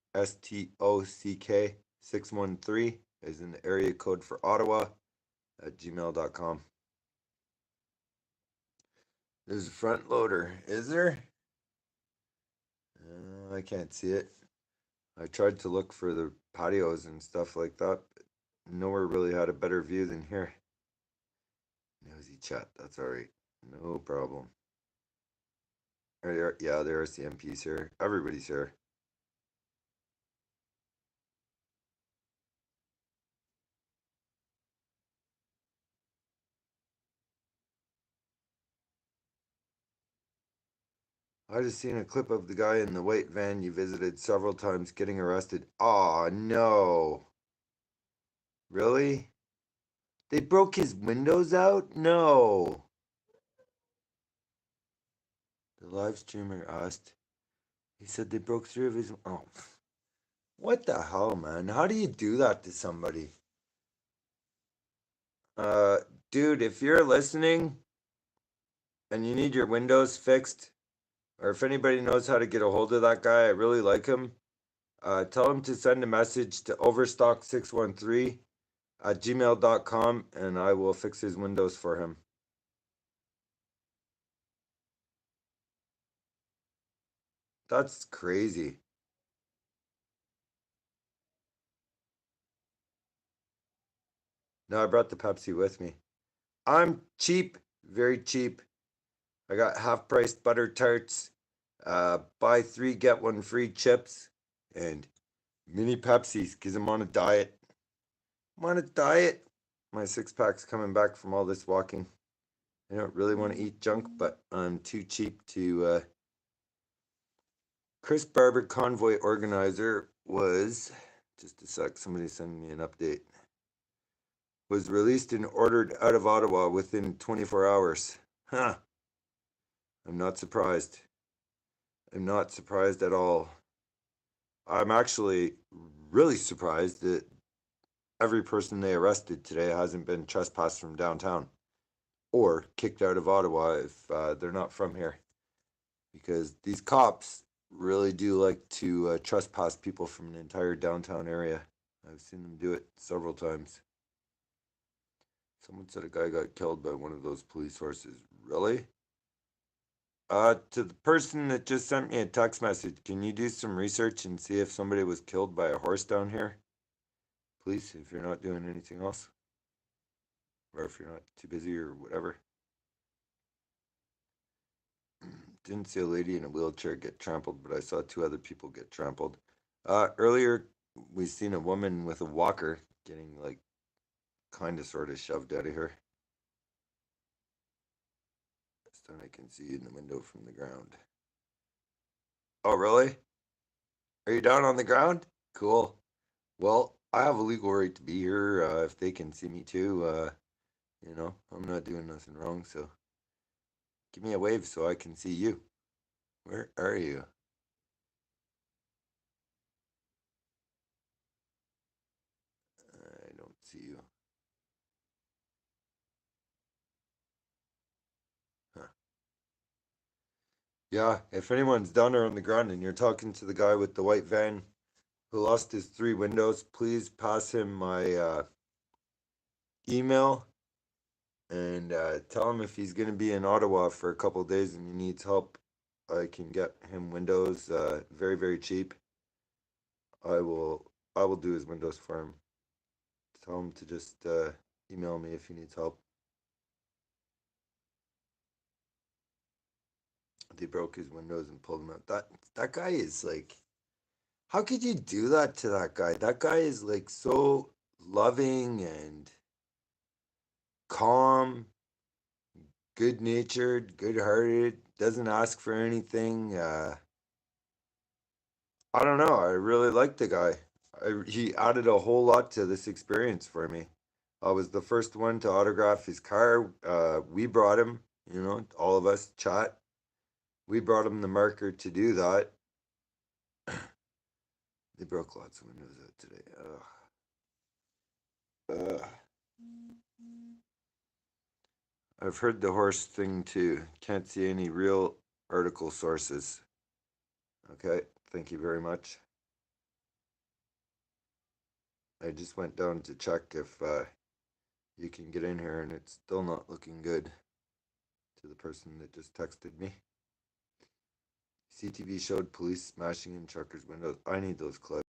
613 is in the area code for Ottawa at gmail.com. There's a front loader, is there? I can't see it. I tried to look for the patios and stuff like that, but nowhere really had a better view than here. Nosy chat, that's alright. No problem. Yeah, there are CMPs here. Everybody's here. I just seen a clip of the guy in the white van you visited several times getting arrested. Aw, no. Really? They broke his windows out? No. The live streamer asked. He said they broke three of his. Oh, what the hell, man? How do you do that to somebody? Uh, Dude, if you're listening and you need your windows fixed, or if anybody knows how to get a hold of that guy, I really like him. Tell him to send a message to overstock613 at gmail.com and I will fix his windows for him. That's crazy. No, I brought the Pepsi with me. I'm cheap, very cheap. I got half priced butter tarts, buy three, get one free chips, and mini Pepsis because I'm on a diet. I'm on a diet. My six pack's coming back from all this walking. I don't really want to eat junk, but I'm too cheap to. Chris Barber, convoy organizer, was Just a sec. Somebody's sending me an update. Was released and ordered out of Ottawa within 24 hours. Huh. I'm not surprised. I'm not surprised at all. I'm actually really surprised that every person they arrested today hasn't been trespassed from downtown or kicked out of Ottawa if they're not from here. Because these cops really do like to trespass people from an entire downtown area. I've seen them do it several times. Someone said a guy got killed by one of those police horses. Really? To the person that just sent me a text message, can you do some research and see if somebody was killed by a horse down here? Please, if you're not doing anything else. Or if you're not too busy or whatever. Didn't see a lady in a wheelchair get trampled, but I saw two other people get trampled. Earlier, we seen a woman with a walker getting, like, kind of sort of shoved out of here. This time I can see in the window from the ground. Oh, really? Are you down on the ground? Cool. Well, I have a legal right to be here if they can see me too. You know, I'm not doing nothing wrong, so give me a wave so I can see you. Where are you? I don't see you. Huh. Yeah, if anyone's down there on the ground and you're talking to the guy with the white van who lost his 3 windows, please pass him my email and tell him if he's going to be in Ottawa for a couple days and he needs help, I can get him windows very, very cheap. I will do his windows for him. Tell him to just email me if he needs help. They broke his windows and pulled him out. That guy is like, how could you do that to that guy? That guy is like so loving and calm, good natured, good hearted, doesn't ask for anything. I don't know. I really like the guy. He added a whole lot to this experience for me. I was the first one to autograph his car. We brought him, you know, all of us chat. We brought him the marker to do that. They broke lots of windows out today. I've heard the horse thing too. Can't see any real article sources. Okay, thank you very much. I just went down to check if you can get in here, and it's still not looking good to the person that just texted me. CTV showed police smashing in truckers' windows. I need those clips.